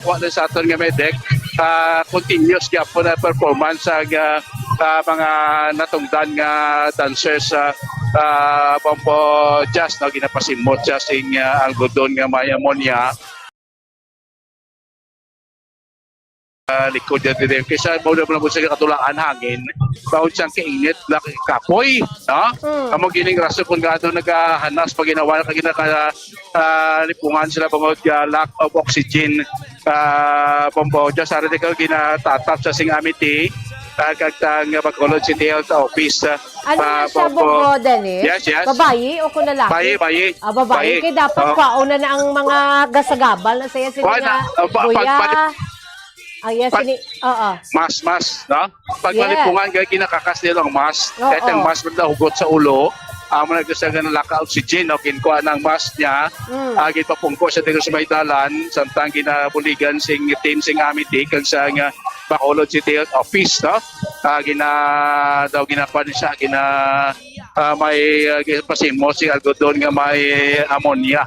Wala sa aton nga medek, continuous gyapon na performance sa mga natungdan nga dancers sa Bombo Jazz no ginapasimot siya sing algodon nga may ammonia. Likod yan din. Kaysa muna mo sa katulaan hangin, bawod siyang kainit, kapoy. No? Amo gining raso kung gano'n naghahanas pag ginawa na lipungan sila bangod lack of oxygen. Bombo dyan, sarili ka ginatatap sa sing amity. Kagtang Bacolod City Health Office. Ano siya, Bombo, Dennis? Yes, yes. Babayi o kung lalaki? Bayi. Babayi. Kaya dapat pauna na ang mga gasagabal na saya sila nga buya. Yes, oo. Mas, no? Pag malipungan, kinakakas nila ang mas. Oo. Kahit ang mas na hugot sa ulo, amo nagkasaga ng laka oxygen, no? Kinkuha ng mas niya, agit papungko sa dito sa may dalan, samtang ginabuligan sing team sing amity, kag sa nga Bacolod City Health Office, no? Ginakuha din siya, may pasimos sing algodon nga may ammonia.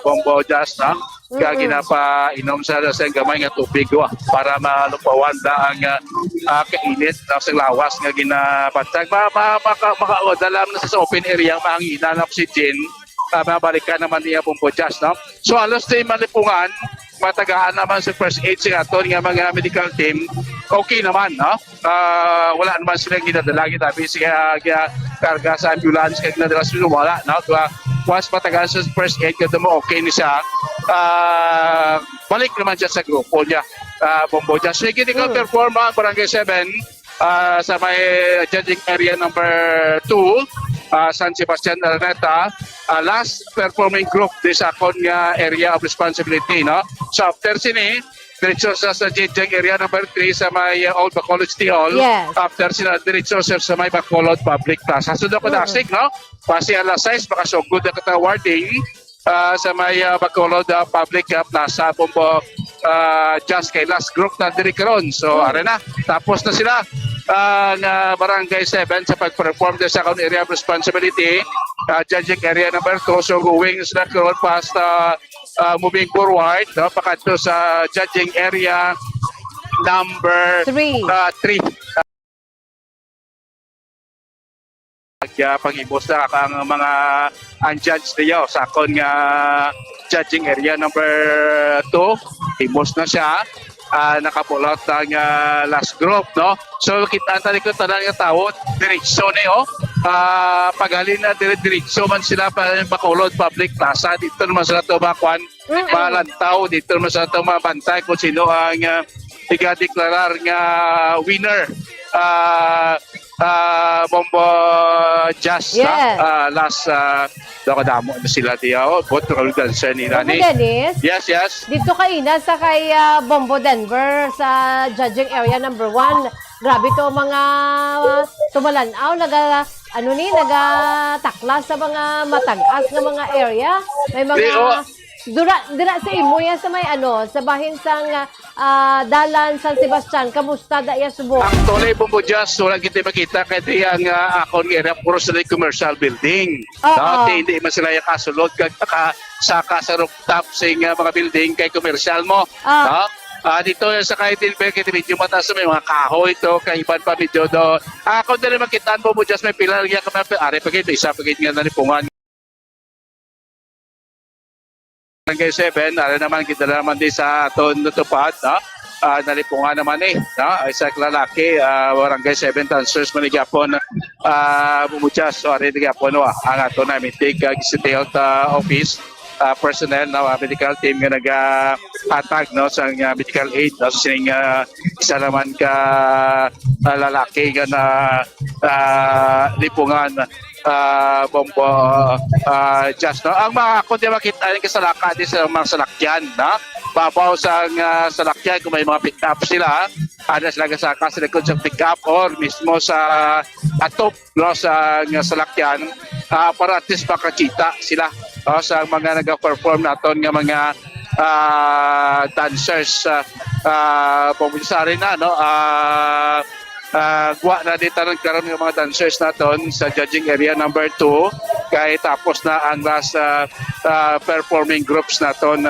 Bombo Jazz na kaya ginapainom sa gamay nga tubig para malupawan na ang kainit sa lawas nga ginapatag makadalam na sa open area mahangina ng oxygen mabalikan naman niya Bombo Jazz no? So alos na yung malipungan matagaan naman sa first aid sa aton nga mga medical team okay naman no? Wala naman silang ginadala gitabi siya karga sa ambulance kaya ginadala sila wala no? Once matagal sa first aid, kada mo okay ni siya, balik naman siya sa grupo niya. Bombo Jazz. So, ginikal perform ang Barangay 7 sa may judging area number 2, San Sebastian Araneta. Last performing group this akon nga area of responsibility. No? So, after sini, diretso sa judging area number 3 sa may Old Bacolod City Hall. Yes. After sila diretso sa may Bacolod Public Plaza. Sunod ko dasig, no? Pasi alas 6, makasugod na katawarding sa may Bacolod Public Plaza. Bombo Jazz kay last group na dirikaron. So, arena. Tapos na sila ng Barangay 7 sa pag-perform sa account area of responsibility. Judging area number 2. So, going sila karon past moving forward, no? Pakato sa judging area number 3. Pag-ibos na ang mga unjudged niyo sa akon nga judging area number 2. Ibos na siya. Nakapulot ng last group, no? So, kita tali ko tanan nga tao, diretso niyo. Pagalin na diretso man sila pa Bacolod Public Plaza. Dito naman sila ito malantaw. Dito naman sila ito mabantay kung sino ang iga-deklarar nga winner. Bombo Jazz. Yes. Last nakadamo na sila diya. Botol dancer ni Nani. Dennis? Yes. Dito kaina sa kay Bombo Denver sa judging area number 1. Grabe to mga tumalanaw, nagataklas sa mga matag-as na mga area. May mga dura sa imo yan sa may sa bahin sang dalan San Sebastian. Kamusta da iya subok? Ang tulay Bombo Jazz, wala kita makita kasi ang akon area puro sa commercial building. Dati hindi man sila yung kasulod saka sa rooftop sa mga building kay commercial mo. Dito sa kahit din medyo mataas may mga kahoy ito, kaiban pa medyo do. Ako din makitaan Bombo Jazz may pilar niya kami ari pagit isa pagit nga nalipungan. Barangay 7, ari naman kita naman din sa aton natupad, no? Nalipungan naman isa lalaki, Barangay 7 dancers manigapon Bombo Jazz, so ari nigapon ang aton na mitig City Health Office. Personnel na medical team nga nag-atag no sa medical aid no sa sining isa naman ka lalaki nga na lipungan Bombo Jazz no ang mga ako di makita yung kasalaka di sa mga salakyan na babaw sa salakyan kung may mga pick up sila ada sila kasaka sa likod sa pick up or mismo sa atop no sa salakyan para at least makakita sila sa mga nag-perform naton nga mga dancers pumunta rin na no guwa na dito karon ng mga dancers naton sa judging area number 2 kay tapos na ang last performing groups naton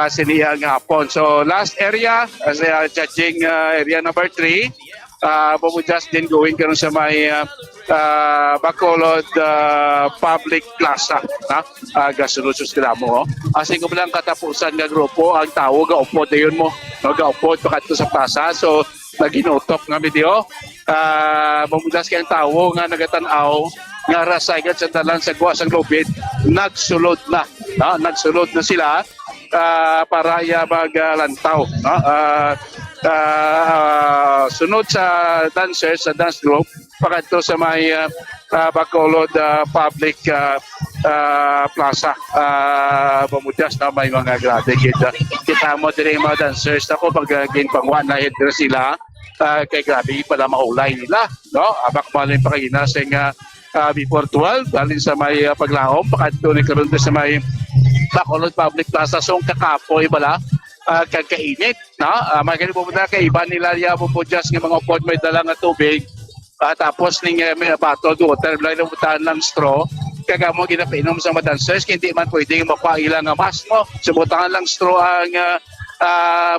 siniyang hapon. So last area as judging area number 3, just din going karon sa may Bacolod Public Plaza na gasunod sila mo. Asing ko lang katapusan nga grupo ang tao gaupod dayon mo, no, gaupod pakadto sa plaza. So naginutok nga video mamudas kay ang tao nga nagatanaw nga rasaygan sa dalan sa guwa sa lubid, nagsulod na, nagsulod na sila para ya maglantaw, sunod sa dancers sa dance group pakadto sa may Bacolod Public Plaza. Pamudas na may mga grade kita mo din mga dancers ako pag ginpangwan na header sila kay grabe pala maulay nila, no, abak malin pa kay nasing before 12 dalin sa may paglaom pakadto ni karon sa may Bacolod Public Plaza. So kakapoy bala kagkainit, no, magani pumunta kay iba nila ya pupudyas nga mga upod may dala nga tubig tapos ning may bottled water lang namutan ng straw kagamo ginapainom sa mga dancers hindi man pwedeng mapaila nga mas mo subutan lang straw ang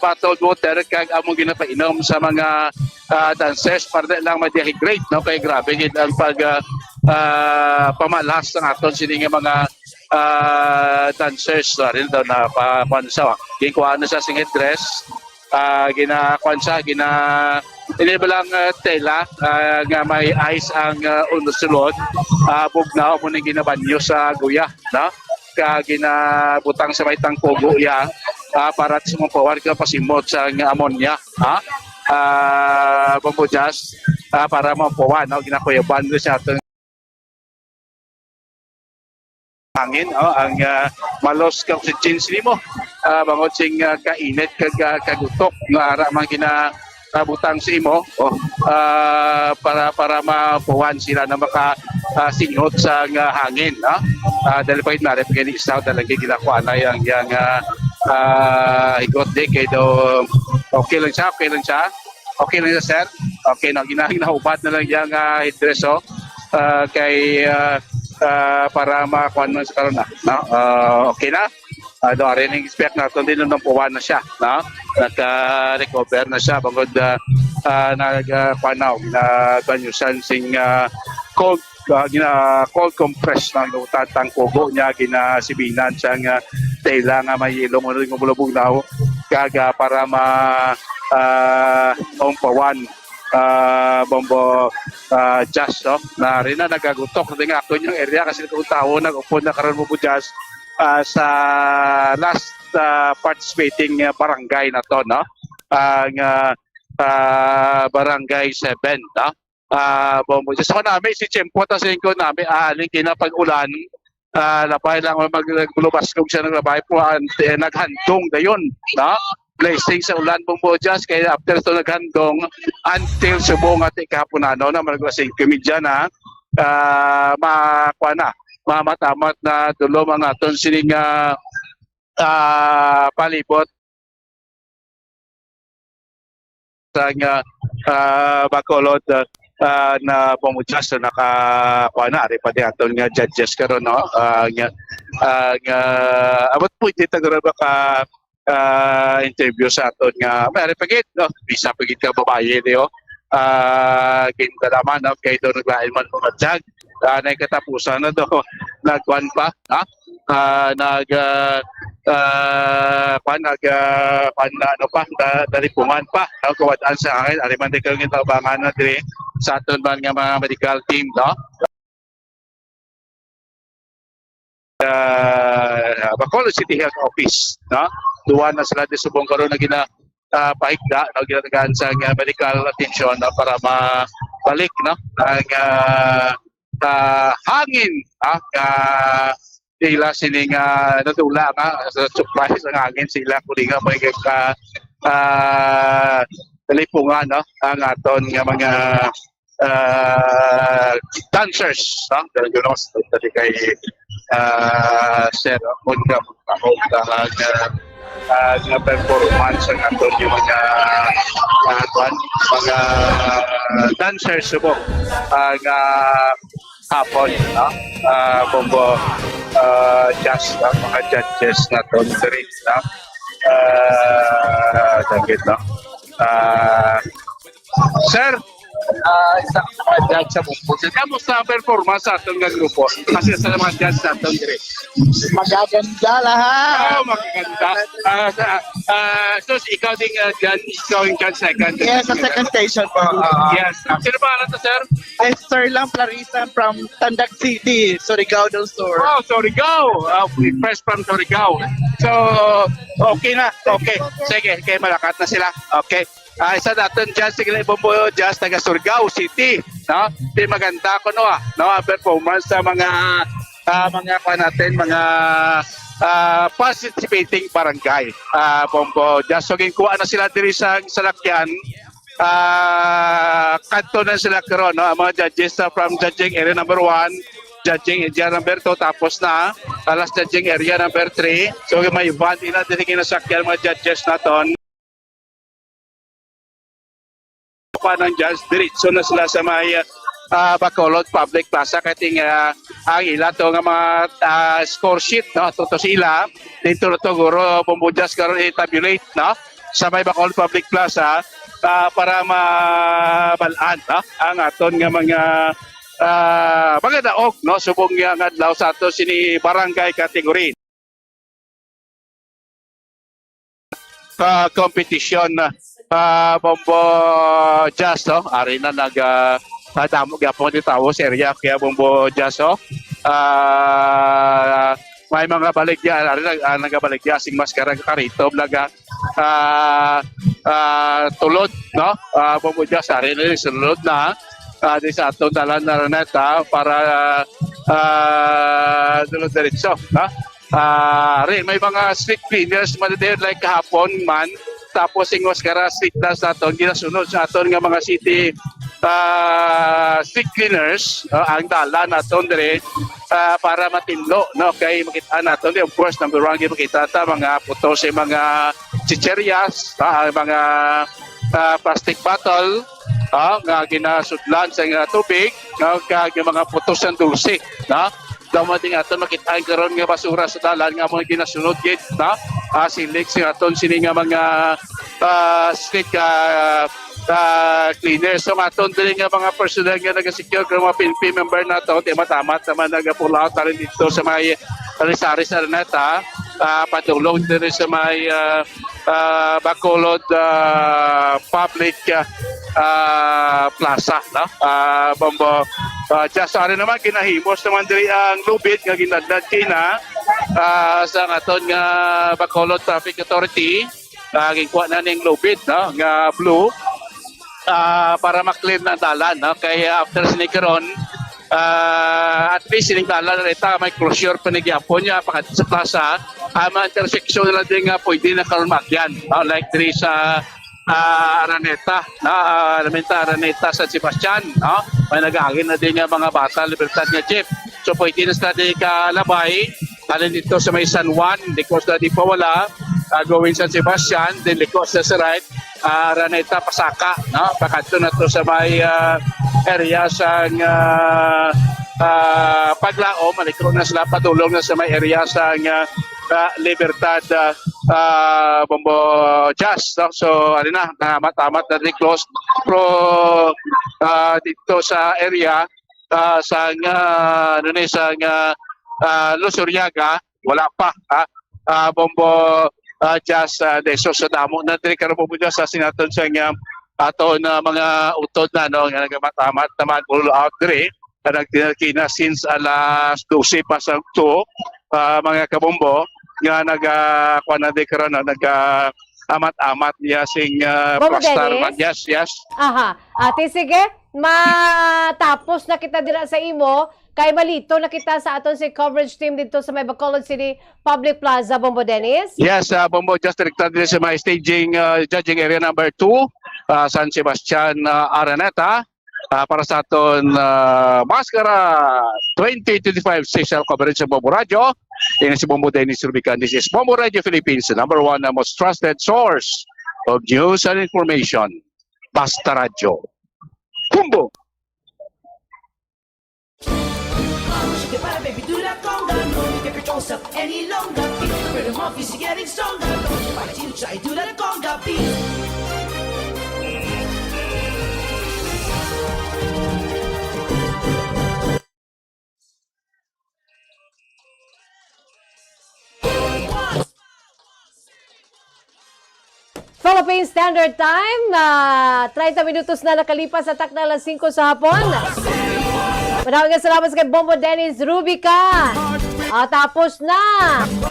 bottled water kag among ginapainom sa mga dancers para lang ma-dehydrate, no, kay grabe gid ang pag pamalas ng aton sini nga mga dancers rin daw na pamansaw ginkuha na sa singit dress ginakuan sa inibalang tela nga may ice ang unusulod bugnaw mo ning ginabanyo sa guya, no, ka ginabutang sa may tangkugo ya para sumupawar ka pasimot sa ammonia pambujas para mapuwan, no, ginakuyaban sa aton hangin, ang malos ka oxygen nimo bangod sing kainit kagutok nga ara man butang sa imo para mapuwan sila na maka singhot sa hangin, dahil pa na rin pagkini isaw talaga ginakuha na yang higot di kay do okay lang siya sir, okay na ginahubad na lang yang hidreso kay para makuha man sa karon na, no? Okay na do rin expect natin din nung puwan na siya, no? Nagka-recover na siya bangod nagpanaw na banyusan sing cold compress ng lutatang kubo niya ginasibinan siyang tela nga may ilong ulit ngumulubog na kaga para umpawan bombo just, no, na rin na nagagutok na nga ako yung area kasi kung tao nag-upon na karoon mo po just sa last participating barangay na to, no, ang barangay 7, no, bombo just ako namin si Chempo tasin ko namin aling kinapag-ulan labay lang maglubas kong siya ng labay po naghantong dayon, no, blessing sa ulan bombo just kaya after to naghandong until subong at ikapunano na malaglasing komedya na makuha na mamatamat na dulo mga aton sining palibot sa Bacolod na pumudyas na nakakuha na ari pa di aton nga judges karon, no, abot po dito ba ka interview sa aton nga may pagit, no, bisa pagit ka babae niyo gindalaman, no, kay do naglain man pumadyag katapusan na do nagkuan pa, dalipungan pa, no, kawadaan sa akin ari man di kayo gitabangan na diri sa aton man nga mga medical team, no, Bacolod City Health Office, no, duwa na sila di subong karon na pahigda, no, ginatagaan sa medical attention, no, para mabalik, no, ang hangin sila sining nadula nga sa supply sa hangin sila kuli nga may talipungan, no, ang aton nga mga dancers, no, gano'n dali kay sir Monga nga performance ang aton yung mga dancers subok nga hapon, no? Bombo just mga judges na to diri, no? Dagit, no? Sir, isa ka mga judge sa Bombo. Kamusta ang performance sa atong nga grupo? Kasi sa mga judge sa atong diri. Magaganda lahat. Magaganda. So, ikaw ding judge, ikaw yung judge second. Yes, sa second station po. Yes. Sino ba to, sir? Esther lang Clarissa from Tandag City, Surigao del Sur. Oh, Surigao. Fresh from Surigao. So, okay na. Okay. Sige, kay malakat na sila. Okay. Isa natin dyan, sige na Bombo Jazz, taga Surigao City. No? Di maganda ko no, no? Performance sa mga natin, mga participating barangay. Bombo Jazz. So, kuha na sila diri sa salakyan. Kanto na sila karon, no? Ang mga judges from judging area number 1, judging area number 2, tapos na last judging area number 3. So may van ina din kinasakyan mga judges naton. Pa ng judge diretso na sila sa may Bacolod Public Plaza kating ang ila to nga mga score sheet, no? Tuto sila dito to guro pumudjas karon i-tabulate, no? Sa may Bacolod Public Plaza para mabalaan, no? Ang aton nga mga magadaog, no? Subong nga adlaw sa ato sini barangay category competition Bombo Jazz, no? Ari na damo gyapon di tawo sa area kaya Bombo Jazz, no? May mga baligya, ari nagabaligya sing maskara karito blaga tulod, no? Bombo Jazz ari na sulod na di sa atong dalan na Renata para dulod diretso, no? Rin may mga street cleaners madeder like kahapon man, tapos ingos kara street na sa aton ginasunod sa aton nga mga city street cleaners, ang dalan naton dire para matinlo, no? Kay makita naton of course number 1 gyud makita ta mga puto sa mga chicheryas, mga plastic bottle nga ginasudlan sa tubig, kag mga putos ng dulce, no? Damating aton makita ang karon nga basura sa dalan nga mga ginasunod gid, no? Silik sa aton sini nga mga street cleaners. So aton dili nga mga personnel nga naga-secure nga mga PNP member nato di matamat naman nagapull out rin dito sa may Rizari sa Renata, patulong diri sa may Bacolod Public Plaza, no? Bombo just ano naman ginahimos naman diri ang lubid nga ginadlad kina sa aton nga Bacolod Traffic Authority, gikuha na ning lubid, no? Nga blue para ma-clear na dalan, no? Kaya after sinikaron at least sining dalan na ita may closure pa ni gyapon niya pakadto sa plaza, ama intersection na din nga pwede na karon magyan, no? Like diri sa Araneta, Araneta San Sebastian, no? May nag-aagin na din nga mga bata Libertad nga jeep. So pwede na sila din kalabay alin dito sa may San Juan, likos na di pa wala, going San Sebastian, din likos na sa right, Araneta Pasaka, no? Pakadto na to sa may area sa Paglao, malikro na sila padulong na sa may area sa Libertad Bombo Jazz, no? So ano na, tamat na din close pro dito sa area sa Lusuriaga wala pa Bombo Jazz deso sa damo na diri karon Bombo Jazz sa sinaton sa ato na mga utod na, no? Nga nagmatamat naman pull out diri nagtinakina since alas 12 pa sa 2 mga kabombo nga nag-kuha na di karon, nag-amat-amat niya sing plastar. Yes, yes. Aha. Ate, sige. Matapos na kita dira sa imo, kay malito na kita sa aton si coverage team dito sa may Bacolod City Public Plaza, Bombo Dennis. Yes, Bombo, just directed din sa my staging judging area number 2, San Sebastian, Araneta. Para sa aton Maskara 2025 special coverage sa Bombo Radio. Ini si Bombo Dennis Rubican. This is Bombo Radio Philippines, the number 1 and most trusted source of news and information. Basta Radio. Bombo! baby, do that conga. No, you can't control yourself any longer. Keep the rhythm of you, getting stronger. Don't you fight, you try, do that conga beat. Philippine Standard Time, 30 minutos na nakalipas sa takna alas 5 sa hapon. Maraming salamat sa kay Bombo Dennis Rubica. Tapos na,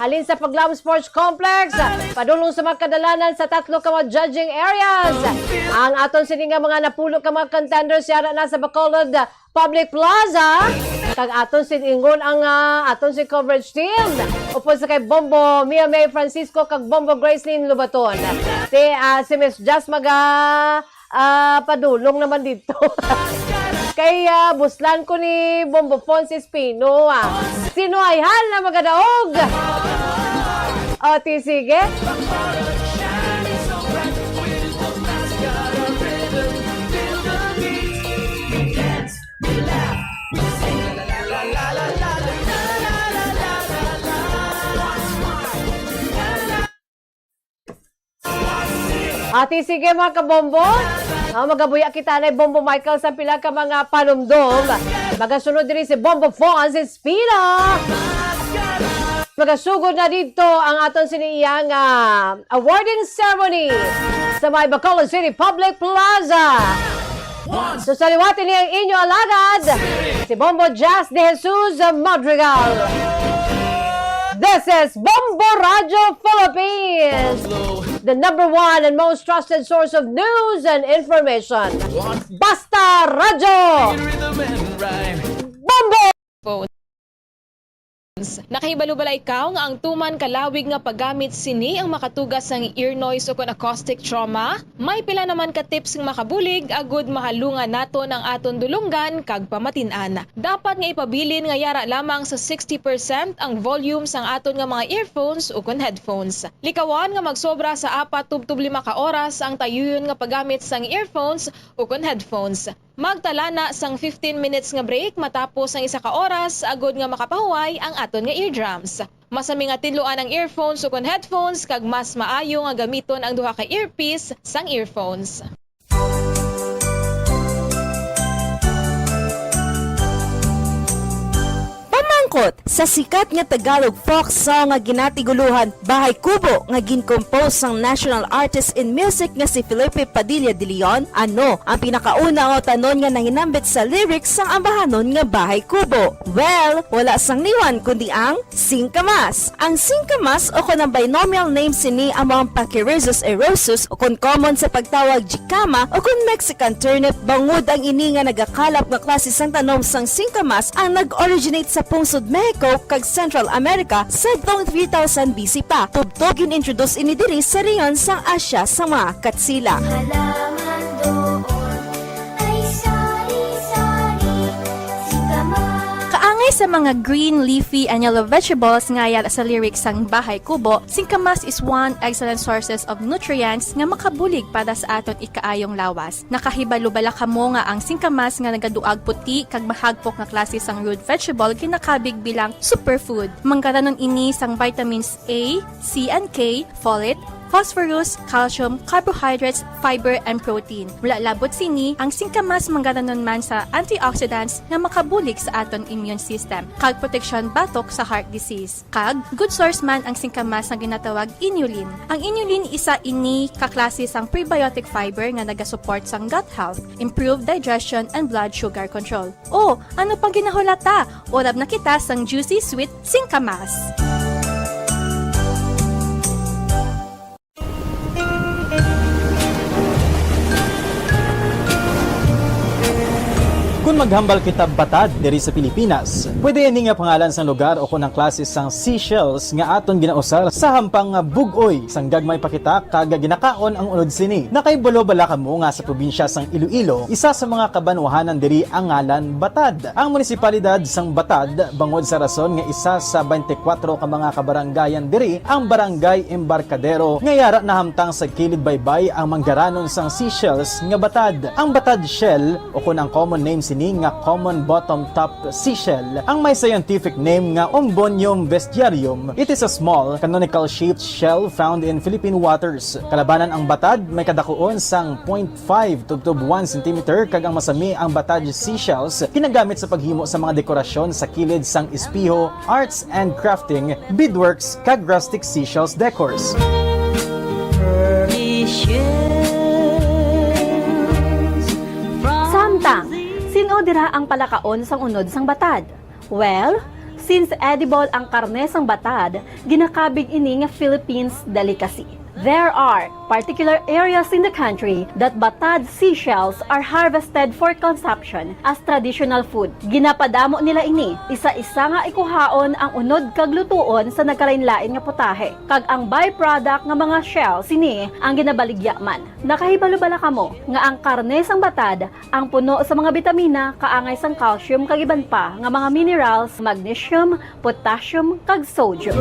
halin sa Paglam Sports Complex, padulong sa mga kadalanan sa 3 ka mga judging areas. Ang aton sininga mga napulo ka mga contenders yara na sa Bacolod Public Plaza. Kag aton siningon ang aton si coverage team. Upod sa kay Bombo Mia May Francisco kag Bombo Gracelyn Lubaton. Si Miss Jazz padulong naman dito. Kay buslan ko ni Bombo Fonsis Pino. Sino ay hal na magadaog? O, sige. Ati sige mga kabombo. Magabuya kita na Bombo Michael sa pila ka mga panumdom. Magasunod din si Bombo Fonsis Pino. Magasugod na dito ang aton siniyang awarding ceremony sa may Bacolod City Public Plaza. So saliwatin niya ang inyo alagad, si Bombo Jazz de Jesus Madrigal. This is Bombo Radio Philippines, the #1 and most trusted source of news and information. Basta Radio! Bombo! Nakahibalo-bala ikaw nga ang tuman kalawig nga paggamit sini ang makatugas ng ear noise o kon acoustic trauma? May pila naman ka tips ng makabulig agud mahalungan nato ng aton dulunggan kag pamatin-an. Dapat nga ipabilin nga yara lamang sa 60% ang volume sang aton nga mga earphones o kon headphones. Likawan nga magsobra sa 4-5 ka oras ang tayuyon nga paggamit sang earphones o kon headphones. Magtala na sang 15 minutes nga break matapos ang 1 ka oras agud nga makapahuway ang aton nga eardrums. Masami nga tinluan ang earphones o kon headphones kag mas maayo nga gamiton ang duha ka earpiece sang earphones. Sa sikat nga Tagalog folk song nga ginatiguluhan Bahay Kubo nga gincompose sang national artist in music nga si Felipe Padilla de Leon, ano ang pinakauna nga tanon nga nahinambit sa lyrics sang ambahanon nga Bahay Kubo? Well, wala sang liwan kundi ang singkamas. Ang singkamas o kon ang binomial name sini among Pachyrhizos erosus o kon common sa pagtawag jicama o kon Mexican turnip, bangod ang ini nga nagakalap nga klase sang tanom sang singkamas ang nag-originate sa pungsod Mexico kag Central America sa taong 3000 BC pa. Tubtog in-introduce ini diri sa reyon sang Asya sa mga Katsila. Halaman doon ay sari-sari, singkamas. Kaangay sa mga green, leafy, and yellow vegetables nga yara sa lyrics sang Bahay Kubo, singkamas is one excellent sources of nutrients nga makabulig para sa aton ikaayong lawas. Nakahibalo-bala kamo nga ang singkamas nga nagaduag puti kag mahagpok nga klase sang root vegetable kinakabig bilang superfood. Mangkaranon ini sang vitamins A, C, and K, folate, phosphorus, calcium, carbohydrates, fiber, and protein. Mula labot sini, ang singkamas manggaranon man sa antioxidants nga makabulig sa aton immune system, kag protection batok sa heart disease. Kag, good source man ang singkamas na ginatawag inulin. Ang inulin isa ini kaklase sang prebiotic fiber nga nagasupport sang gut health, improve digestion, and blood sugar control. O, ano pang ginahulata? Orab na kita sang juicy sweet singkamas. Kung maghambal kita batad diri sa Pilipinas, pwede ini nga pangalan sang lugar o kunang klase sang seashells nga aton ginausar sa hampang nga bugoy sang gagmay pakita kag ginakaon ang unod sini. Nakaibulo-bala kamo nga sa probinsya sang Iloilo, isa sa mga kabanwahanan diri ang ngalan Batad. Ang munisipalidad sang Batad bangod sa rason nga isa sa 24 ka mga kabaranggayan diri ang Barangay Embarcadero nga yara nahamtang sa kilid baybay ang manggaranon sang seashells nga batad. Ang batad shell o kun ang common name sini kini nga common bottom-top seashell ang may scientific name nga Ombonium bestiarium. It is a small, canonical-shaped shell found in Philippine waters. Kalabanan ang batad, may kadakuon sang 0.5 tubtob 1 cm kag ang masami ang batad seashells kinagamit sa paghimo sa mga dekorasyon sa kilid sang espiho, arts and crafting, beadworks kag rustic seashells decors. Samtang, sino dira ang palakaon sang unod sang batad? Well, since edible ang karne sang batad, ginakabig ini nga Philippines delicacy. There are particular areas in the country that batad seashells are harvested for consumption as traditional food. Ginapadamo nila ini, isa-isa nga ikuhaon ang unod kag lutuon sa nagkalain-lain nga putahe. Kag ang byproduct nga mga shells ini ang ginabaligya man. Nakahibalo-bala kamo nga ang karne sang batad ang puno sa mga bitamina, kaangay sang calcium kag iban pa nga mga minerals, magnesium, potassium kag sodium.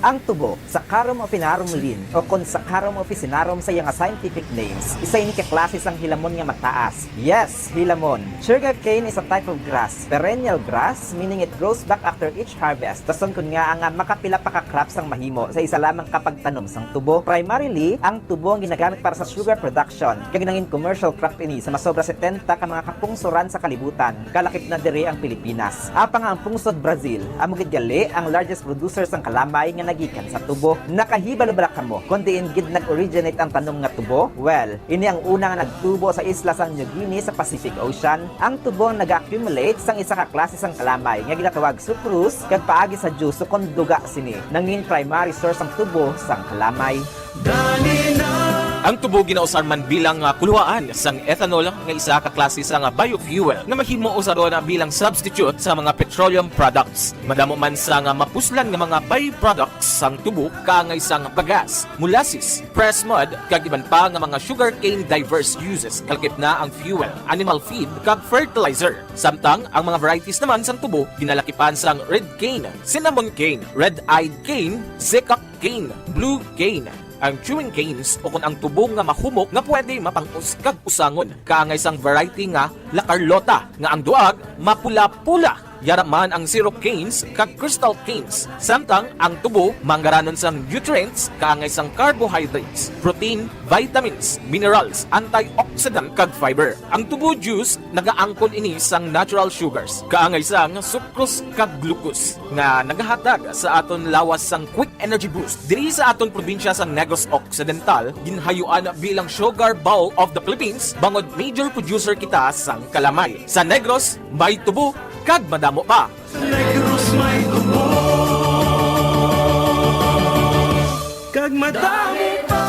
Ang tubo, Saccharum officinarum o kung Saccharum officinarum sa iyang scientific names, isa ini kaklase sang hilamon nga mataas. Yes, hilamon. Sugarcane is a type of grass, perennial grass, meaning it grows back after each harvest. Tason kun nga ang makapila pa ka crops ang mahimo sa isa lamang kapag tanom sang tubo. Primarily, ang tubo ang ginagamit para sa sugar production. Kag nangin commercial crop ini sa masobra 70 ka mga kapungsoran sa kalibutan. Kalakip na diri ang Pilipinas. Apang ang pungsod Brazil, among gali ang largest producer sang kalamay nga gikan sa tubo. Nakahibalo-bala kamo kung diin gid nag-originate ang tanom nga tubo? Well, ini ang una nga nagtubo sa isla sang New Guinea sa Pacific Ocean. Ang tubo ang nag-accumulate sang isa ka klase sang kalamay nga ginatawag sucrose kag paagi sa juice kon duga sini. Nangin primary source ang tubo sang kalamay. Ang tubo ginausar man bilang kuluhaan sang ethanol nga isa ka klase sang biofuel nga mahimo usaron bilang substitute sa mga petroleum products. Madamo man sang mapuslan nga mga byproducts sang tubo kaangay sang bagas, molasses, pressed mud kag iban pa nga mga sugarcane diverse uses kalkip na ang fuel, animal feed kag fertilizer. Samtang ang mga varieties naman sang tubo ginalakipan sang red cane, cinnamon cane, red-eyed cane, zecca cane, blue cane. Ang chewing canes o kung ang tubo nga mahumok nga pwede mapangus kag usangon. Kaangay sang variety nga La Carlota nga ang duag mapula-pula. Yaraman ang syrup canes kag crystal canes. Samtang ang tubo manggaranon sang nutrients kaangay sang carbohydrates, protein, vitamins, minerals, antioxidant kag fiber. Ang tubo juice nagaangkon ini sang natural sugars kaangay sang sucrose kag glucose nga nagahatag sa aton lawas sang quick energy boost. Diri sa aton probinsya sang Negros Occidental ginhayuan bilang sugar bowl of the Philippines bangod major producer kita sang kalamay. Sa Negros may tubo kag madamo pa. Negros may tubo kag madami pa.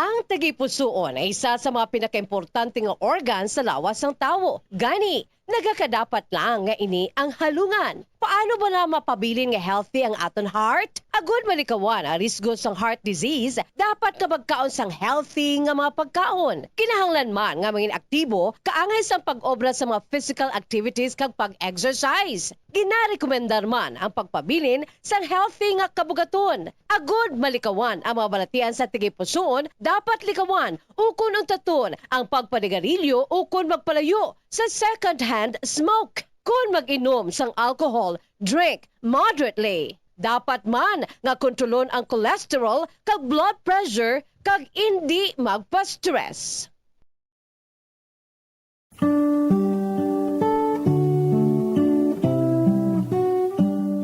Ang tagipusoon ay isa sa mga pinakaimportanteng organ sa lawas ng tao. Gani, nagakadapat lang nga ini ang halungan. Paano ba na mapabilin nga healthy ang aton heart? Agud malikawan ang risgo sang heart disease, dapat nga magkaon sang healthy nga mga pagkaon. Kinahanglan man nga maging aktibo, kaangay sang pag-obra sa mga physical activities kag pag-exercise. Ginarekomendar man ang pagpabilin sang healthy nga kabugaton. Agud malikawan ang mga balatian sa tigipusoon, dapat likawan ukon ang taton ang pagpanigarilyo ukon magpalayo sa second-hand smoke. Kung mag-inom sang alcohol, drink moderately. Dapat man nga kontrolon ang cholesterol kag blood pressure kag hindi magpa-stress.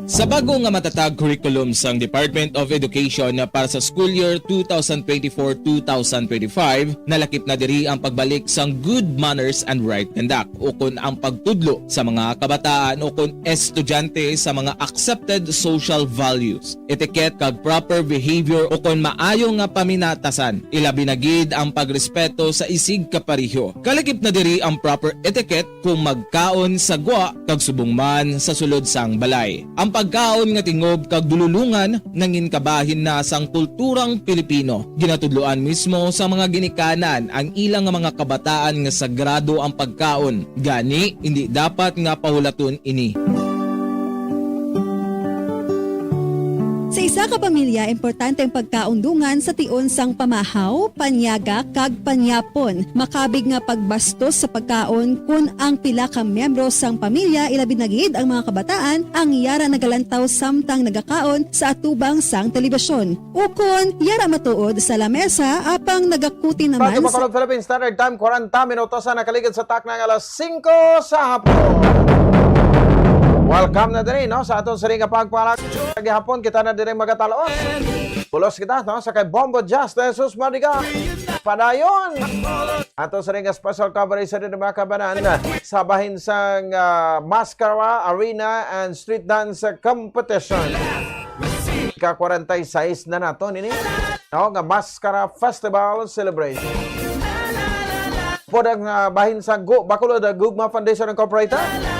Sa bago nga matatag curriculum sang Department of Education para sa school year 2024-2025, nalakip na diri ang pagbalik sang good manners and right conduct ukon ang pagtudlo sa mga kabataan ukon estudyante sa mga accepted social values, etiquette kag proper behavior ukon maayo nga paminatasan, ilabi na gid ang pagrespeto sa isig kapareho. Kalakip na diri ang proper etiquette kung magkaon sa gwa kag subong man sa sulod sang balay. Ang pagkaon nga tingob kag dululungan nangin kabahin na sang kulturang Pilipino. Ginatudloan mismo sa mga ginikanan ang ilang nga mga kabataan nga sagrado ang pagkaon. Gani hindi dapat nga pahulaton ini. Sa isa ka pamilya, importante ang pagkaundungan sa tion sang pamahaw, panyaga, kag panyapon. Makabig nga pagbastos sa pagkaon kung ang pila ka miyembro sang pamilya ilabi na gid ang mga kabataan ang yara nagalantaw samtang nagakaon sa atubang sang telebisyon. Ukon, yara matuod sa lamesa apang nagakuti naman Radyo Bacolod Philippines Standard Time, 40 minutos na nakaligid sa taknang alas 5 sa hapon. Welcome na din no sa aton sa ring pagpalag gihapon kita na dire magatalaon. Pulos kita no sa kay Bombo Just Jesus Mariga. Padayon. Aton sa ring special coverage sa din mga kabanan sa bahin sang Mascara Arena and Street Dance Competition. Ka-46 na nato nini. No nga Mascara Festival Celebration. Podang bahin sa Bacolod Gugma Foundation Incorporated.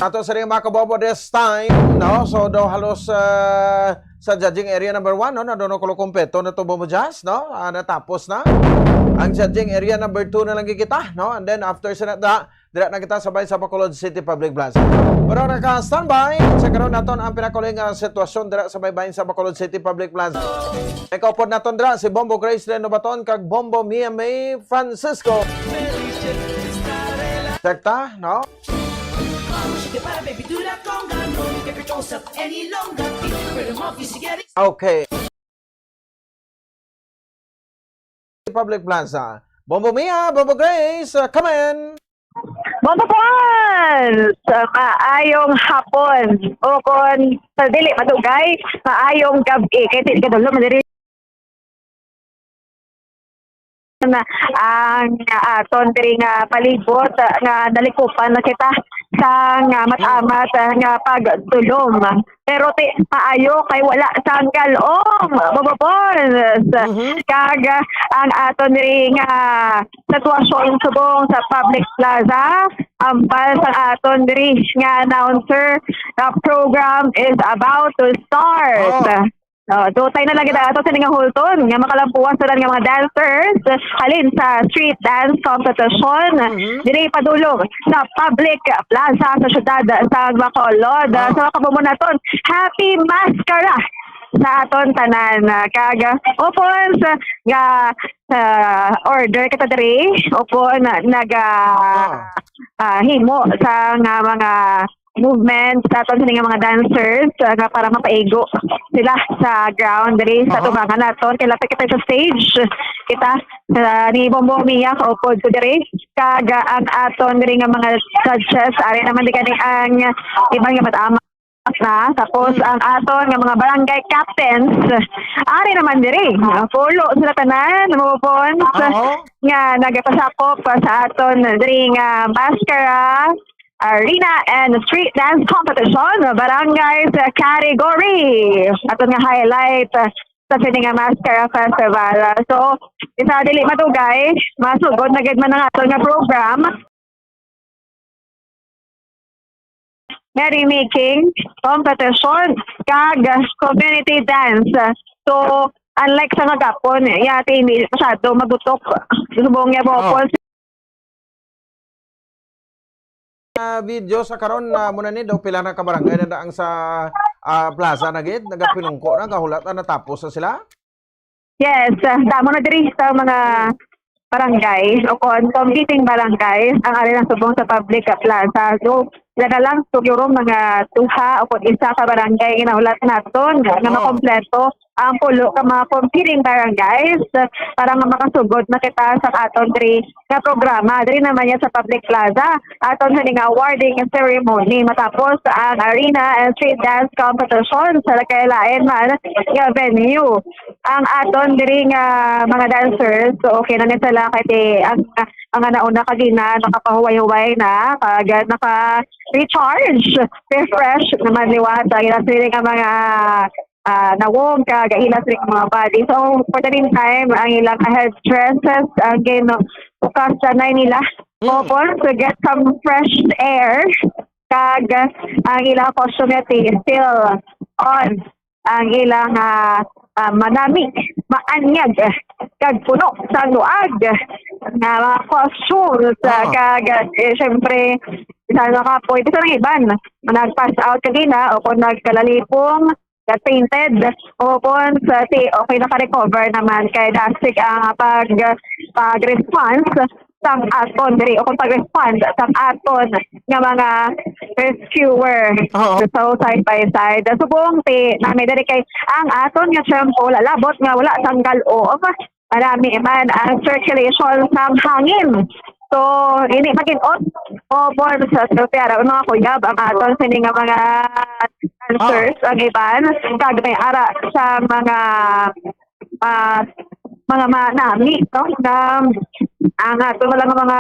Ato sa rin mga kabobo this time, no? So daw halos sa judging area number 1, no? Nadono ko kumpeto na to Bombo Jazz, no? Natapos na. Ang judging area number 2 na lang kita, no? And then after sa dira na kita sabay sa Bacolod City Public Plaza. Pero naka-standby, sa karon naton ang pinakuling sitwasyon dira sa baybayin sa Bacolod City Public Plaza. Ikaw po naton dira si Bombo Grace Renovaton kag Bombo Mia May Francisco. Sekta, no? Okay. Public Plaza. Bombo Mia, Bombo Grace, come in. Bombo Pons! Kaayong hapon. O kung sa dili madugay, kaayong gabi. Kaya hindi ka dulo, madiri na ang aton diri nga palibot nga nalikupan na kita sa nga matamat nga pagdulom. Pero maayo kay wala sang galong babapon kag ang aton diri nga sitwasyon subong sa public plaza ambal sa aton diri nga announcer the program is about to start. Tutay na lagi ato sa nga hulton nga makalampuan sa nga mga dancers halin sa street dance competition diri padulong sa public plaza sa syudad sa Bacolod. Sa kabumo naton happy Mascara sa aton tanan kag upon nga order kita diri upon naga himo sa nga mga movement sa aton nga mga dancers nga para mapaigo sila sa ground diri sa tubangan naton kay lapit kita sa stage kita ni Bombo Mia upod ko diri kag ang aton diri nga mga judges ari naman di kani ang ibang nga matama na tapos ang aton nga mga barangay captains ari naman diri pulo sila tanan mupon nga nagapasakop sa aton diri nga Mascara Arena and Street Dance Competition Barangays category. Ato nga highlight sa nga Mascara Festival. So, isa dili matugay, masugod na gid man ang ato nga program. Merrymaking competition kag community dance. So, unlike sa nagapon, yati hindi masyado magutok. Subong nga po video sa karon na muna ni daw pila na kabarangay na ang sa plaza na gid nagapinungko na kahulatan na tapos na sila. Yes, damo na diri sa mga barangay o competing barangay ang ari ng subong sa public plaza. So sila na lang siguro mga tuha o isa ka barangay ginahulat naton nga makompleto ang pulo ka mga competing barangays para nga makasugod na kita sa aton diri nga programa diri naman yan sa public plaza aton sa nga awarding ceremony matapos ang arena and street dance competition sa kailain man nga venue ang aton diri nga mga dancers so okay na ni sila kay ang nauna kagina nakapahuway-huway na kagad naka recharge refresh naman liwat ang nga mga nawong kagailas rin mga body. So for the meantime, ang ilang head dresses ang bukas na nila upon to get some fresh air. Kag ang ilang costume still on. Ang ilang manami, maanyag, kag puno sa luag nga mga costumes. Kag syempre isa na kapoy, isa ng iban nag-pass out kanina o kung nagkalalipong painted o kung sa okay naka-recover naman kay dasig ang pag-response sang aton diri o kung pag-respond sang aton nga mga rescuer. So side by side subong namin diri kay ang aton nga tiyempo lalabot nga wala sang galom, marami man ang circulation sang hangin. So, ini mag-in-out o born sa pero mga kuyab ang aton sini nga mga answers ang iban kag may ara sa mga manami no na ang ato lang mga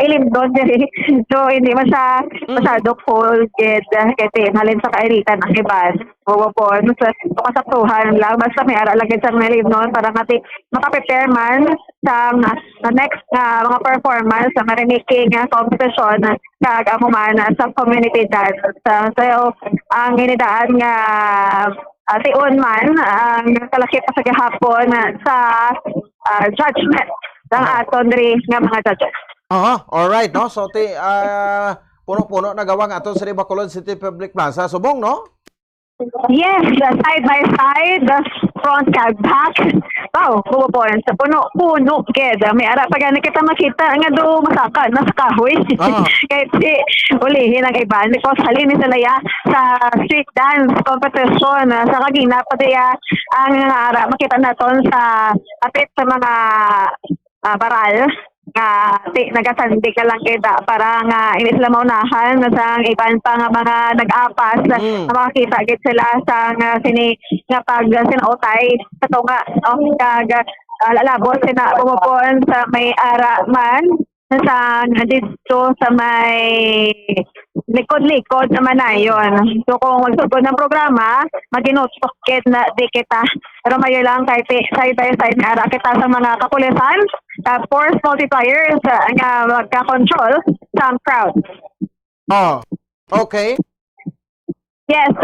ilimdon diri. So hindi man sa masyado cold kasi halin sa kairitan ang iban o po sa kasaktuhan lang basta may ara lang sa ilimdon para makaprepare man sa next mga performance sa marimaking competition kag amo man sa community dance. So ang inidaan nga ation man ang kalakip sa gihapon sa judgment ng aton diri nga mga judges. All right, no? So puno-puno na gawang aton sa Bacolod City Public Plaza subong, no? Yes, side by side, front kag back. Wow, bubupon sa puno ked may ara pa gani kita makita nga do masaka na sa kahoy. Kahit ulihin ang iban because halin sila sa street dance competition sa kagina pati ang ara makita naton sa apit sa mga baral nga nagasandig ka lang kita para nga ini sila maunahan sa iban pa nga mga nag-apas makakita gid sila sa sini nga pag sinautay sa tunga kag lalabot sina pumupon sa may ara man sa dito sa may likod-likod naman na yun. So kung magsugod ng programa, mag-inutokit na di kita. Pero mayo lang kahit side by side na ara kita sa mga kapulisan, force multipliers nga magka-control sa crowd. Okay. Yes,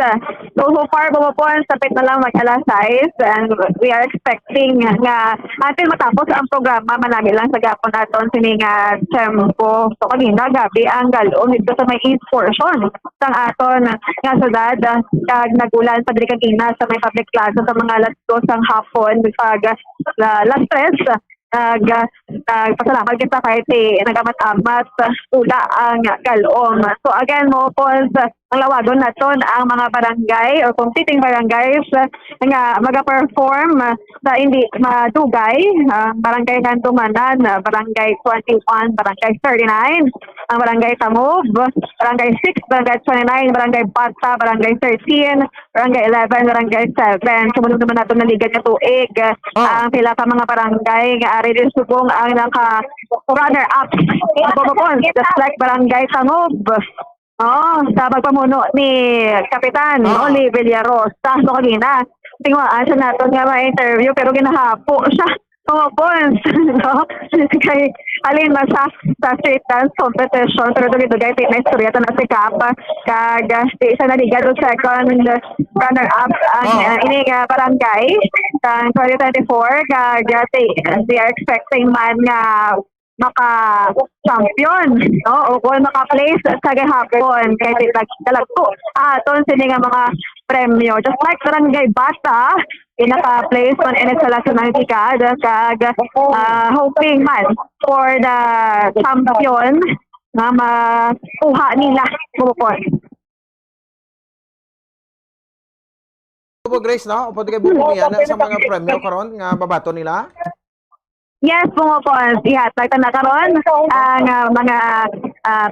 so far bumupon sa pit na lang mag-alas 6 and we are expecting nga until matapos ang programa manami lang sa gapon naton sini nga tempo. So kanina gabi ang galon dito sa may east portion sang aton nga syudad kag nagulan sa diri kanina sa may public plaza sa mga alas 2 sang hapon pag last stress pasalamat kita kahit nagamat-amat ula ang galom. So again mo po ang lawagon naton ang mga barangay o competing barangays nga maga-perform sa hindi madugay, barangay Kantumanan, barangay 21, barangay 39, ang barangay Tamob, barangay 6, barangay 29, barangay Bata, barangay 13, barangay 11, barangay 7. Sumunod naman natin na liga niya tuig ang pila ka mga barangay nga ari din subong ang naka runner-up just like barangay Tamob. Sa pagpamuno ni Kapitan Oli Villarosa. So kanina, tingwaan siya natin nga ma-interview pero ginahapo siya. Pumapons, no? Kay alin ba sa street dance competition pero dito guys, na istorya na si Kapa kag siya naligad o second runner-up ang ini nga barangay sa 2024 kag they are expecting man nga maka-champion, no? O kung maka-place sa gahapon kahit nagtalagpo aton sini nga mga premyo. Just like Barangay Bata, pinaka-place on in sa nationality card kag hoping man for the champion nga makuha nila bukod. Grace, no? Upo kay bumiyan sa mga premyo karon nga babato nila. Yes, pumupon. Ihatag na karon ang mga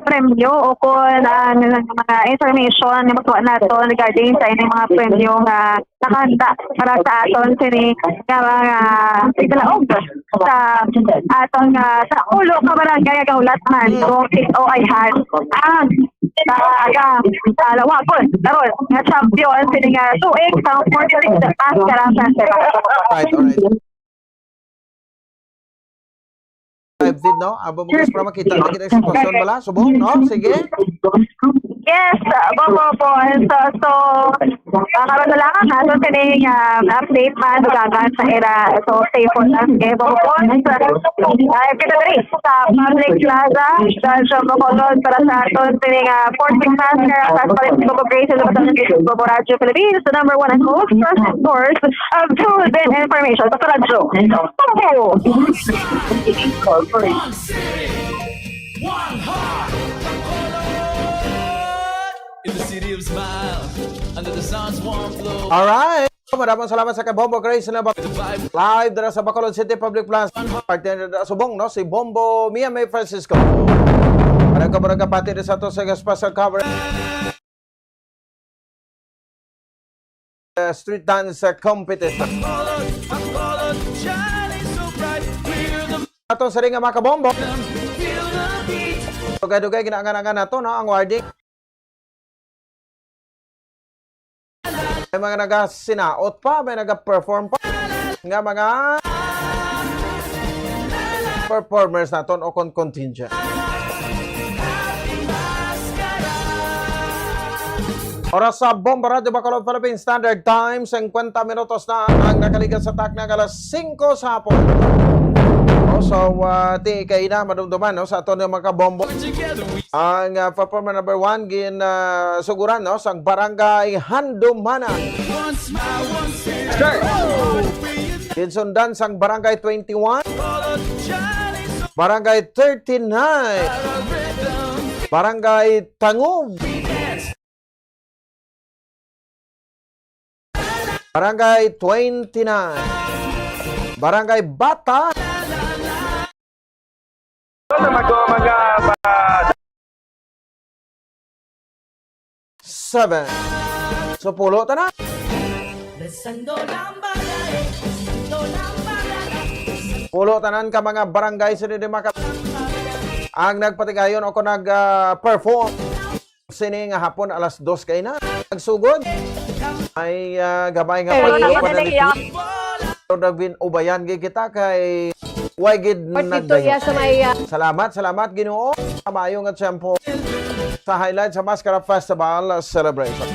premyo o kung ang mga information na magkuha nato regarding sa inyong mga premyo nga nakahanda para sa aton sini nga mga igalaog sa aton sa ulo ka barangay gahulat man kung ito ay had ang lawagon karon nga champion sini nga tuig sa 46 Mascara Festival. Right, alright. Live feed, no? Abo mo gusto para makita lagi ng sitwasyon bala? Subong, no? Sige. Yes, Bobo po. So karon na lang nato kining update man dugangan sa era. So stay for us. Okay, Bobo po. Kita diri sa Public Plaza. Sa Bacolod para sa aton kining 14 Mascara Festival in Bobo Grace sa Bobo Radio Philippines, the number one and most trusted source of truth and information sa radyo. Bobo! One city, one heart, in the city of smiles, under the sun's warm glow. Alright. Maraming salamat sa kay Bombo Grace na live dara sa Bacolod City Public Plaza. Partner na subong, no? Si Bombo Mia May Francisco. Parang kabarang kapatid sa to sa special cover. Street dance competition. Ato sa ring nga mga kabombo. Dugay-dugay ginaangan-angan nato, no? Ang wording. May mga naga-sinaot pa, may naga-perform pa. Nga mga performers naton o contingent. Oras sa Bomba Radio Bacolod Philippine Standard Time, 50 minutos na ang nakaligas sa takna alas 5 sa hapon. So, ti kay na madumduman, no, sa ato ng mga kabombo. Ang performer number 1 gin suguran, no, sa barangay Handumana. Ginsundan sang barangay 21, barangay 39, barangay Tangub, barangay 29, barangay Bata, 7. So pulo ta na. Pulo tanan ka mga barangay sa Didimaka. Ang nagpatigayon o kung nag-perform sini nga hapon alas 2 kay na. Nagsugod. Ay gabay nga pagpapanalit. So nagbin ubayan kita kay Wagid nagdayo. Salamat Ginoo. Kamayong at siyempo sa highlight sa Mascara Festival celebration.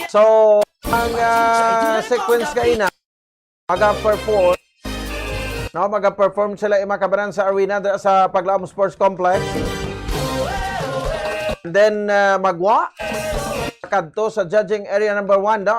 So, ang sequence kayo na mag-perform, no, mag-perform sila imakabaran sa arena sa Paglaom Sports Complex. And then magwa kadto sa judging area number 1 daw.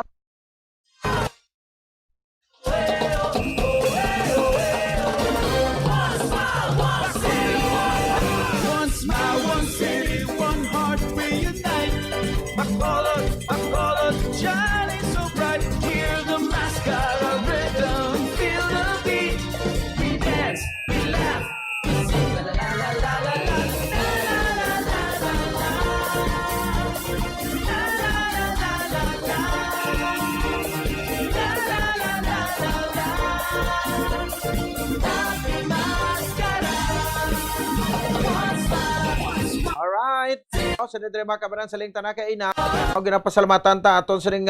Alright. Sa nidre mga kabanan sa lingta na kay ina. Ang ginapasalamatan ta aton sa ring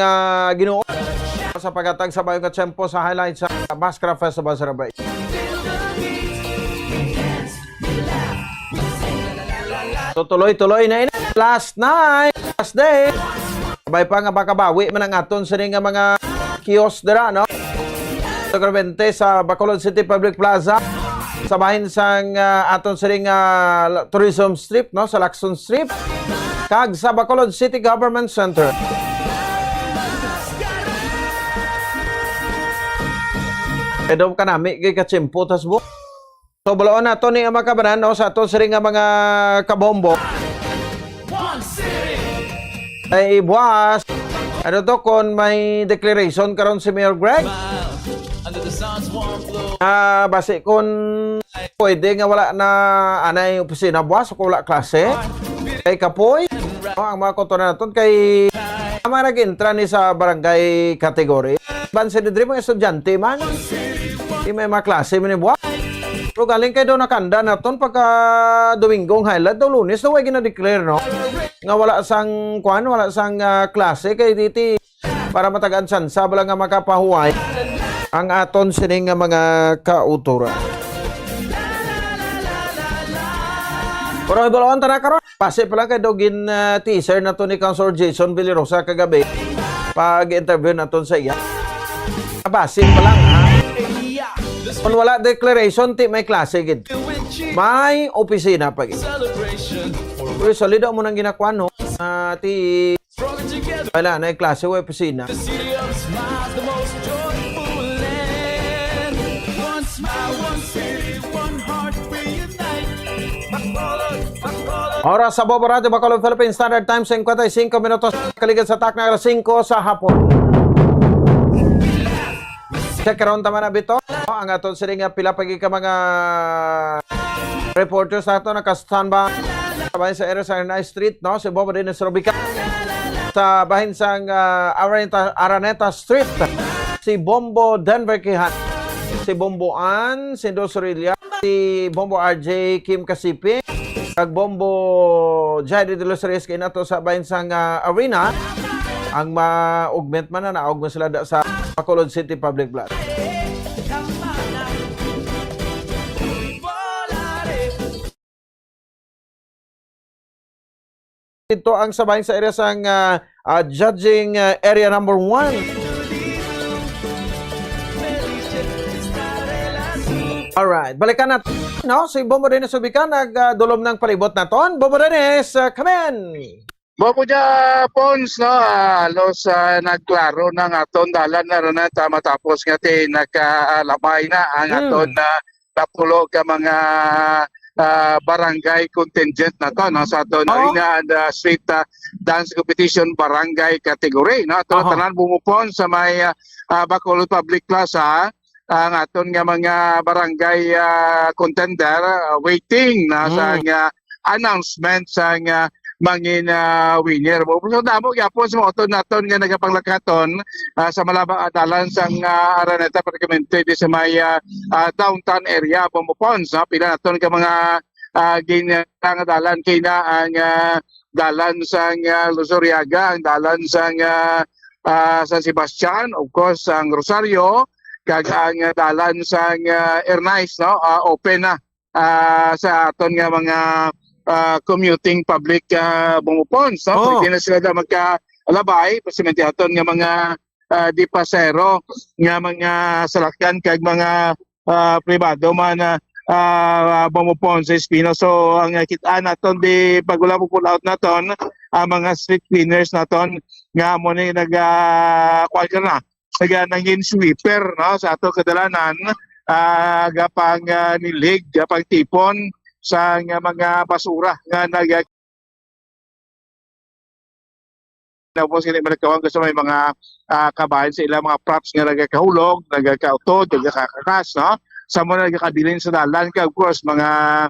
Ginoo sa pagatag sa bayong katsempo sa highlights sa Mascara Festival celebration. So tuloy-tuloy na ina. Last night, last day. Sabay pa nga bakabawi man ang aton sa ring mga kiosk dira, no? Sa Gravente sa Bacolod City Public Plaza. Sabahin sang aton sa ring tourism strip, no, sa Lacson Strip kag sa Bacolod City Government Center. Edo kanami kay katsimpo tas bu. So balaon nato ni mga kabanan, no, sa aton sa ring mga kabombo. Ay buwas Ano to, kung may declaration karon si Mayor Greg? Base kung pwede nga wala na anay opisina buwas o wala klase. Kay Kapoy, ang mga kotoran natin kay ama nag-intra ni sa barangay kategory. Bansin ni mga estudyante man. Di may mga klase man ni buwas. Pero galing kayo daw nakanda naton pagka Domingong highlight daw Lunes daw ay gina-declare no. Nga wala sang wala sang klase kay diti para matagaan sansa bala nga makapahuway ang aton sining nga mga kauturan. Pero ibalawan ta na karon. Pase pa lang kay dogin teaser na to ni Councilor Jason Villarosa kagabi pag-interview naton sa iya. Basin pa lang ha. Kung wala declaration, ti may klase gid. May opisina pa gid. Pero solido mo nang ginakuha no. Ti wala na klase o opisina. Oras sa Bobo Radio, Bacolod, Philippine Standard Time, 55 minutos. Kaligid sa tak na alas 5 sa hapon. Check around tama na bito. Ang aton siring pila pagi ka mga reporters nato naka-standby sabay sa area sa Arnay Street, no? Si Bobo Dennis Rubica. Sa bahin sang Araneta Street. Si Bombo Denver Kihan. Si Bombo Ann, si Dos Aurelia. Si Bombo RJ Kim Kasipi. Kag Bombo Jai de los Reyes kay nato sa bahin sang arena. Ang ma-augment man na naog mo sila sa Bacolod City Public Blood. Ito ang sabahin sa area sang judging area number 1. Alright, balikan natin. No? Si Bombo Dennis Ubica nagdulom ng palibot na ton. Bombo Dennis, come in! Bobo ja Pons no halos nagklaro ng aton dalan na ron matapos nga ti nakalamay na ang aton napulo ka mga barangay contingent na to no sa aton arena and street dance competition barangay category no aton tanan bumupon sa may Bacolod Public Plaza ang aton nga mga barangay contender waiting na sa announcement sa mangin winner mo. So damo gyapon sa mga oton naton nga nagapanglakaton sa malabang adalan sang Araneta Parkamente di sa may downtown area Pomopon sa pila naton ka mga ginang dalan kay na ang dalan sang Luzuriaga, ang dalan sang San Sebastian, of course ang Rosario, kag ang dalan sang Ernais no open na sa aton nga mga commuting public bumupons no pwede na sila magkalabay pasimenti aton nga mga di pasero nga mga salakyan kag mga pribado man bumupons sa Espino. So ang kitaan naton di pagula po pull out naton ang mga street cleaners naton nga mo ni nag-kuan na nangin sweeper no sa ato kadalanan gapang nilig gapang tipon sa mga basura nga tapos sila malakawang gusto may mga kabayan sa ilang mga props nga nagkahulog, nagkautod, nagkakakas, no? Sa mga nagkakabilin sa dalan ka, of course, mga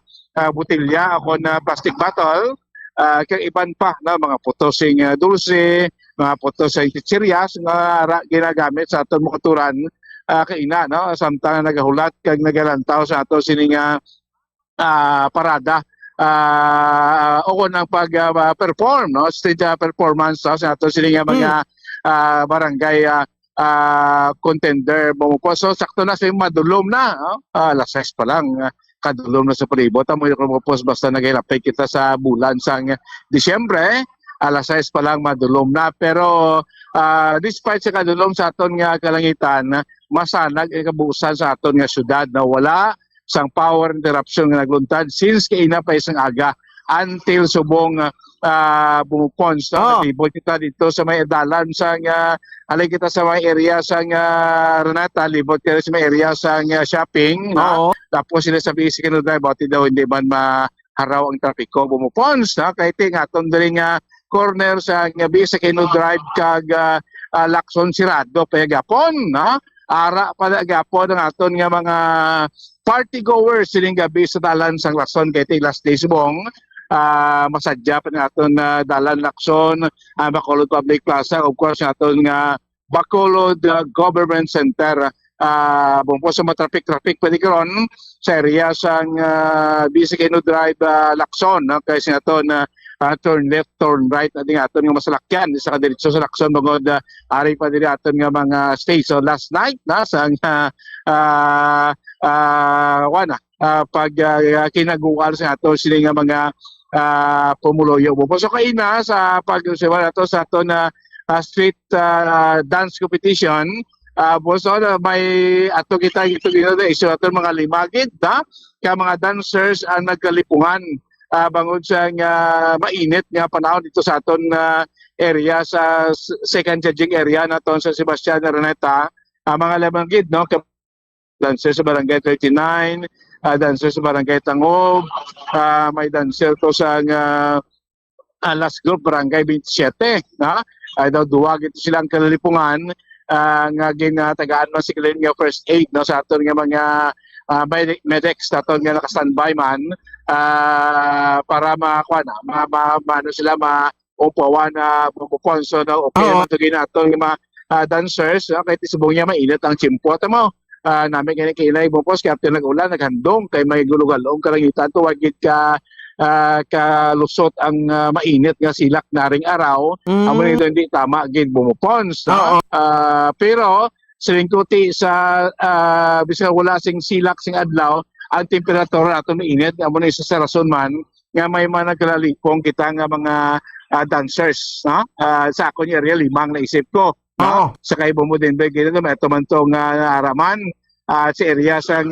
butilya, ako na plastic bottle, kaya iban pa, no? Mga putosing dulce, mga putosing chichiryas, nga ginagamit sa aton mga turan kaina, no? Samtang nagahulat, kag nagalantaw sa ato sining parada o ng pag-perform no stage performance sa ato sila mga barangay contender bumupo. So sakto na sa madulom na alas 6 pa lang kadulom na sa palibot mo yung basta naghilapay kita sa bulan sang Disyembre alas 6 pa lang madulom na pero despite sa kadulom sa aton nga kalangitan masanag ang kabuusan sa aton nga syudad na wala sang power interruption nga nagluntad since kaina pa isang aga until subong bumupon sa libot kita dito sa may dalan sang alay kita sa may area sang Renata libot kita sa may area sang shopping tapos sila sabi si kanudray bati daw hindi man maharaw ang trapiko bumupon kay ting aton diri nga corner sa Bisa Kino Drive kag Lacson Sirado pagapon na ara pala gapon ang aton nga mga party goers sining gabi sa dalan sang Lacson kay last day subong masadya pa ng aton dalan Lacson Bacolod Public Plaza, of course aton nga Bacolod Government Center. Bumpo sa traffic pwede karon sa area sang Bisa Kino Drive Lacson kasi aton turn left, turn right ating aton nga masalakyan sa kadiretso sa Lacson bangod ari pa diri aton nga mga station last night na sang pag kinagual sa ato sila nga mga pumuloyo mo. So kaina sa pag-usapan nato sa ato na street dance competition so may ato kita ito iso ato mga limagid na ka mga dancers ang nagkalipungan bangod sa mainit nga panahon dito sa aton area sa second judging area naton sa Sebastian Araneta mga limagid no dancer sa barangay 39 dancer sa barangay Tangog may dancer to sa Alas Group barangay 27 na ay daw duwag ito silang kalalipungan nga ginatagaan man si Glenn nga first aid no sa aton nga mga medics aton nga naka-standby man para maano sila maupawan na puponso na okay man to ginaton nga mga dancers kahit isubong niya mainit ang chimpot mo namin kaya kailay bupos kaya nag-ulan naghandong kay may gulugalong kalangitan to wagit ka kalusot ang mainit nga silak na ring araw amo nito hindi tama gid bumupons pero silingkuti sa bisag wala sing silak sing adlaw ang temperatura nato mainit amo na isa sa rason man nga may mga naglalipong kita nga mga dancers sa akong area limang naisip ko sa kay bumudin ba gid may tumantong araman sa area sang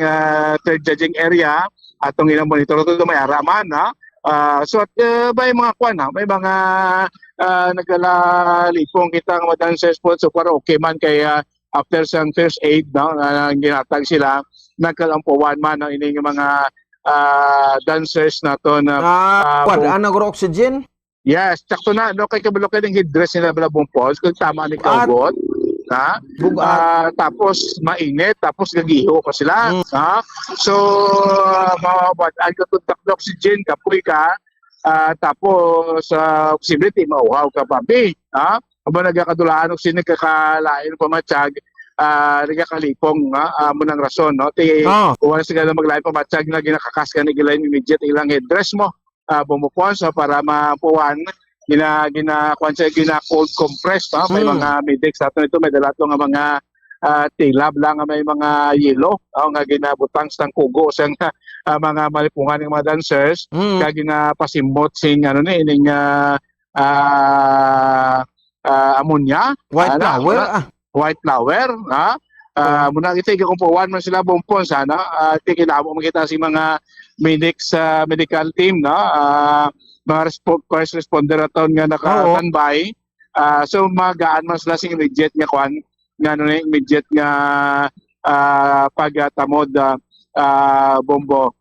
third judging area atong ilang monitor to may araman so may mga may mga naglalipong kita nga dancers po so para okay man kay after sang first aid ginatag sila nagkalampuan man ang ining mga dancers nato na ano gro oxygen. Yes, sakto na no kay kabalo kay ng headdress nila bala bumpos kung tama ni kaugot tapos mainit tapos gagiho pa sila so ang tutok oxygen kapoy ka tapos possibility mauhaw ka papi aba nagakadulaan og sini kakalain pamatsyag nagakalipong mo ng rason no ti wala sila maglain pamatsyag na ginakakas ka ni gilain immediate ilang headdress mo bumupon so para mapuwan gina cold compress may mga medics ato ito may dalato nga mga tilab lang may mga yelo nga ginabutang sang kugo sang mga malipungan ng mga dancers kag ginapasimbot sing ining ammonia white flower muna kita ikumpuan man sila bumpon sana kinamo makita si mga medics medical team mga first responder aton nga naka-standby so magaan man sila sing immediate nga kwan nga immediate nga pagtamod bombo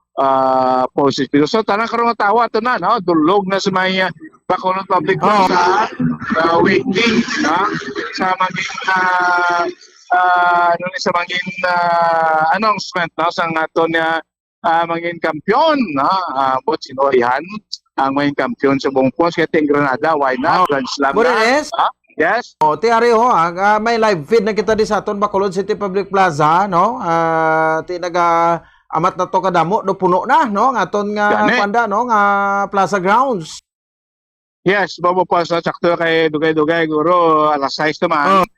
positive so tanang karon nga tawo ato na dulog na sa may Bacolod Public Plaza waiting sa maging sa maging announcement sang aton nga maging kampiyon bot sinoyan ang maging kampiyon sa buong pons kaya ting Granada why not Grand Slam yes ti ari may live feed na kita di sa aton Bacolod City Public Plaza no ti naga amat na to kadamo do puno na no aton nga panda no nga Plaza Grounds. Yes, bobo po sa sakto kay dugay-dugay guro alas 6 naman.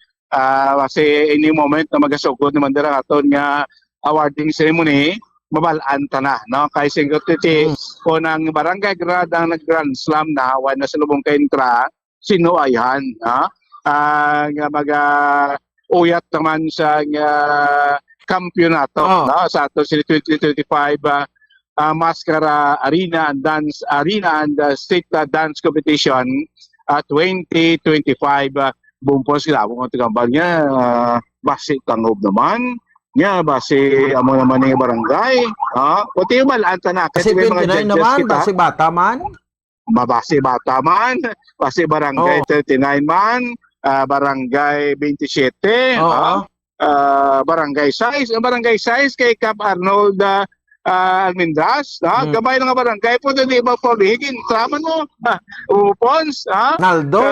Kasi any moment na magasugod naman dira aton nga awarding ceremony, mabalaan ta na no kay singkotiti ko nang barangay grad ang nag-Grand Slam na wala na sa lubong kay intra sinuayan nga uyat naman sa kampyonato sa ato 2025 Mascara Arena and State Dance Competition 2025 bumpos sila mo tigambal niya base Tangog naman nya base amo naman ng barangay puti malaan ta na kasi mga judges naman kita. Base bata man mabase bata man, base barangay 39 man, barangay 27, Oo. barangay 6, barangay 6 kay Cap Arnold Almendras, gamay nga barangay po di magpauligin, traman mo, Pons, Naldo.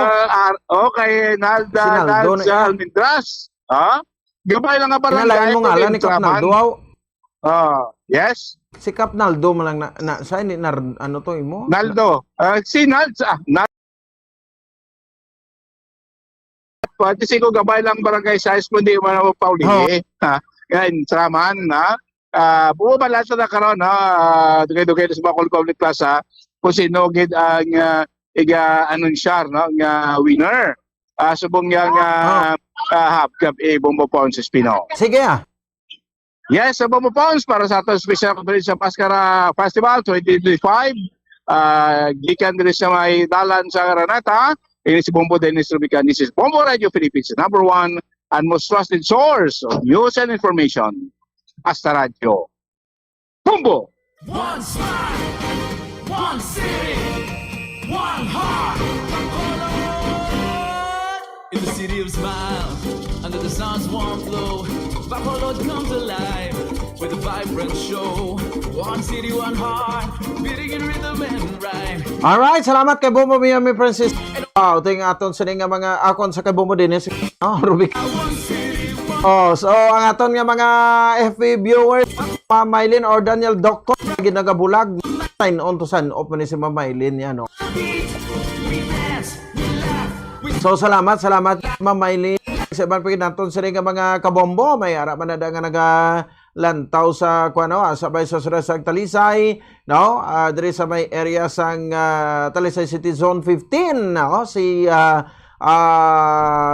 kay Nalda Si Naldo na- Almendras, gamay lang nga barangay Kinalain mo po nga lang din, ni Kap traman. Naldo. Aw. Yes, Si Kap Naldo mo lang sa ini ano to imo? Naldo. Si Naldo, pati siguro gabay lang barangay size mo di man ako paulihi. Yan, traman na. Bumabala sa na karon dugay-dugay sa Bacol Public Plaza kung sino gid ang iga-anunsyar nga winner. Subong yang Hapcap Bombo Pons Espino. Sige Yes, sa Bombo Pons para sa atong special coverage sa Paskara Festival 2025. Gikan diri sa may dalan sa Granata. Ini si Bombo Dennis Rubica. This is Bombo Radio Philippines, #1 and most trusted source of news and information. Hasta Radio. Bombo! One smile, one city, one heart. In the city of smiles, under the sun's warm glow, Bacolod comes alive with a vibrant show. One city, one heart, beating in rhythm and rhyme. Alright, salamat kay Bombo Miami Francis. Ting aton sa nga mga akon sa kay Bombo Dennis. Rubik. So ang aton nga mga FB viewers, Ma'am Mylene or Daniel Doctor ginagabulag sign on to san open ni si Ma'am Mylene yan, no. So salamat Ma'am Mylene sa ibang pagin naton sa nga mga kabombo, may ara man na nga nagalantaw sa kuano sabay sa Surasag Talisay, no, diri sa may area sang Talisay City Zone 15, no, si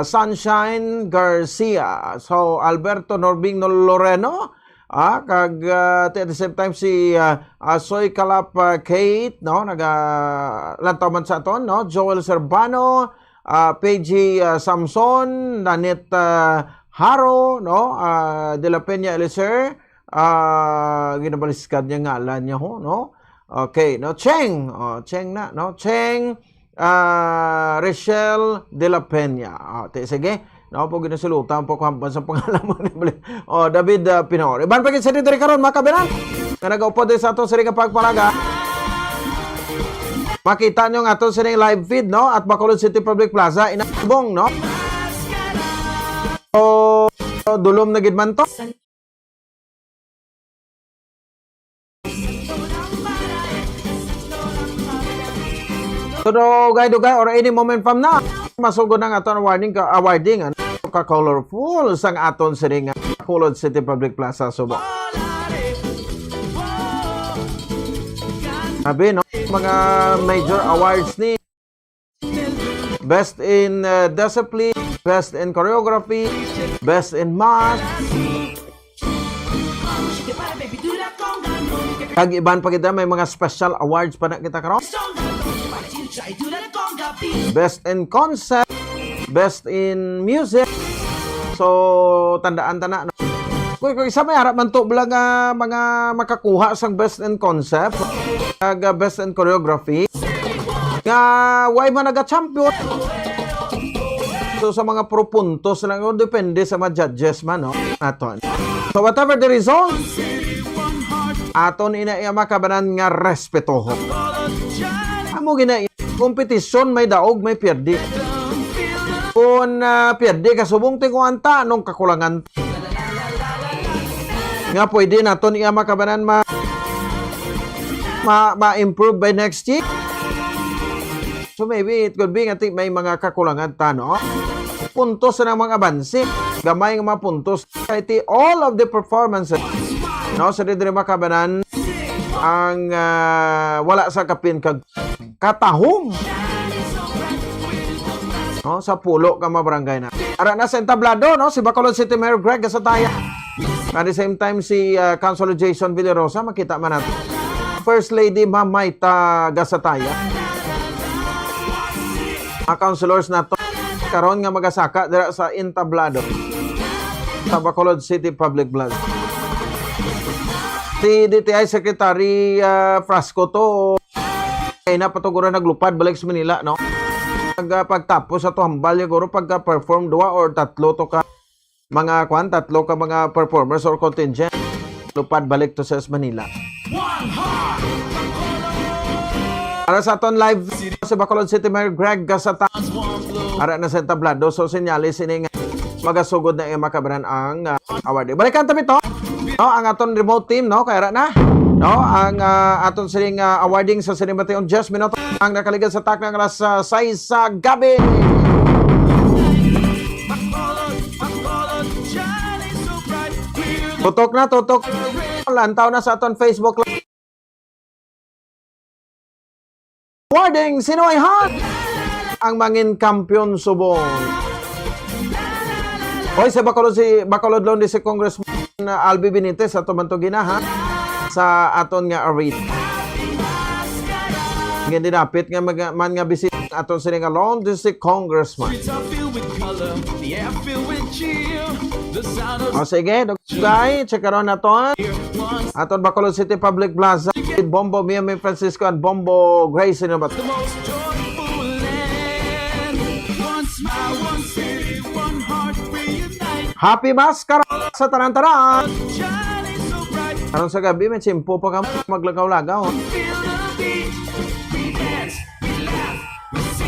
Sunshine Garcia. So Alberto Norbing Loreno, kag at the same time si Soy Kalap Kate, no, lantaw man sa aton, no, Joel Servano, Paige Samson, Nanit Haro, no, De La Peña Elicer, ginabaliskad niya ngalan niya ho, no. Okay, no, Cheng na, no, Cheng Rachel De La Peña. Sige, no, po ginasulutan po kampan sa pangalan mo ni David Pinor. Iban pa sa dito karon mga kabinan nga nag-upod sa ato sa ring pagpalaga. Makita nyo nga ato sa ring live feed, no, at Bacolod City Public Plaza inabong, no. So dulom na gid man to. So dugay or any moment from now, masugod ang aton awarding ka colorful sang aton sa ring Bacolod City Public Plaza Subo. Sabi, no, mga major awards ni Best in Discipline, Best in Choreography, Best in Math. Kag iban pa kita may mga special awards pa na kita karon. Best in Concept, Best in Music. So tandaan na, no? Kung isa may harap man to mga makakuha sang Best in Concept, kag Best in Choreography, nga why man naga-champion. So sa mga pro puntos lang yun, depende sa mga judges man, no, aton. So whatever the result, aton ina makabanan nga respeto. Amo gina kompetisyon, may daog, may pierdi. Kung pierdi kasubong ting kuanta nung kakulangan nga pwede naton iya makabanan ma-improve by next year. So maybe it could be nga may mga kakulangan ta, no. Puntos na mga abansi, gamay nga mga puntos kahit all of the performances, no, sa diri makabanan ang wala sa kapin kag katahom, no, sa pulo ka mabarangay na. Ara na sa entablado, no, si Bacolod City Mayor Greg Gasataya. At the same time si Councilor Jason Villarosa, makita man natin. First Lady Ma'am Maita Gasataya. Mga councilors na to karon nga magasaka dira sa entablado sa Bacolod City Public Plaza. Si DTI Secretary Frasco to Ay na patuguran naglupad balik sa Manila, no? Pagtapos sa to hambal siguro pagka-perform 2 or 3 to ka mga tatlo ka mga performers or contingent lupad balik to sa Manila. Para sa aton live sa Bacolod City Mayor Greg Gasata. Ara na sa tablado so sinyalis ini nga magasugod na makabran ang award. Balikan tabi to. No, ang aton remote team no kay ara na. No, ang aton sining awarding sa Sinimate on just minuto ang nakaligad sa tak ng alas 6 sa gabi. Tutok na, tutok. Lantaw na sa aton Facebook. Awarding Sinoy Han ang mangin kampiyon subong. Hoy sa Bacolod Lone si Congressman Albi Benitez ato man to ginaha sa aton nga arena. Ngayon dinapit nga man nga bisit aton sining Lone District Congressman. O sige, dugay, check aron naton. Aton Bacolod City Public Plaza, Bombo Miami Francisco and Bombo Grace na ba? Happy Maskara sa tanan-tanan. Aron sa gabi, may simpo pa ka maglagaw-lagaw.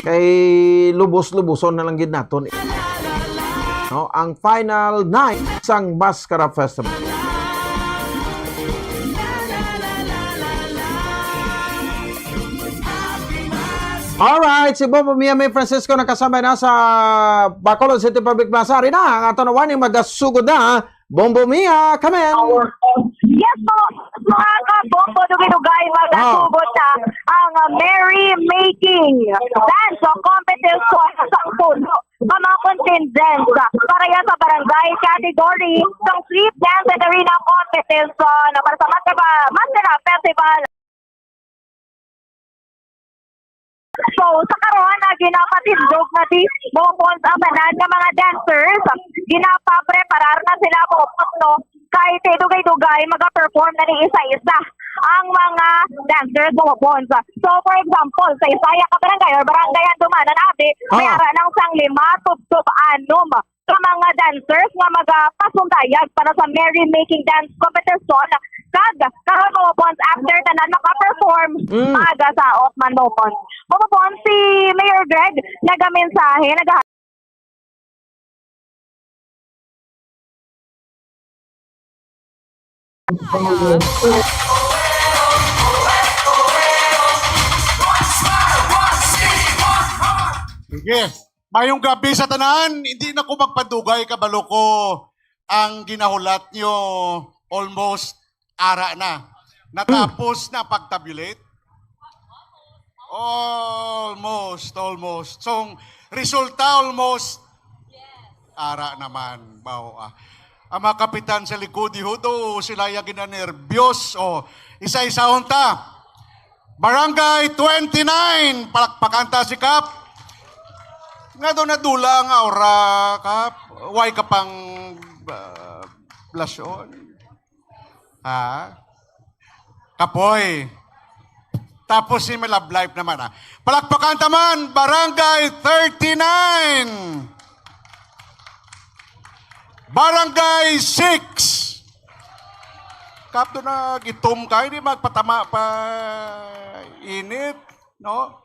Kay lubos-lubuson na lang gid naton. No, ang final night sang Maskara Festival. Alright, si Bombo Miami Francisco nakasama na sa Bacolod City Public Plaza. Rin na, ang ato nawan yung magasugod na. Bombo Mia, come in! Yes po, mga ka-bombo dugay-dugay magasugod na ang Merry Making Dance Competition sa puno sa mga contingents para yan sa barangay category ng Street Dance and Arena Competition para sa Maskara Festival. So, sa karon na ginapatindog na di mga amanan ng mga dancers, ginapapreparar na sila po no, kahit dugay-dugay mag-perform na ni isa-isa ang mga dancers mga bonds. So, for example, sa Isaya ka barangay or barangay Andumanan Abi, may ara ng sang 5 tub-tub 6 sa mga dancers nga magapasundayag para sa Merry Making Dance Competition karon mga bonds after tanan maka-perform maaga sa Osman Momon. Mga bonds si Mayor Greg nagamensahe Sige. Mayong gabi sa tanan, hindi na ko magpadugay kabalo ko ang ginahulat nyo almost ara na. Natapos na pagtabulate. Almost. So, resulta almost ara naman. Ang mga kapitan sa likod, hudo, sila yung ginanervyos. Isa-isa hunta. Barangay 29, palakpakanta si Kap. Nga doon nadula ang aura, Kap. Why ka pang blasyon? Ha? Kapoy. Tapos si Love Life naman, ha? Palakpakan taman, Barangay 39. Barangay 6. Kap doon na gitom ka, hindi magpatama pa init, no?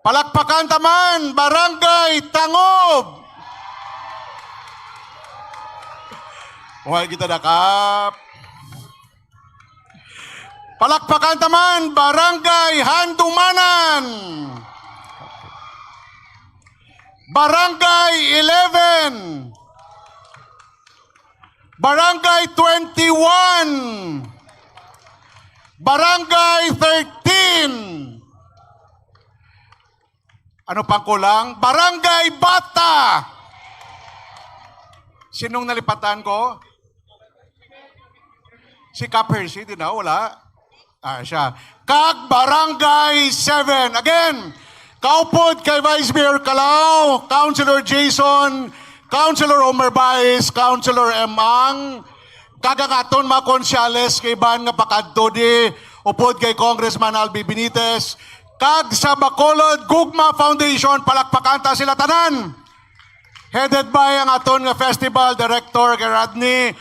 Palakpakan taman, Barangay Tangob. Huwag kita nakap. Palakpakan taman, Barangay Handumanan. Barangay 11. Barangay 21. Barangay 13. Ano pang kulang? Barangay Bata. Sinong nalipatan ko? Si Cap Hershey, di na, wala. Siya. Kag Barangay 7. Again, kaupod kay Vice Mayor Calao, Councilor Jason, Councilor Omer Baez, Councilor Emang, kagagaton mga konsyales kay Ban nga pakadto di, upod kay Congressman Albi Benitez, kag sa Bacolod Gugma Foundation, palakpakan ta sila tanan. Headed by ang aton nga festival director kay Rodney,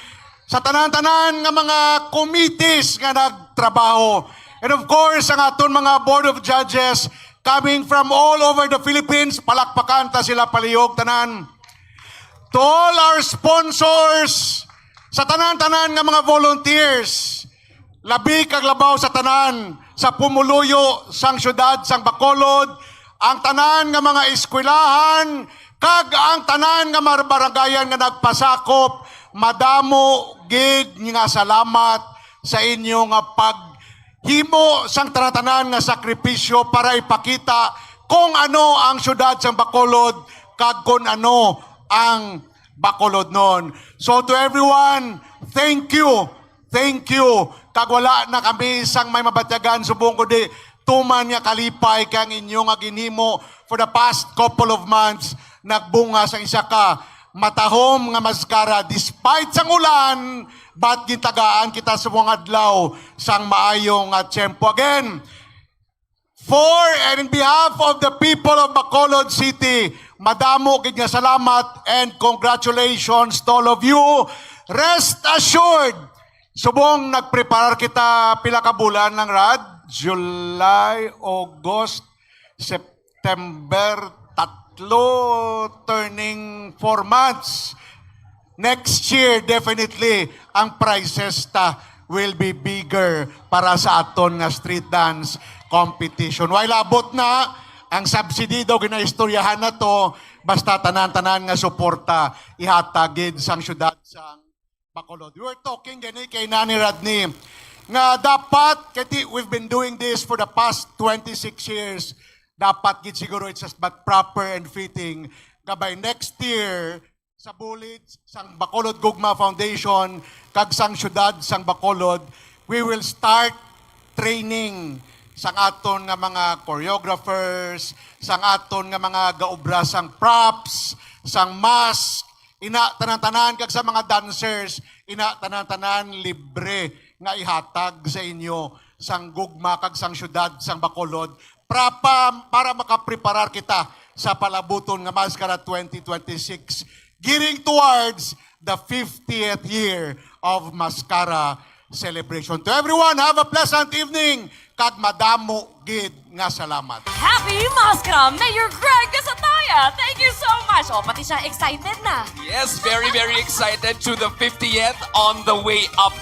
sa tanan-tanan nga mga committees nga nagtrabaho. And of course, ang aton mga board of judges coming from all over the Philippines, palakpakan ta sila palihog tanan. To all our sponsors, sa tanan-tanan nga mga volunteers, labi kag labaw sa tanan, sa pumuluyo sang syudad sang Bacolod, ang tanan nga mga eskwelahan, kag ang tanan nga mga baranggayan nga nagpasakop, madamo gid nga salamat sa inyo nga paghimo sang tanan nga sakripisyo para ipakita kung ano ang syudad sang Bacolod kag kung ano ang Bacolod noon. So to everyone, thank you. Thank you. Kag wala na kami sang may mabatyagan subong ko di tuman nga kalipay kang inyong ginhimo for the past couple of months nagbunga sa isa ka matahom nga maskara despite sang ulan but gitagaan kita sa mga adlaw sang maayong tiyempo. Again, for and in behalf of the people of Bacolod City, madamo gid nga salamat and congratulations to all of you. Rest assured, subong nagpreparar kita pila ka bulan ng Rad, July, August, September, 3 turning 4 months. Next year, definitely, ang prizes ta will be bigger para sa aton nga street dance competition. While abot na, ang subsidy daw ginaistoryahan na to, basta tanan-tanan nga suporta ihatagid sang syudad sang Bacolod. We were talking gani kay Nani Rodney nga dapat, kaya we've been doing this for the past 26 years, dapat gid siguro it's just but proper and fitting nga by next year sa bulit sang Bacolod Gugma Foundation kag sang syudad sang Bacolod, we will start training sang aton nga mga choreographers, sang aton nga mga gaobra sang props, sang mask, ina tanan-tanan kag sa mga dancers, ina tanan-tanan libre nga ihatag sa inyo sang gugma kag sang syudad sang Bacolod para makapreparar kita sa palabuton nga Maskara 2026 gearing towards the 50th year of Maskara celebration. To everyone, have a pleasant evening kag madamo gid nga salamat. Happy Maskara, Mayor Greg Gasataya! Thank you so much! O, pati siya excited na. Yes, very, very excited to the 50th on the way up.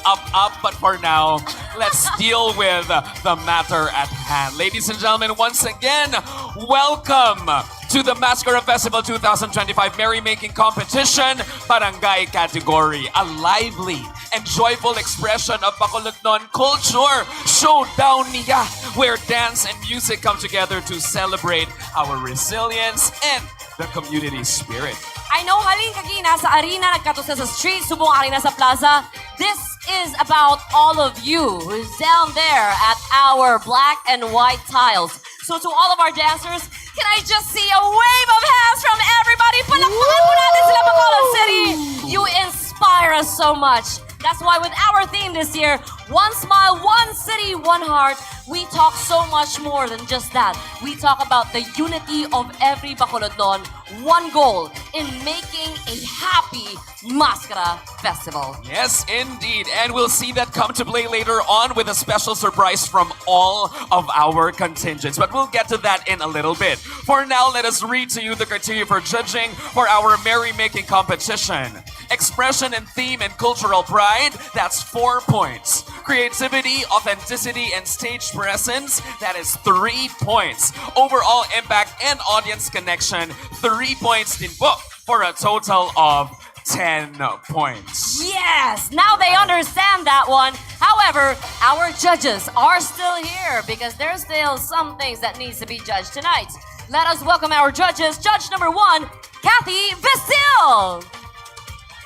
But for now, let's deal with the matter at hand. Ladies and gentlemen, once again, welcome to the Maskara Festival 2025 Merrymaking Competition, Barangay Category. A lively and joyful expression of Bacolodnon culture showdown niya, where dance and music come together to celebrate our resilience and the community spirit. I know halin kagina sa arena, nagkatusa sa street, subong arena sa plaza. This is about all of you who's down there at our black and white tiles. So to all of our dancers, can I just see a wave of hands from everybody? Palakpakan po natin sila, Bacolod City! You inspire us so much. That's why with our theme this year, one smile, one city, one heart, we talk so much more than just that. We talk about the unity of every Bacolodnon, one goal in making a happy Maskara Festival. Yes, indeed. And we'll see that come to play later on with a special surprise from all of our contingents. But we'll get to that in a little bit. For now, let us read to you the criteria for judging for our merrymaking competition. Expression and theme and cultural pride, that's 4 points. Creativity, authenticity, and stage presence, that is 3 points. Overall impact and audience connection, 3 points in book for a total of 10 points. Yes! Now they understand that one. However, our judges are still here because there's still some things that needs to be judged tonight. Let us welcome our judges. Judge number 1, Kathy Vestil.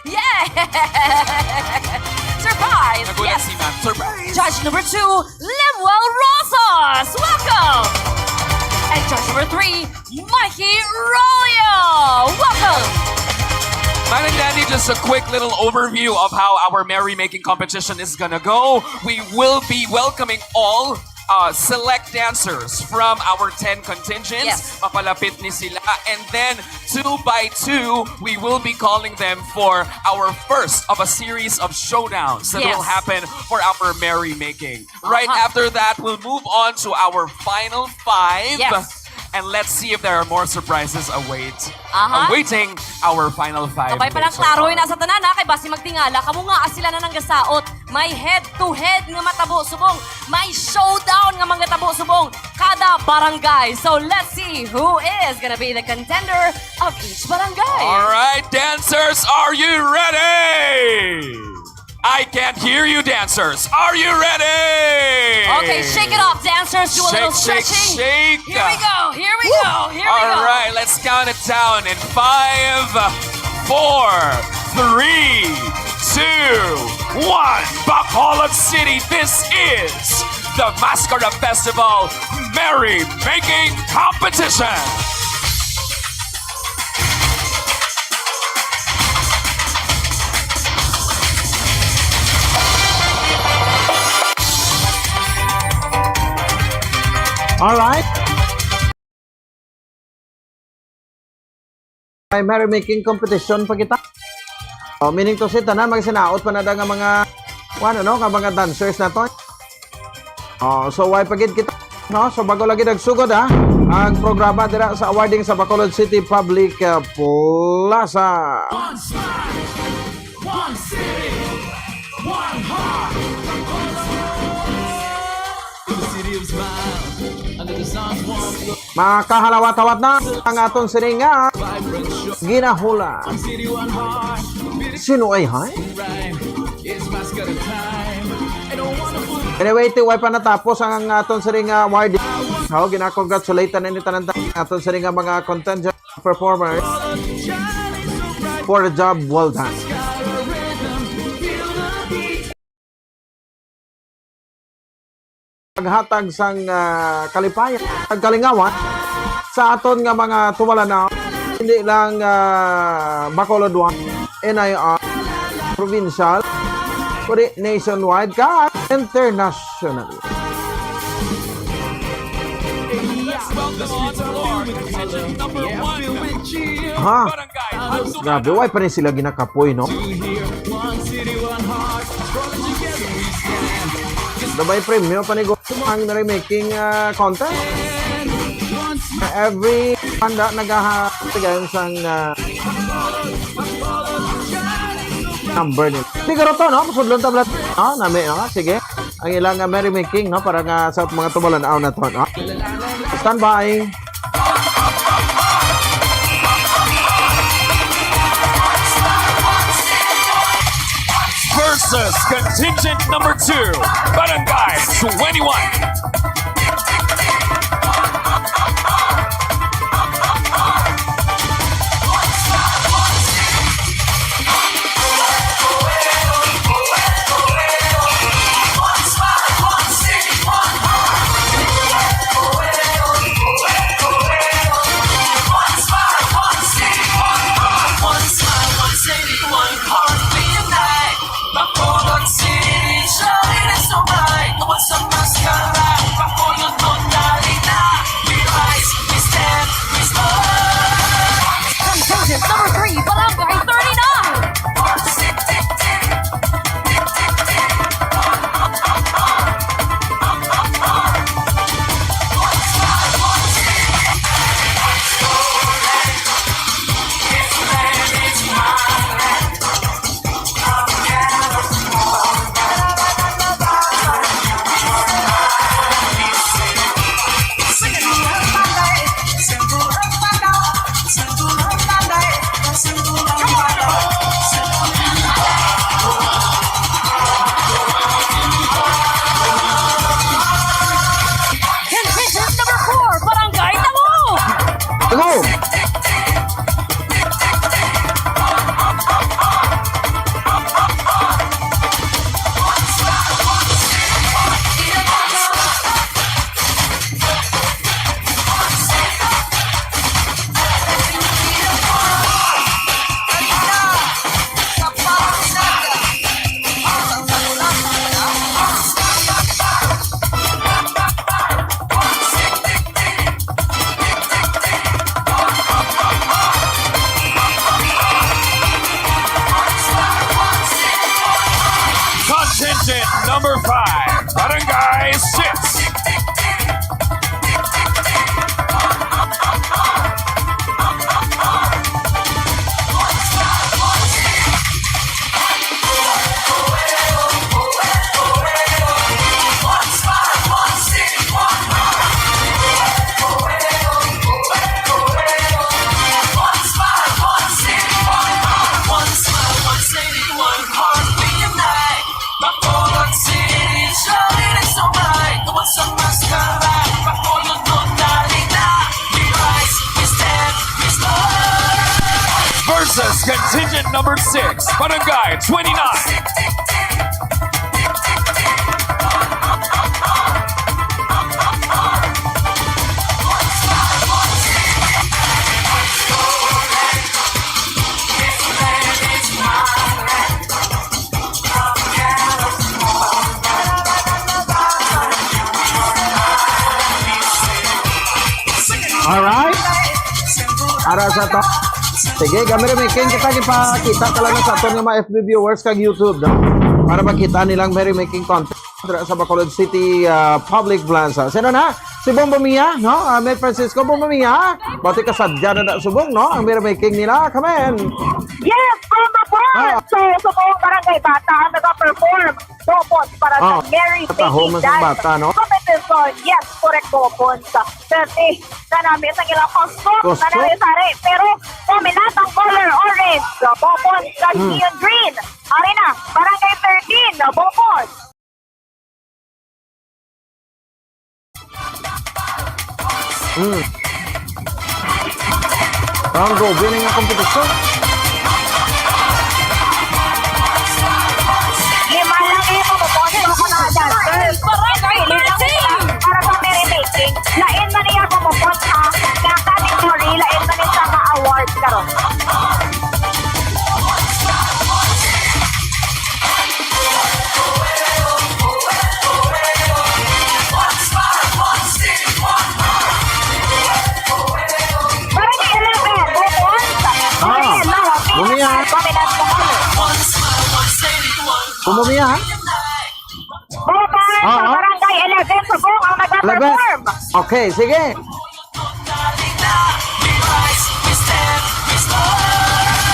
Yeah! Surprise! Yes. Surprise! Judge number 2, Lemuel Rosas. Welcome! And judge number 3, Mikey Rolio. Welcome! Man and Dandy, just a quick little overview of how our merrymaking competition is gonna go. We will be welcoming all select dancers from our 10 contingents. Yes. Papalapit ni sila. And then, 2 by 2, we will be calling them for our first of a series of showdowns that Yes. will happen for our merrymaking. Right after that, we'll move on to our final 5. Yes. And let's see if there are more surprises awaiting our final 5. Kabay pa lang klaro na sa tanan ha, kay basi magtingala, kamo nga sila na nang gasaot. May head-to-head nga matabo subong, may showdown nga mga tabo subong kada barangay. So let's see who is gonna be the contender of each barangay. All right, dancers, are you ready? I can't hear you, dancers. Are you ready? Okay, shake it off, dancers. Do a little Shake, stretching. shake, shake. Here we go. Here we go. Here we go. All right, let's count it down in 5, 4, 3, 2, 1. Bacolod City, this is the Mascara Festival Merry Making Competition. Alright. May merrymaking competition pa kita. Meaning to say, tanan, magsinaot pa na nga mga, mga dancers na to. So, why pagid kita, no? So, bago lagi nagsugod, ang programa dira sa awarding sa Bacolod City Public Plaza. One smile, one city, one heart. The city of smile, under the sun's warm glow. Makahalawat-hawat na ang aton sininga ginahula. One city, one heart. Sino ay hay? It's mascara time. And a wonderful Anyway, tiway pa natapos ang aton sininga awarding. Ginakongratulate na ni tanan aton sininga mga contingent performers for the job well done. Paghatag sang kalipayan, kalingawan sa aton nga mga tumalanaw, hindi lang Bacolod 1, NIR, provincial, kundi nationwide ka international. Ha? Grabe, why pa rin sila ginakapoy, no? Dabay premium panigo ang merrymaking content. Every panda nagahatigan sang number nila. Siguro to, no? Masudlon tablat. Nami, no? Sige. Ang ilang merrymaking, no? Para nga sa mga tumalanaw na to, no? Stand by. Versus contingent number 2, Barangay 21. Bacolod City, shawty, that's so bright. What's a mascara? Barangay 6. Versus contingent number 6, Barangay 29. Alright? Para sa to. Sige, gamit may king kita ipakita talaga sa aton ng mga FB viewers kag YouTube, no? Para makita nilang merrymaking content sa Bacolod City Public Plaza. Sino na? Si Bombo Mia, no? Mel Francisco Bombo Mia. Bati ka sadya na subong, no? Ang merrymaking nila. Come in. Yes, Bombo po! So, sa buong barangay bata ang nag-perform. Bopons para sa Mary Home Baking sa Dance bata, no? Competition. Yes, correct, Bopons. Pwede na namin sa ilang costume na narisari. Pero, dominant ang color orange. Bopons sa neon green. Arena, barangay 13. Bopons. Ang gobe na nga kompetisyon. Lima lang ito, Bopons. Ako na dancers. Para sa merrymaking. Lain na niya Bopons ha. Kaya category, lain na niya sa awards karon. Bumumi ha? Bopons, barangay 11 subong ang nag-perform. Okay, sige.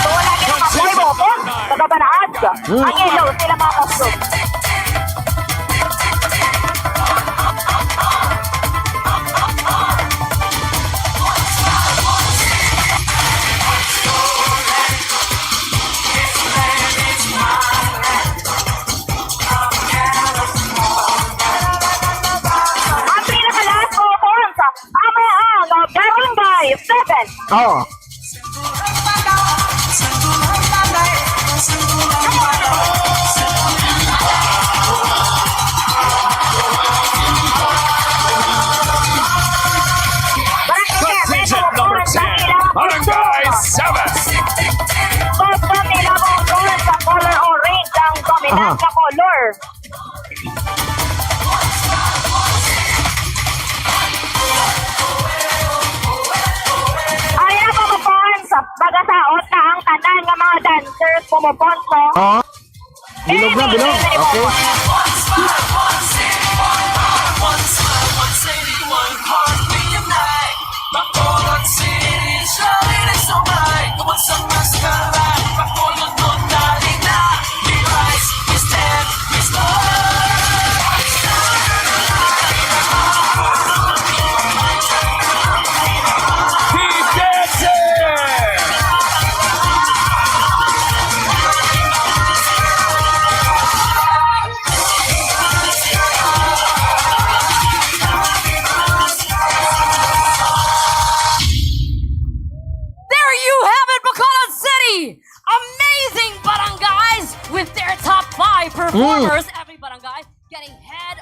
So, wala din ang boy Bopons. Nagabanaad. Ang ilaw sila mga costume. Barangay 7. Oo. Contingent number 10, Barangay 7. Gusto nila mo sa color orange ang dominant na color. Ayan po Bopons, magasaot na ang tanan ng mga dancers Bopons, no? Oo. Bilog na, bilog. Okay. Performers, every barangay getting head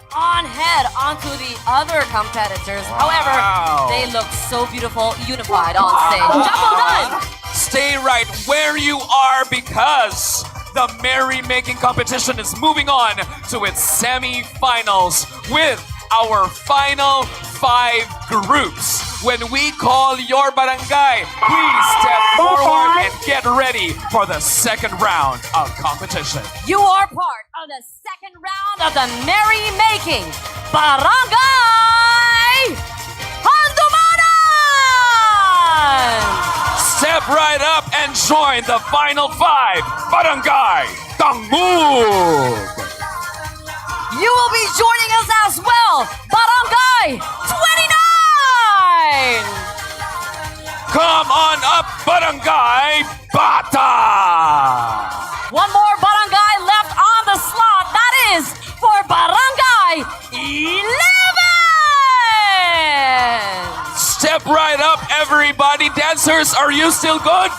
onto the other competitors. However, they look so beautiful, unified on stage. Jumbo done! Stay right where you are because the merrymaking competition is moving on to its semi-finals with our final 5 groups. When we call your barangay, please step forward and get ready for the second round of competition. You are part of the second round of the merry-making Barangay Handumanan! Step right up and join the final 5, Barangay Tangmug! You will be joining us as well, Barangay 29! Come on up, Barangay Bata! One more barangay left on the slot. That is for Barangay 11! Step right up, everybody. Dancers, are you still good?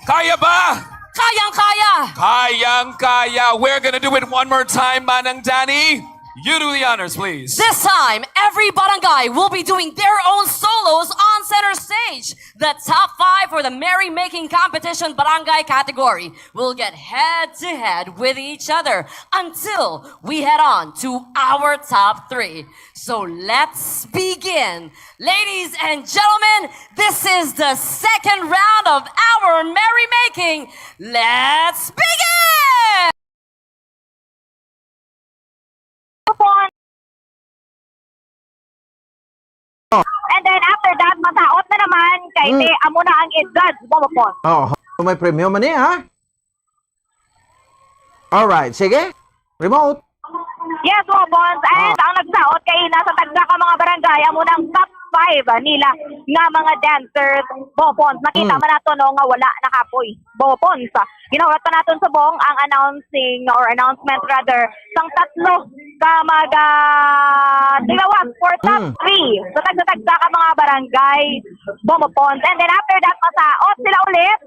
Kaya ba? Kayang-kaya! Kayang-kaya. We're gonna do it one more time, Manang Danny. You do the honors, please. This time, every barangay will be doing their own solos on center stage. The top 5 for the merry-making competition barangay category will get head-to-head with each other until we head on to our top 3. So let's begin. Ladies and gentlemen, this is the second round of our merry-making. Let's begin! And then after that, mataot na naman kay te amo na ang i-judge Bomopon. Oh, may premyo man ha? Alright, sige. Remote. Yes, Bomopon. And ang nagsaot kay nasa tagda ka mga barangay amo ng top 5 nila nga mga dancers Bomopon. Nakita man nato no nga wala nakapoy Bomopon. Ginawat pa naton sa bong ang announcement rather sang tatlo ka tilawag for top 3 so tagda ka mga barangay Bomopons. And then after that masaot sila ulit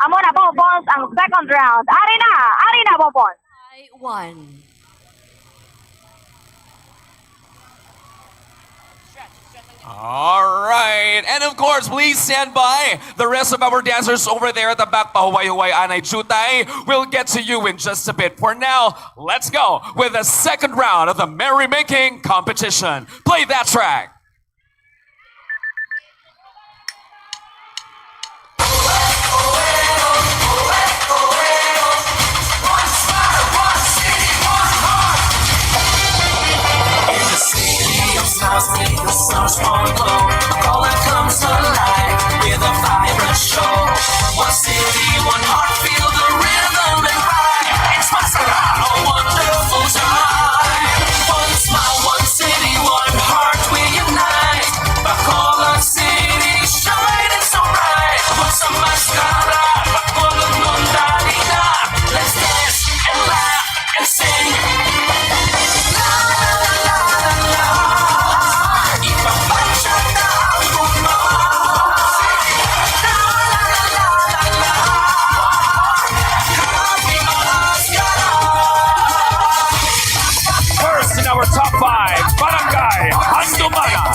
amo na Bomopons ang second round. Ari na Bomopons. 1. All right. And of course, please stand by. The rest of our dancers over there at the back, Pahuway-Huway Anay Chutay, will get to you in just a bit. For now, let's go with the second round of the merry-making competition. Play that track. Make the sun's warm glow. All that comes alive with a vibrant show. One city, one heart, feel the rhythm and vibe. It's Mascara, a wonderful time. One smile, one city, one heart, we unite. Bacolod City, shining so bright. Put some mascara, Bacolod Mondalina. Let's dance and laugh and sing. Our top 5, Barangay Handumanan.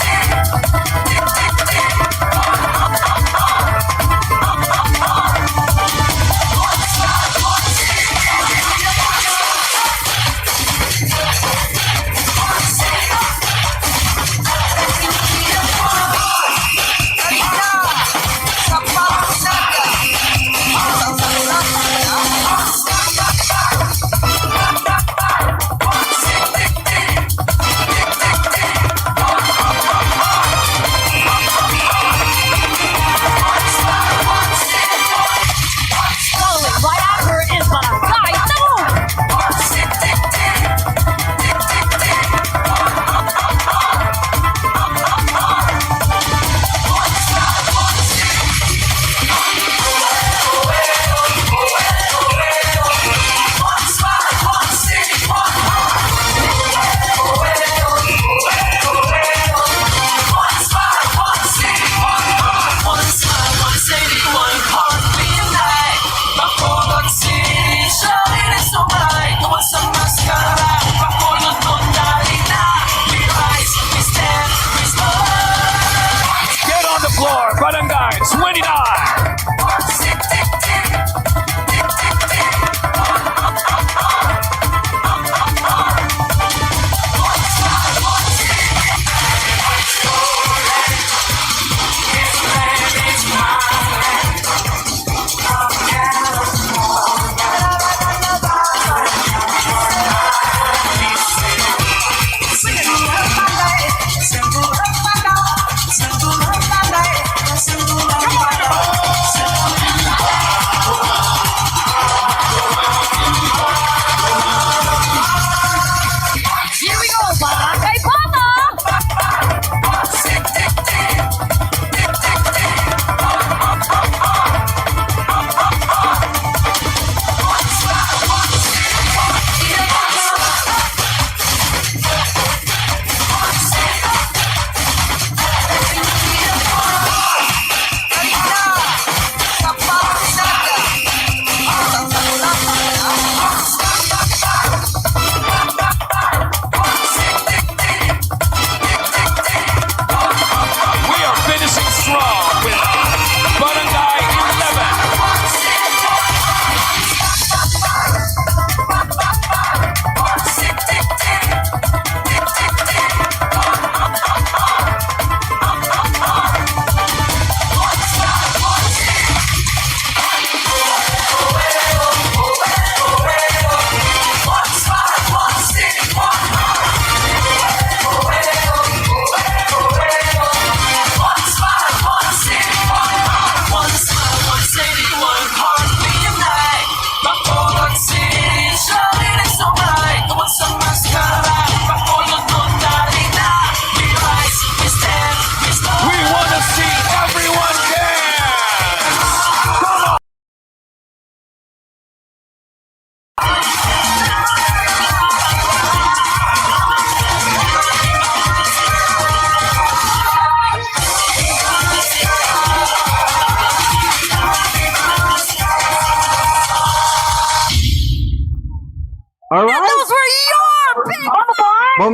Barangay 29.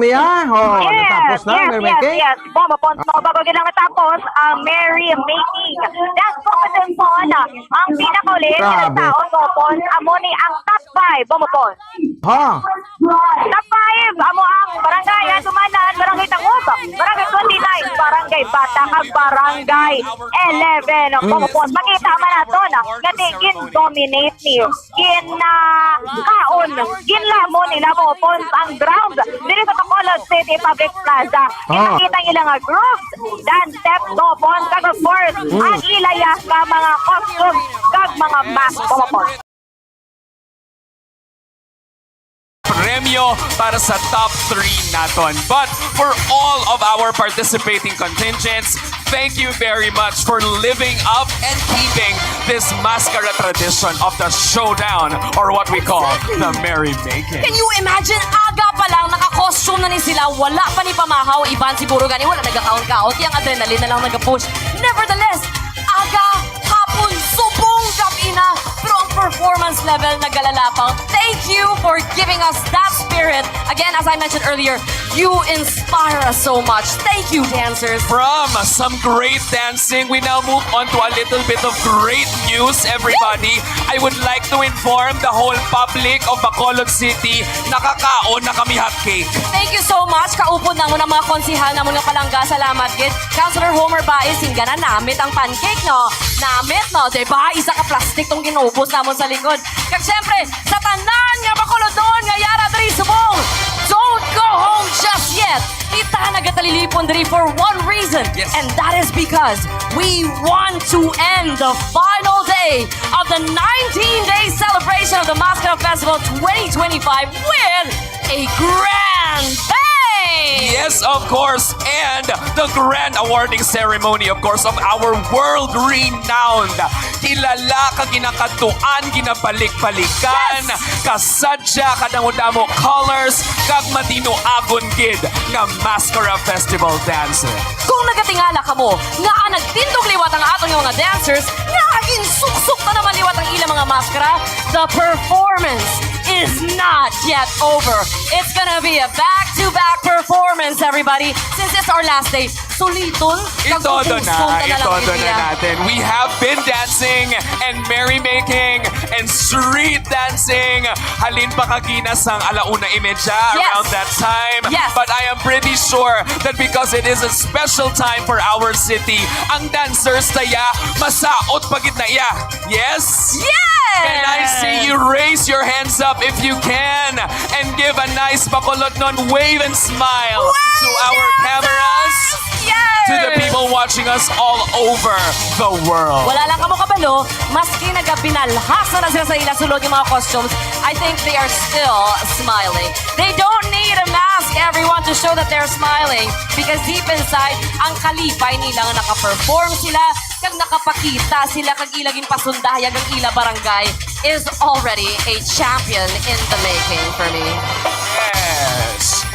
Mia? Oh, natapos na, mermaking? Yes. Bombo Pons mo, bago lang natapos ang Merry Making. Dance competition, ang pinakaulit ng Grabe. taon, Bombo Pons, amo ni ang top 5, Bombo Pons. Ha? Top 5, amo ang Barangay Atumanan, Barangay Tangup, Barangay 29, Barangay Batang, Barangay 11. Bombo Pons, makita man nato na, nga tigin dominate ni kaon, ginlamon nila Bombo Pons ang ground dito sa Bacolod City Public Plaza. Nakita nila nga groups, dance steps, Bombo Pons, kag of course, ang ilaya ka mga costumes, kag mga mask, Bombo Pons. Premyo para sa top 3 naton. But for all of our participating contingents, thank you very much for living up and keeping this mascara tradition of the showdown, or what we call the merrymaking. Can you imagine? Aga pa lang, naka-costume na ni sila. Wala pa ni pamahaw. Iban siguro gani. Wala nagka-count-count. Yung adrenaline na lang nag-push. Nevertheless, aga, hapon, subong gabi na. Pero ang performance level nagalalapang. Thank you for giving us that spirit. Again, as I mentioned earlier, you inspire us so much. Thank you, dancers. From some great dancing, we now move on to a little bit of great news, everybody. I would like to inform the whole public of Bacolod City, nakakaon na kami hotcake. Thank you so much. Kaupod na mo ng mga konsihal na mga palangga. Salamat, gid. Councilor Homer Baez, hingga na namit ang pancake, no? Namit, no? Diba? Isa ka plastic tong ginubos namon sa likod. Kag syempre, sa tanan nga Bacolod doon, nga yara diri subong. Don't go home just yet. Kita nagatalilipon diri for one reason. Yes. And that is because we want to end the final day of the 19-day celebration of the Mascara Festival 2025 with a grand bang! Yes, of course, and the grand awarding ceremony, of course, of our world-renowned, kilala ka ginakatuan, ginabalik-balikan, kasadya, kadamo-damo colors, kag matino agon gid nga Mascara Festival dancer. Kung nagatingala ka mo, nga nagtindog liwat ang aton yung mga dancers, nga suksok na naman liwat ang ilang mga maskara, the performance is not yet over. It's gonna be a back-to-back performance, everybody. Since it's our last day, suliton, Itodo na natin. We have been dancing and merrymaking and street dancing. Halin pa kaginas ang 1:30 around that time. Yes. But I am pretty sure that because it is a special time for our city, ang dancers taya masaot pagit na iya. Yes? Yes! And I see you raise your hands up if you can and give a nice Bacolodnon wave and smile to our cameras, to the people watching us all over the world. Wala lang kamo kabalo, maski nagabinalhasa na sila sa ila sulod yung mga costumes, I think they are still smiling. They don't need a mask, everyone, to show that they're smiling because deep inside, ang kalipay nilang naka-perform sila, kag nakapakita sila, kag ilagin pasundayag ang ila barangay is already a champion in the making for me. Yes.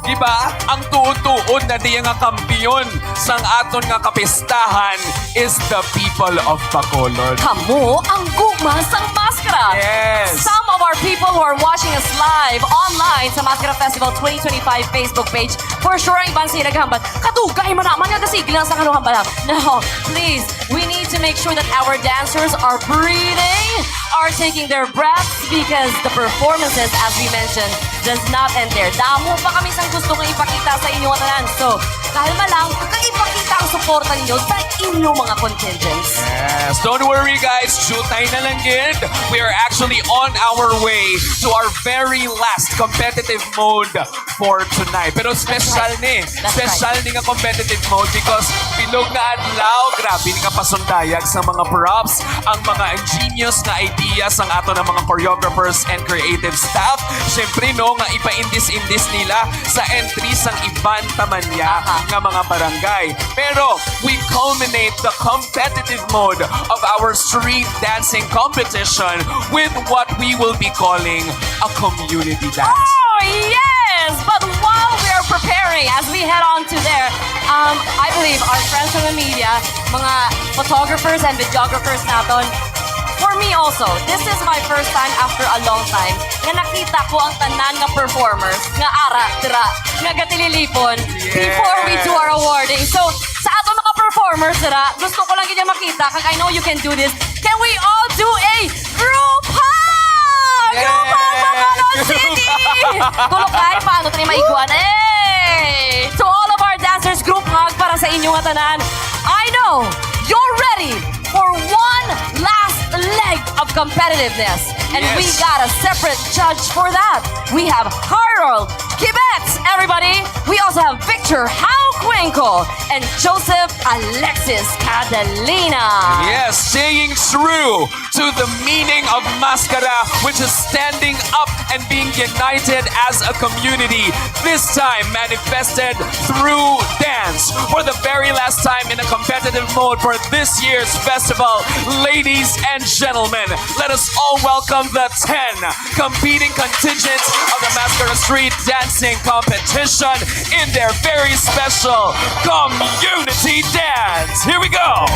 Diba? Ang tuon-tuon na diya nga kampiyon sang aton nga kapistahan is the people of Bacolod. Kamo ang gugma sang maskara. Yes. Some of our people who are watching us live online sa Mascara Festival 2025 Facebook page, for sure ang iban sila naghambat. Kadugay man naman nga kasigil lang sa kanuhang balang. No, please, we need to make sure that our dancers are breathing, are taking their breaths, because the performances, as we mentioned, does not end there. Damo pa kami sang gusto nga ipakita sa inyo tanan. So, kalma lang, kag ipakita ang suporta ninyo sa inyong mga contingents. Yes, don't worry guys, shootay na lang gid. We are actually on our way to our very last competitive mode for tonight. Pero special ni. Special ni nga competitive mode because bilog na adlaw, grabe ni nga pasundayag sa mga props, ang mga ingenious na ideas ang ato ng mga choreographers and creative staff. Siyempre no, nga ipa-indis-indis nila sa entries ang iban tamanya nga mga barangay. Pero we culminate the competitive mode of our street dancing competition with what we will be calling a community dance. Oh, yes! But while we are preparing, as we head on to there, I believe our friends from the media, mga photographers and videographers natin, for me also, this is my first time after a long time nga nakita ko ang tanan nga performers nga ara, tira, nga gatililipon before we do our awarding. So, sa ato mga performers, tira, gusto ko lang ganyan makita, kag I know you can do this. Can we all do a group hug? Group hug, Bacolod City! Tulog kay, paano tayo maiguan? Hey! To all of our dancers, group hug para sa inyong tanan. I know you're ready for one last leg of competitiveness. And we got a separate judge for that. We have Harold Kibet, everybody. We also have Victor Hauquenco and Joseph Alexis Catalina. Yes, staying true to the meaning of Mascara, which is standing up and being united as a community. This time manifested through dance for the very last time in a competitive mode for this year's festival. Ladies and gentlemen, let us all welcome the 10 competing contingents of the Mascara Street Dancing Competition in their very special community dance. Here we go.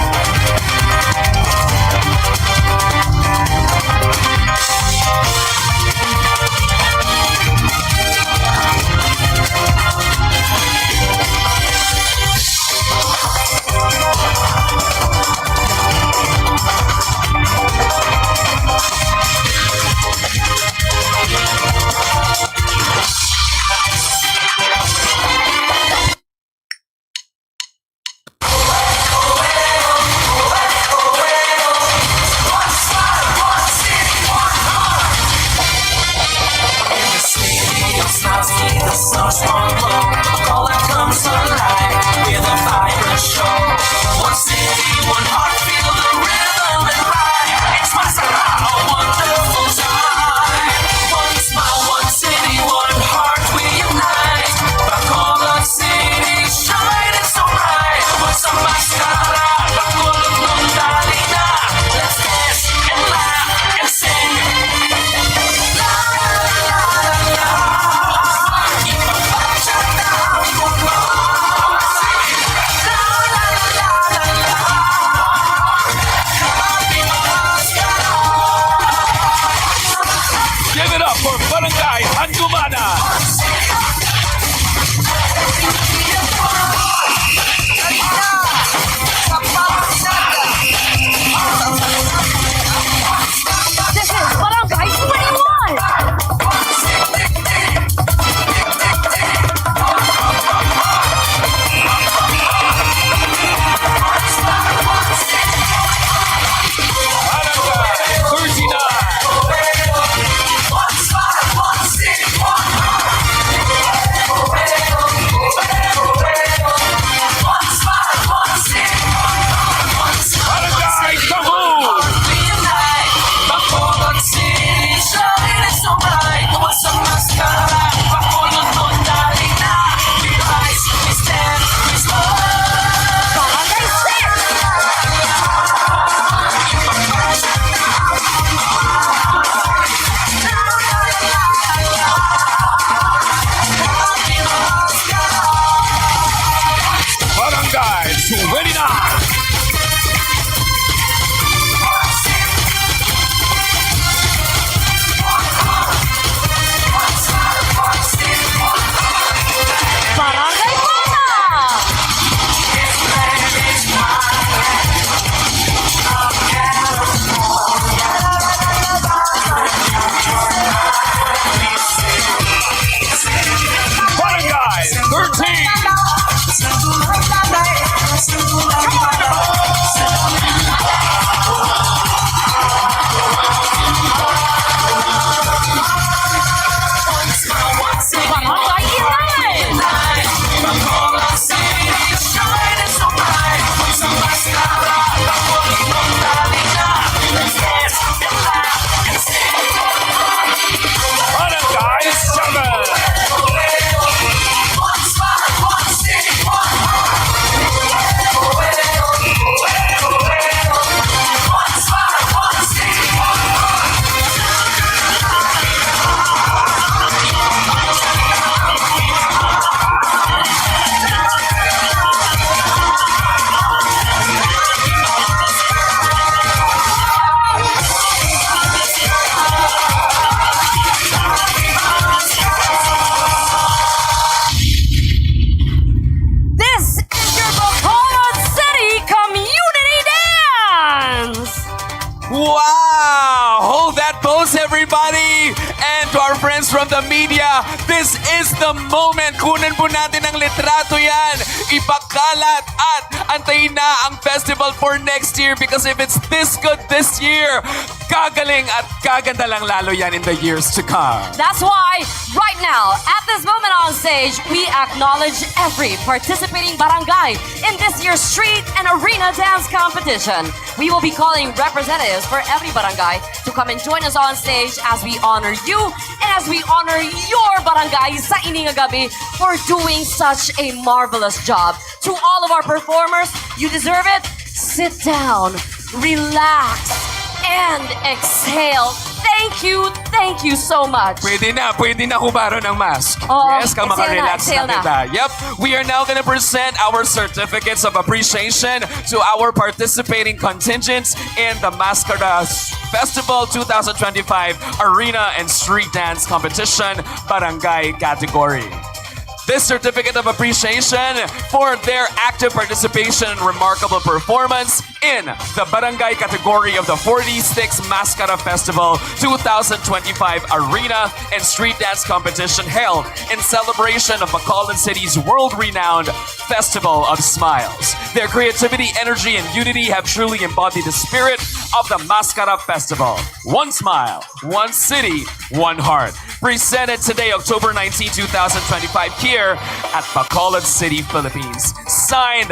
the media, this is the moment. Kunan po natin ang litrato yan. Ipakalat at antayin na ang festival for next year because if it's this good this year, gagaling at gaganda lang lalo yan in the years to come. That's why, right now, at this moment on stage, we acknowledge every participating barangay in this year's street and arena dance competition. We will be calling representatives for every barangay to come and join us on stage as we honor you and as we honor your barangay sa Ininga Gabi for doing such a marvelous job. To all of our performers, you deserve it. Sit down, relax, and exhale. Thank you so much. Pwede na hubaro ng mask. Oo, Yes, kang exhale makarelax na, exhale na kita. Yep, we are now gonna present our certificates of appreciation to our participating contingents in the Mascara Festival 2025 Arena and Street Dance Competition Barangay category. This certificate of appreciation for their active participation and remarkable performance in the barangay category of the 46th Mascara Festival 2025 Arena and Street Dance Competition held in celebration of Bacolod City's world-renowned Festival of Smiles. Their creativity, energy, and unity have truly embodied the spirit of the Mascara Festival. One smile, one city, one heart. Presented today, October 19, 2025, here at Bacolod City, Philippines. Signed,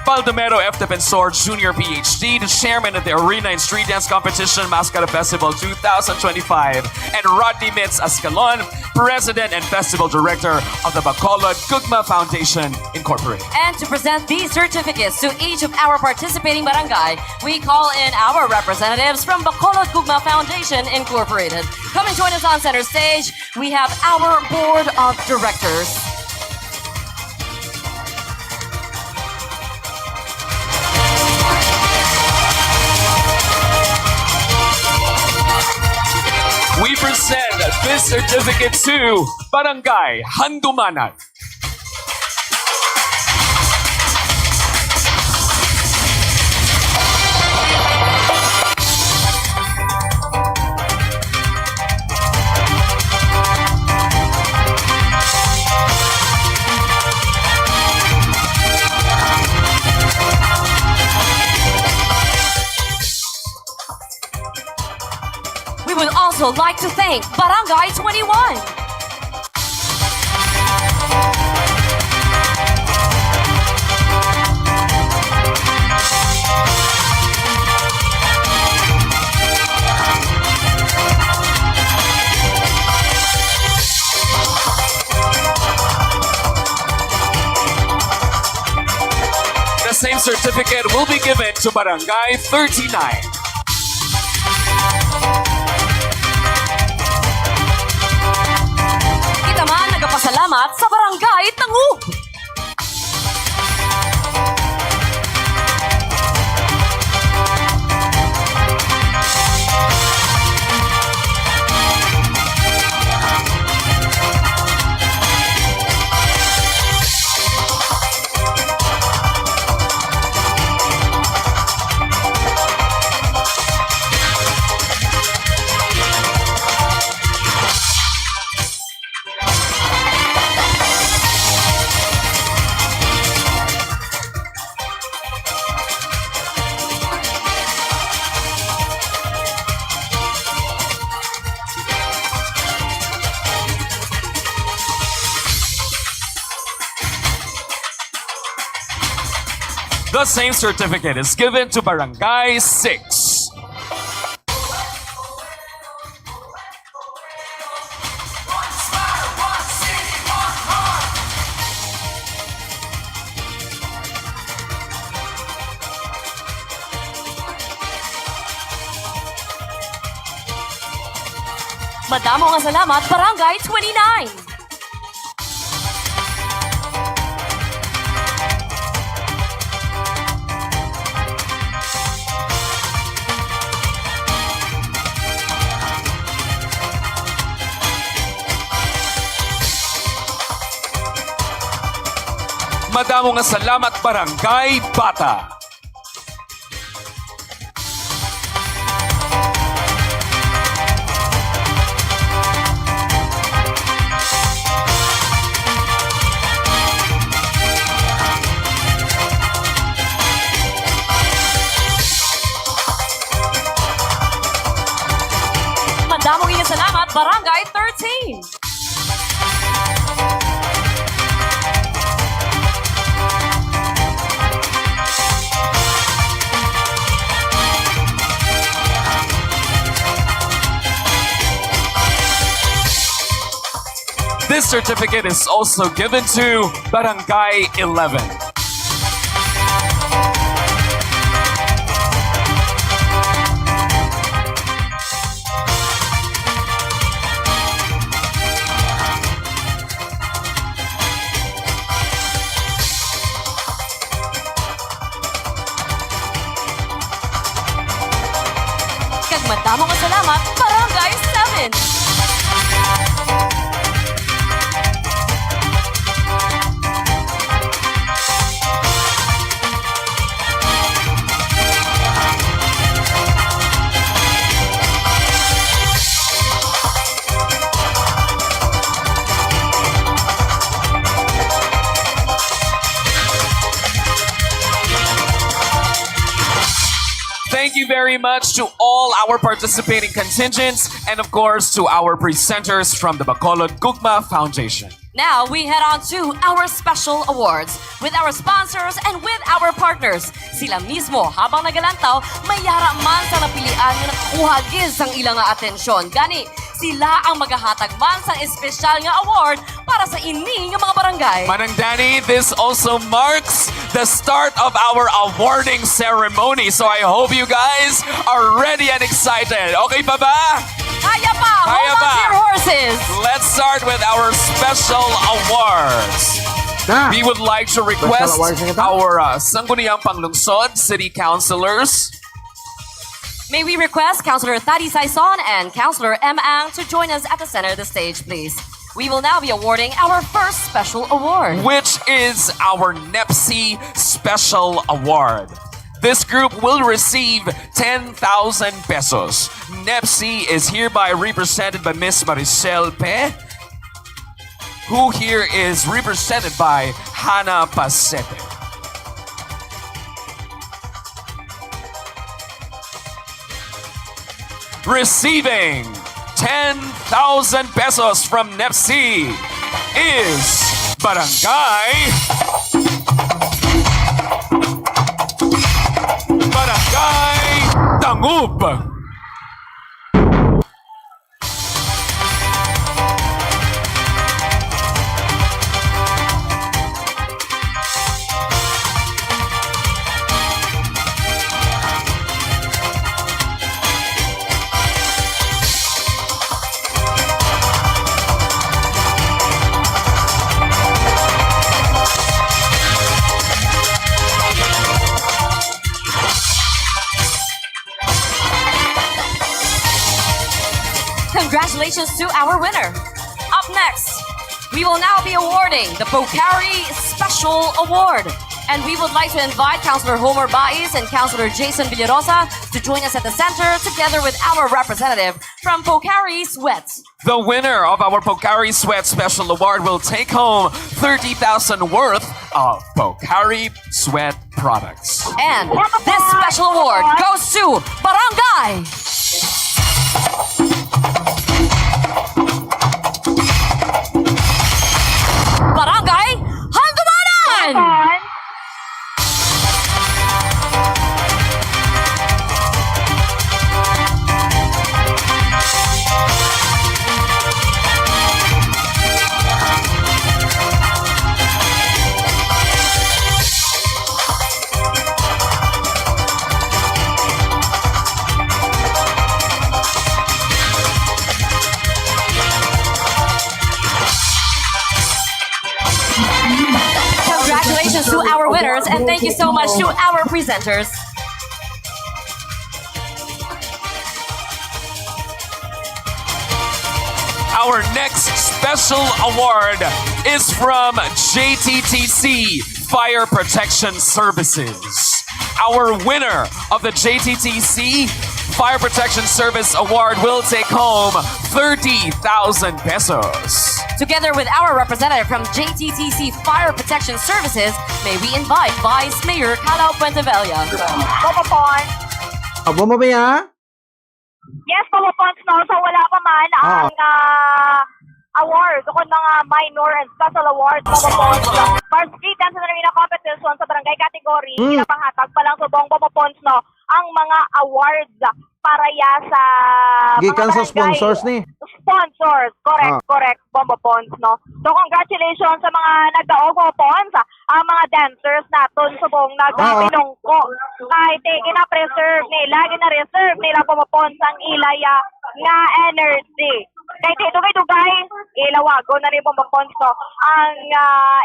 Baldomero F. Defensor Jr. PhD, the chairman of the Arena and Street Dance Competition Mascara Festival 2025, and Rodney Mitz Ascalon, president and festival director of the Bacolod Gugma Foundation Incorporated. And to present these certificates to each of our participating barangay, we call in our representatives from Bacolod Gugma Foundation Incorporated. Come and join us on center stage. We have our board of directors. We present this certificate to Barangay Handumanan. We would also like to thank Barangay 21. The same certificate will be given to Barangay 39. Kita man nagpasalamat sa Barangay Tangub. The same certificate is given to Barangay 6. Madamo nga salamat, Barangay 29. Madamo nga salamat, Barangay Bata. Barangay 13. This certificate is also given to Barangay 11. Kagmadamong salamat, Barangay 7. Thank you very much to all our participating contingents and of course to our presenters from the Bacolod Gugma Foundation. Now we head on to our special awards with our sponsors and with our partners. Sila mismo habang nagalantaw, mayara man sa napilian nga nakuha giz ang ilang nga atensyon. Gani, sila ang magahatag man sa espesyal nga award para sa ini nga mga barangay. Manang Danny, this also marks the start of our awarding ceremony. So I hope you guys are ready and excited. Okay pa ba? Kaya pa! Kaya Hold on pa. to your horses! Let's start with our special awards. We would like to request our Sangguniang Panglungsod City Councilors. May we request Councilor Thady Saison and Councilor M. Ang to join us at the center of the stage, please. We will now be awarding our first special award. Which is our NEPSI Special Award. This group will receive 10,000 pesos. NEPSI is hereby represented by Miss Maricel Pe, who here is represented by Hannah Pasete. Receiving 10,000 pesos from NEPSI is Barangay Tangub. Congratulations to our winner. Up next, we will now be awarding the Pocari Special Award. And we would like to invite Councilor Homer Bais and Councilor Jason Villarosa to join us at the center together with our representative from Pocari Sweat. The winner of our Pocari Sweat Special Award will take home 30,000 worth of Pocari Sweat products. And this special award goes to Barangay Handumanan! Congratulations to our winners, and thank you so much to our presenters. Our next special award is from JTTC Fire Protection Services. Our winner of the JTTC Fire Protection Service Award will take home 30,000 pesos. Together with our representative from JTTC Fire Protection Services, may we invite Vice Mayor Calao Puentevella. Abo mo ba ya? Yes, pumapons, no? So wala pa man ang awards o kung mga minor and special awards pumapons. For street dance na rin na competition sa barangay category, pinapanghatag pa lang sa buong pumapons, no? Ang mga awards para ya sa Gikan sa barangay sponsors ni. Sponsors, correct, Bomba Pons, no? So, congratulations sa mga nagdaog Bomba Pons, ang mga dancers naton sa buong nagpinungko. Kahit gina-preserve nila, gina-reserve nila Bomba Pons ang ilaya nga energy. Kahit dugay-dugay, ilawago na rin Bomba Pons, no? Ang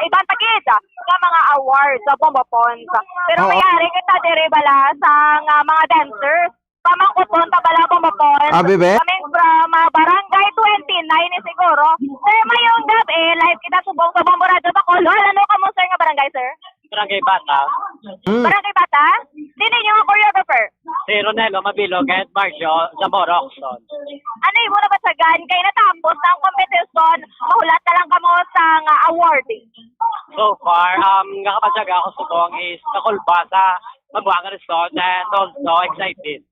ibang takid nga mga awards sa Bomba Pons. Pero mayari kita dire bala sa mga dancers, pamangkuton tabala pumapon. Bebe? Kaming from Barangay 29 ni siguro. Sir, mayong gabi, live kita subong sa Bomborado Bacolod. Ano ka mo, sir, nga barangay, sir? Barangay Bata. Barangay Bata? Sino yung mga choreographer? Si Ronelo Mabilog at Marcio Zamora Oxon. Ano yung muna basagan? Kaya natapos ng competition, mahulat na lang kamo sa awarding. So far, nakapasyaga ako sa tuwang is nakulba sa magwang resort and also excited.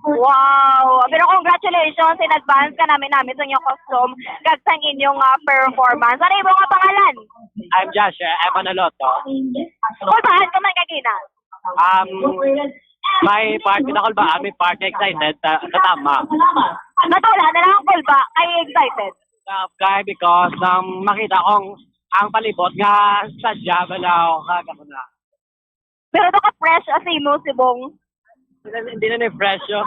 Wow! Pero congratulations in advance ka namin sa inyong costume kag sa inyong performance. Ano yung mga pangalan? I'm Joshua Emanaloto. Kulbahan ka man kagina? May party na kulba, may party excited katama. Natula na lang ang kulba, ay excited? Kaya because makita kong ang palibot nga sadya balaw kagana. Pero ito ka fresh as imo si Bong. Hindi na ni-fresh yun.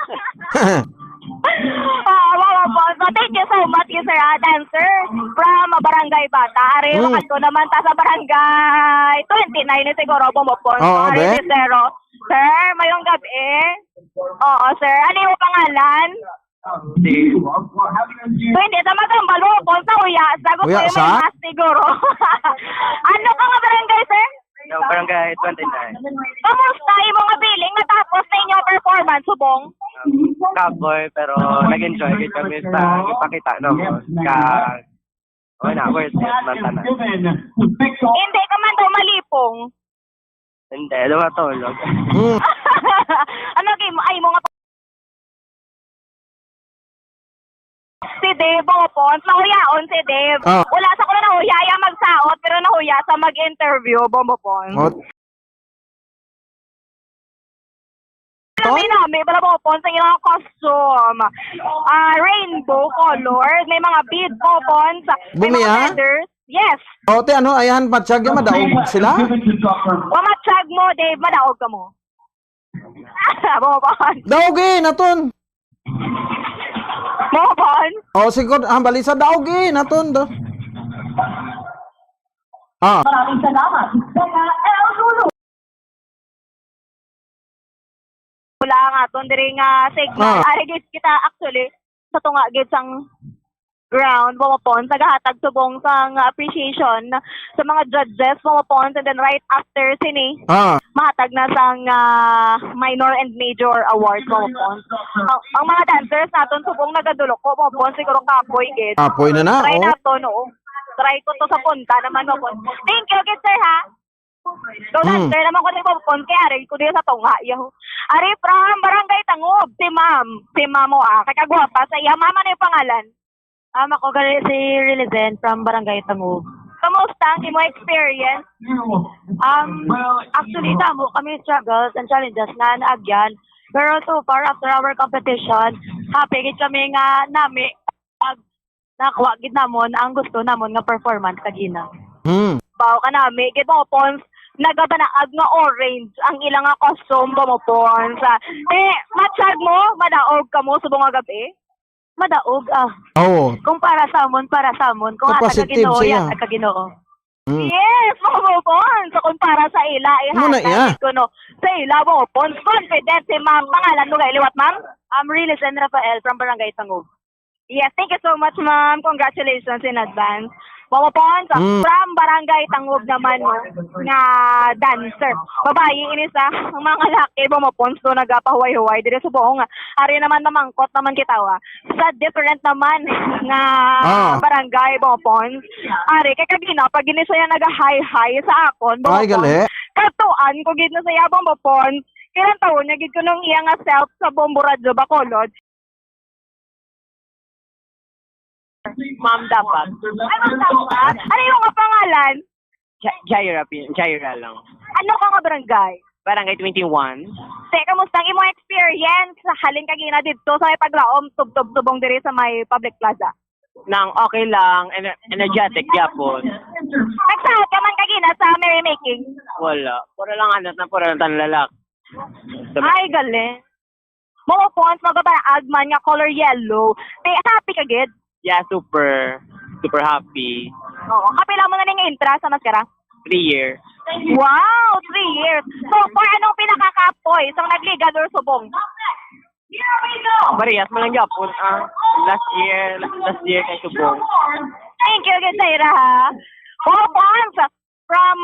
Wow, so thank you so much, sir, dancer from Barangay Bata. Ari, ko naman ta sa Barangay 29 ni siguro bumupon. Ari, si Zero. Sir, mayong gabi. Oo, sir. Ano yung pangalan? Hindi, sa matambalo po sa Uya. Sagot ko yung may mas siguro. Ano ka nga barangay, sir? Barangay 29. Kamusta yung mga feeling natapos sa inyong performance, Subong? Kaboy, pero nag-enjoy din kami sa ipakita naman. Worth it, mantanan. Hindi ka man daw malipong. Hindi, lumatulog. Ano game? Ay, mga si Dave Bopons, nahuyaon si Dave. Wala sa ko na nahuyaya magsaot, pero nahuya sa mag-interview, Bopons. Namin, bala Bopons, ang ilang costume. Rainbow colors, may mga bead Bopons, may mga feathers. Yes. Ote, ano, ayan, matsyag yung madaog sila? Mamatsyag mo, Dave, madaog ka mo. Bopons. Daogin, naton. Bopons. O, sigod, hambali sa daogin, naton. Maraming salamat. Wala nga to, diri nga segment. Ari kita actually sa tunga gid sang ground pumapon sa gahatag subong sang appreciation sa mga judges pumapon, and then right after sini mahatag na sang minor and major awards pumapon. Ang mga dancers naton subong nagadulok ko pumapon, siguro kapoy gid. Kapoy na na, Try nato, no. Try ko to sa punta naman pumapon. Thank you gid, sir, ha. So, dancer naman ko ni Popcorn, kaya ari ko din sa tunga. Ari from Barangay Tangob, si ma'am. Si ma'am mo, kakagwapa sa iya. Mama na yung pangalan? Ako gali si Rilizen from Barangay Tangob. Kamusta ang imo experience? Actually, damo kami struggles and challenges na naagyan. Pero so far, after our competition, happy gid kami nga nami nakuha gid namon ang gusto namon nga performance kagina. Bawo ka nami, gid mo pons nagabanaag nga orange ang ilang nga costume mo pons. Matsyag mo, madaog ka mo subong nga gabi? Madaog Oo. Kung para sa amon. Kung ata ka Ginoo, yan ka Ginoo. Yes, mo pons. So, kung para sa ila, ihatag ko no. Sa ila mo pons, confident si ma'am. Pangalan mo kay liwat, ma'am? I'm Rilizen Rafael from Barangay Tangob. Yes, thank you so much, ma'am. Congratulations in advance. Pumapon from Barangay Tangob naman, no, nga dancer. Babae inis ang mga laki pumapon so nagapahuway-huway dire sa buong ari naman namangkot naman kitawa. Sa different naman nga barangay pumapon. Ari kay kagina pag gini saya naga-hi-hi sa akon pumapon. Katuan ko gid na saya pumapon. Ilang taon, nagid ko nung iya nga self sa Bombo Radio, Bacolod. Ma'am dapat. Ay, ma'am dapat? Ano yung nga pangalan? Jaira lang. Ano ka nga barangay? Barangay 21. Te, kamusta ang imong experience? Halin ka gina dito sa may paglaom, tub-tub-tubong diri sa may public plaza. Nang okay lang, energetic yapon. Nagsahat ka man kagina sa merrymaking? Wala. Pura lang tanlalak. Ay, galing. Mga fonts, mga ba agman nga color yellow. Te, happy ka gid? Yeah, super happy. Oo, kapila mo na ning intra sa maskara? 3 years. Wow, 3 years. So, for anong pinakakapoy? Isang nagligan or subong? Marias mo lang yapon. Last year kay Subong. Thank you, Gisayra, ha? Mga fonts, from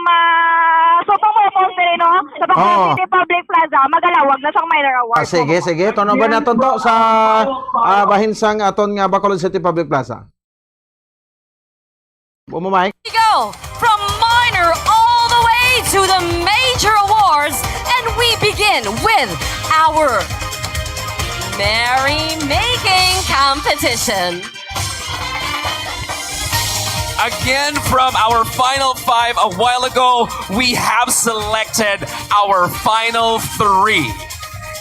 Subong mo fonts rin, no? Sa Bacolod City Public Plaza, magalawag na siyang minor award. Sige. Tono ba naton to sa bahinsang aton nga Bacolod City Public Plaza? Bumamay. We go from minor all the way to the major awards, and we begin with our merry-making competition. Again, from our final 5 a while ago, we have selected our final 3.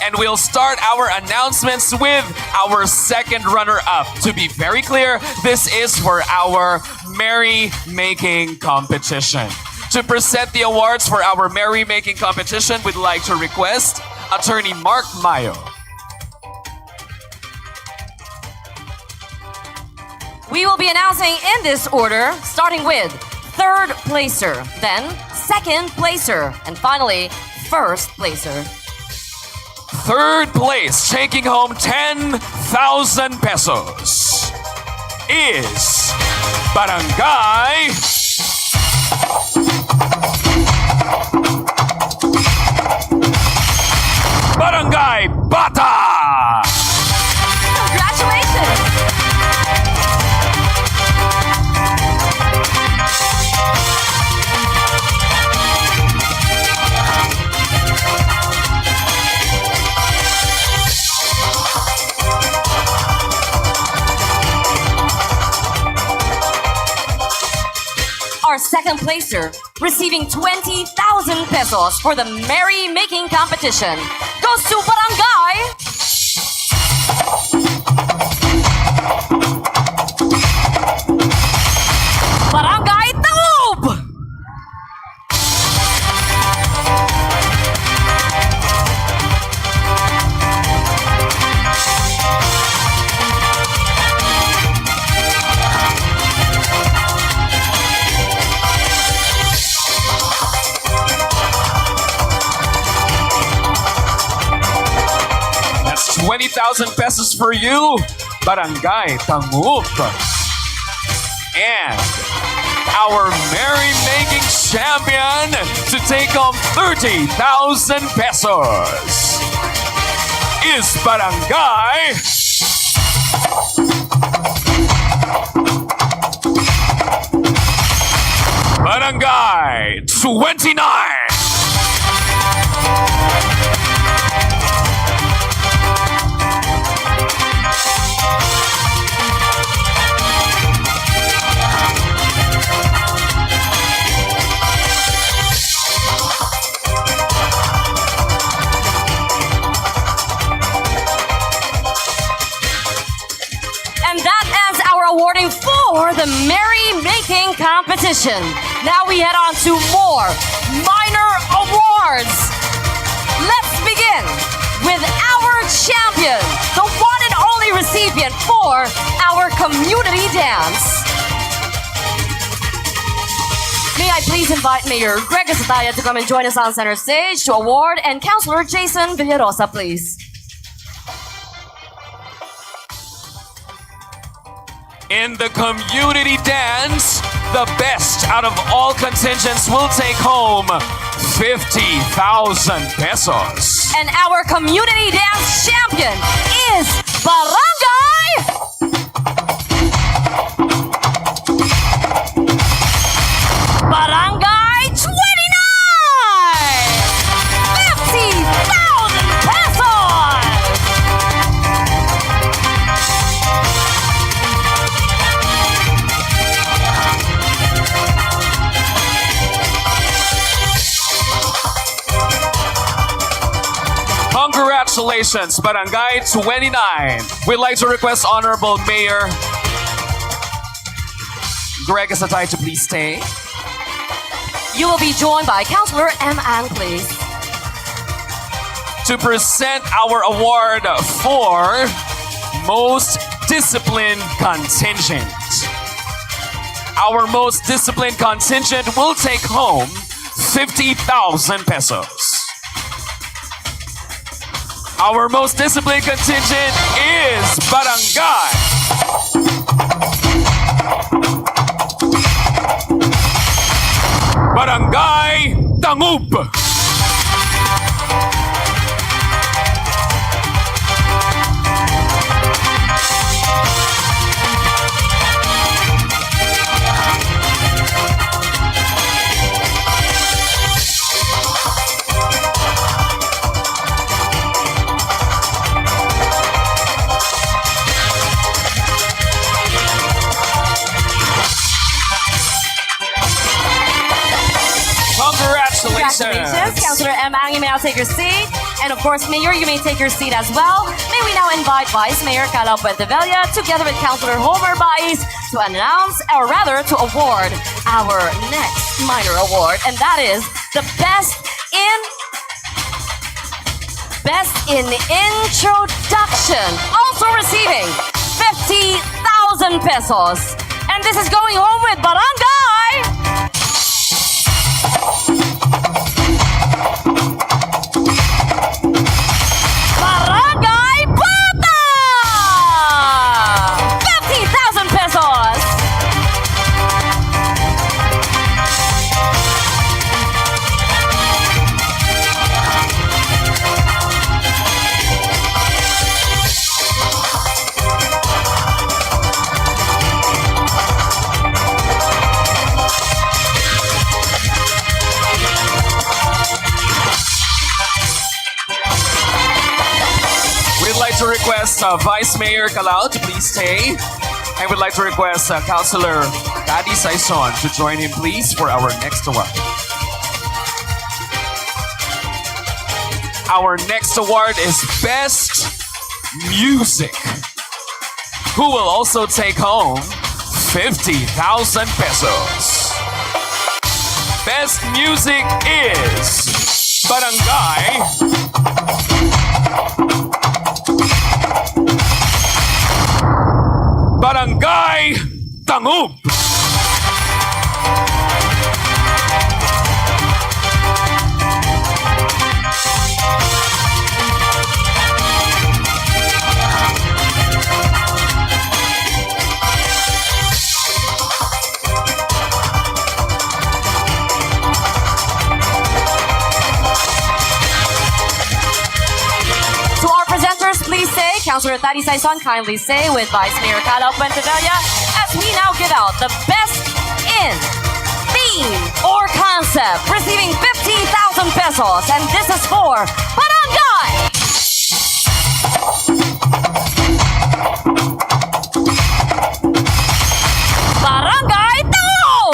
And we'll start our announcements with our second runner-up. To be very clear, this is for our merry-making competition. To present the awards for our merry-making competition, we'd like to request Attorney Mark Mayo. We will be announcing in this order, starting with third placer, then second placer, and finally, first placer. Third place, taking home 10,000 pesos, is Barangay Bata! Congratulations! Our second placer, receiving 20,000 pesos for the merry-making competition, goes to Barangay Taub! That's 20,000 pesos for you, Barangay Taub. And our merry-making champion to take home 30,000 pesos is Barangay Barangay 29. And that ends our awarding for the merry-making competition. Now we head on to more minor awards. Let's begin with our champion, the one and only recipient for our community dance. May I please invite Mayor Greg Sataya to come and join us on center stage to award, and Councilor Jason Villarosa, please. In the community dance, the best out of all contingents will take home 50,000 pesos. And our community dance champion is Barangay Barangay 29! 50,000 Congratulations, Barangay 29. We'd like to request Honorable Mayor Greg Asatay to please stay. You will be joined by Councilor M. Ang, please. To present our award for Most Disciplined Contingent. Our most disciplined contingent will take home 50,000 pesos. Our most disciplined contingent is Barangay Tangub. Congratulations, Councilor M. Ang, you may now take your seat. And of course, Mayor, you may take your seat as well. May we now invite Vice Mayor Calao Puentevilla together with Councilor Homer Baez to announce, or rather to award, our next minor award. And that is the Best in Introduction. Also receiving 50,000 pesos. And this is going home with Barangay Bata! 50,000 pesos! To request Vice Mayor Calao to please stay. And we'd like to request Councilor Daddy Saison to join him, please, for our next award. Our next award is Best Music, who will also take home 50,000 pesos. Best Music is Barangay Tangub. Please stay. Councilor Thady Saison, kindly stay with Vice Mayor Calao Puentevilla as we now give out the Best in Theme or Concept, receiving 50,000 pesos. And this is for Barangay Tangub!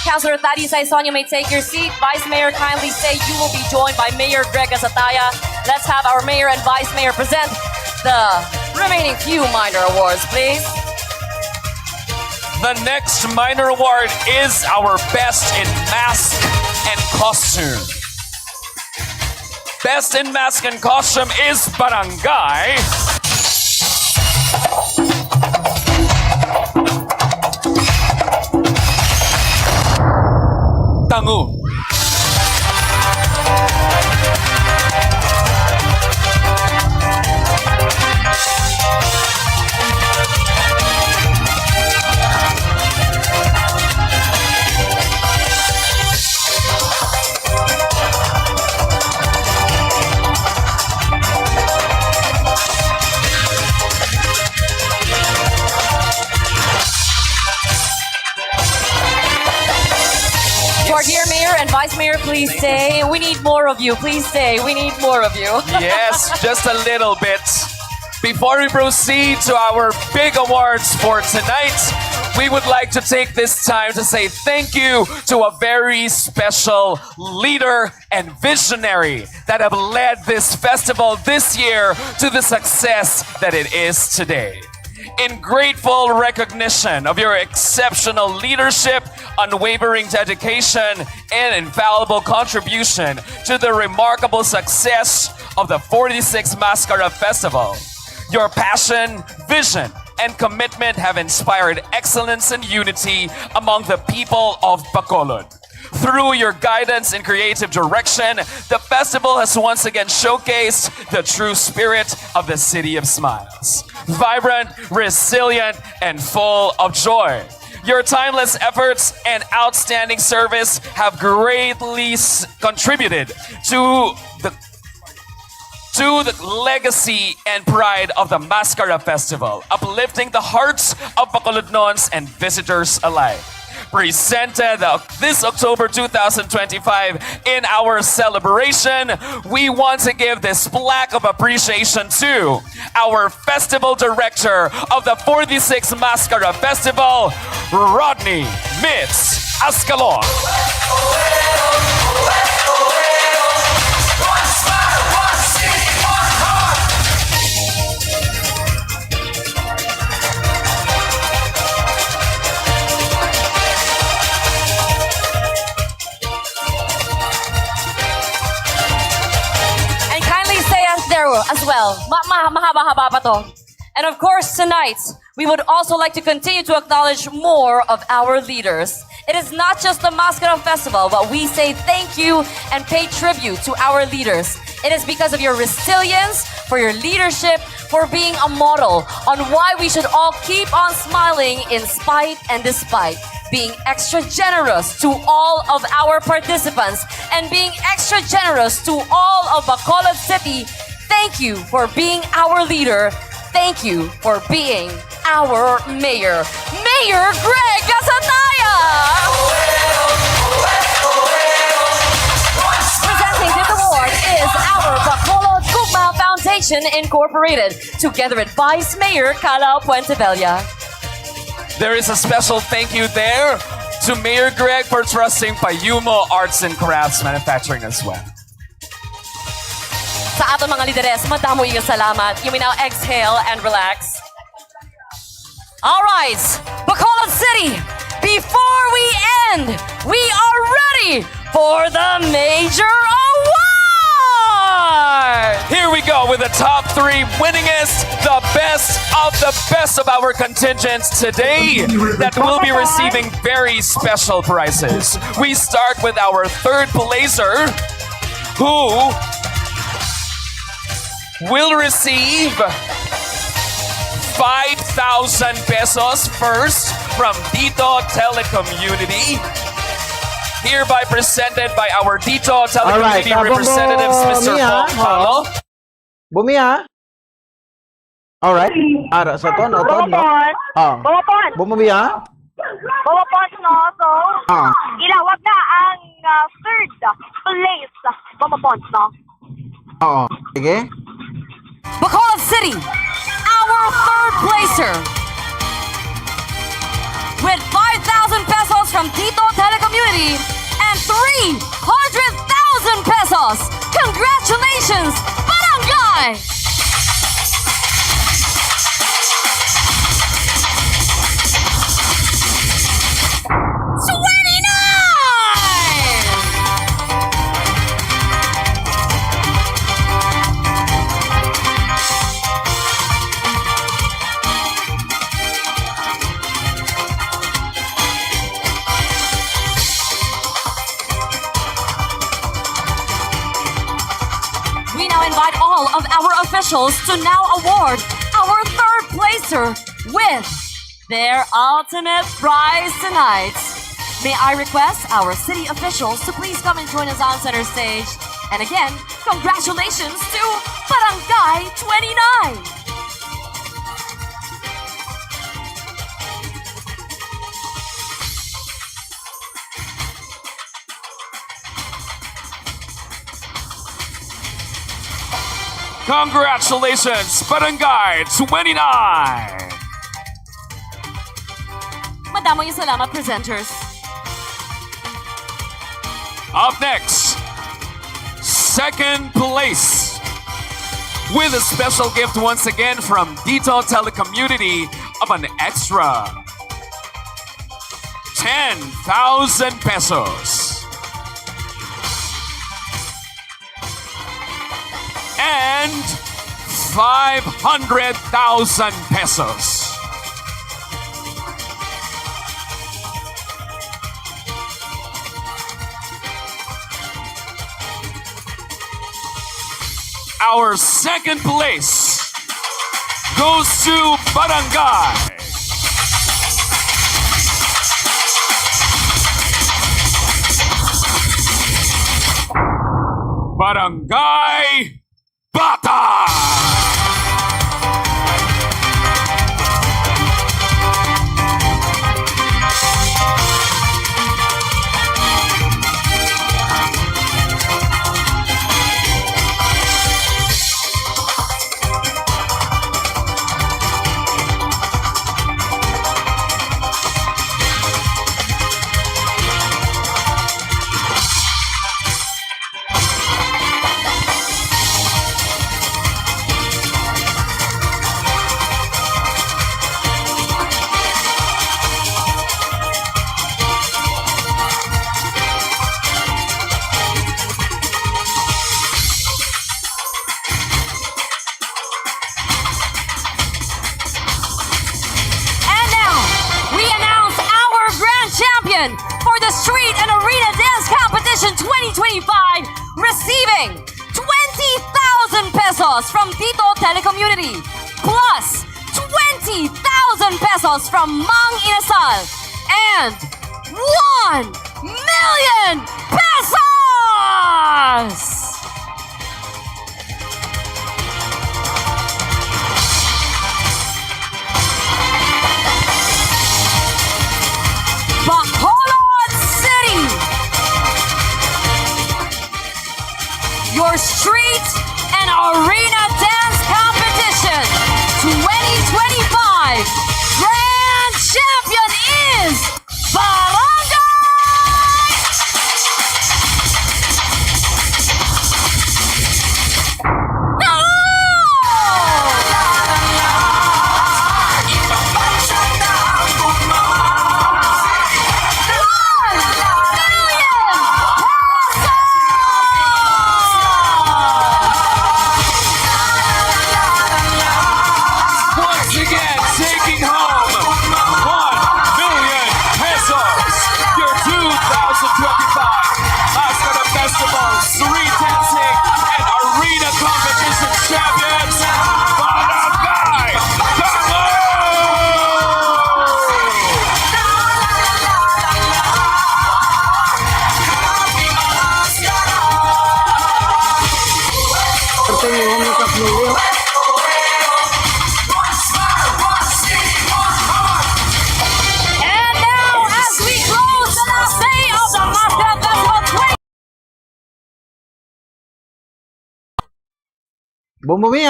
Councilor Thady Saison, you may take your seat. Vice Mayor, kindly stay. You will be joined by Mayor Greg Asataya. Let's have our Mayor and Vice Mayor present the remaining few minor awards, please. The next minor award is our Best in Mask and Costume. Best in Mask and Costume is Barangay Tangub. Mayor please stay? We need more of you. Please stay. We need more of you. Yes, just a little bit. Before we proceed to our big awards for tonight, we would like to take this time to say thank you to a very special leader and visionary that have led this festival this year to the success that it is today. In grateful recognition of your exceptional leadership, unwavering dedication, and infallible contribution to the remarkable success of the 46th Mascara Festival, your passion, vision, and commitment have inspired excellence and unity among the people of Bacolod. Through your guidance and creative direction, the festival has once again showcased the true spirit of the City of Smiles. Vibrant, resilient, and full of joy. Your timeless efforts and outstanding service have greatly contributed to the legacy and pride of the Mascara Festival, uplifting the hearts of Bacolodnons and visitors alike. Presented this October 2025 in our celebration, we want to give this plaque of appreciation to our festival director of the 46th Mascara Festival, Rodney Mitz Ascalon. As well. Mahaba-haba pa to. And of course, tonight, we would also like to continue to acknowledge more of our leaders. It is not just the Mascara Festival, but we say thank you and pay tribute to our leaders. It is because of your resilience, for your leadership, for being a model on why we should all keep on smiling in spite and despite. Being extra generous to all of our participants and being extra generous to all of Bacolod City. Thank you for being our leader. Thank you for being our mayor. Mayor Greg Gasanaya! Presenting this award is our Bacolod Gugma Foundation Incorporated, together with Vice Mayor Calao Puentevella. There is a special thank you there to Mayor Greg for trusting Payumo Arts and Crafts Manufacturing as well. Sa ating mga lideres, madamo yung salamat. You may now exhale and relax. All right, Bacolod City, before we end, we are ready for the major award! Here we go with the top 3 winningest, the best of our contingents today that will be receiving very special prizes. We start with our third placer, who will receive 5,000 pesos first from Dito Telecommunity. Hereby presented by our Dito Telecommunity representatives, Mr. Paul Paulo. Bumiya. Alright. Ara sa to, no? Bumapon! Bumiya. Bumapon, no? So, ilawag na ang third place. Bumapon, no? Oo. Sige. Bacolod City, our third placer, with 5,000 pesos from Tito Telecommunity and 300,000 pesos. Congratulations, Barangay! Invite all of our officials to now award our third placer with their ultimate prize tonight. May I request our city officials to please come and join us on center stage. And again, congratulations to Barangay 29. Congratulations, Barangay 29! Madaming salamat, presenters. Up next, second place. With a special gift once again from Dito Telecommunity of an extra 10,000 pesos. And 500,000 pesos. Our second place goes to Barangay. Barangay Bata! For the Street and Arena Dance Competition 2025, receiving 20,000 pesos from Dito Telecommunity, plus 20,000 pesos from Mang Inasal, and 1 million pesos! Bacolod City, your street and arena dance competition 2025 grand champion is Bumumi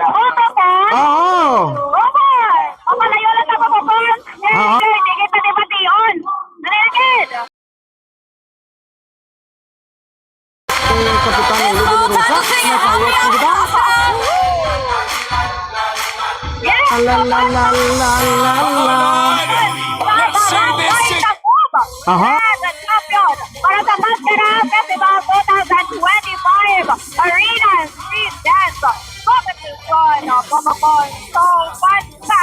Opo po. Oo. Opo. Papalayo lang ako po po. Hindi pa debation. Nalilagid. Kapitan Lulu Medusa, napayot mo ba? Aha. Champion para sa Mascara Festival 2025 Arena Street Dance Competition. Pomopon. So, sa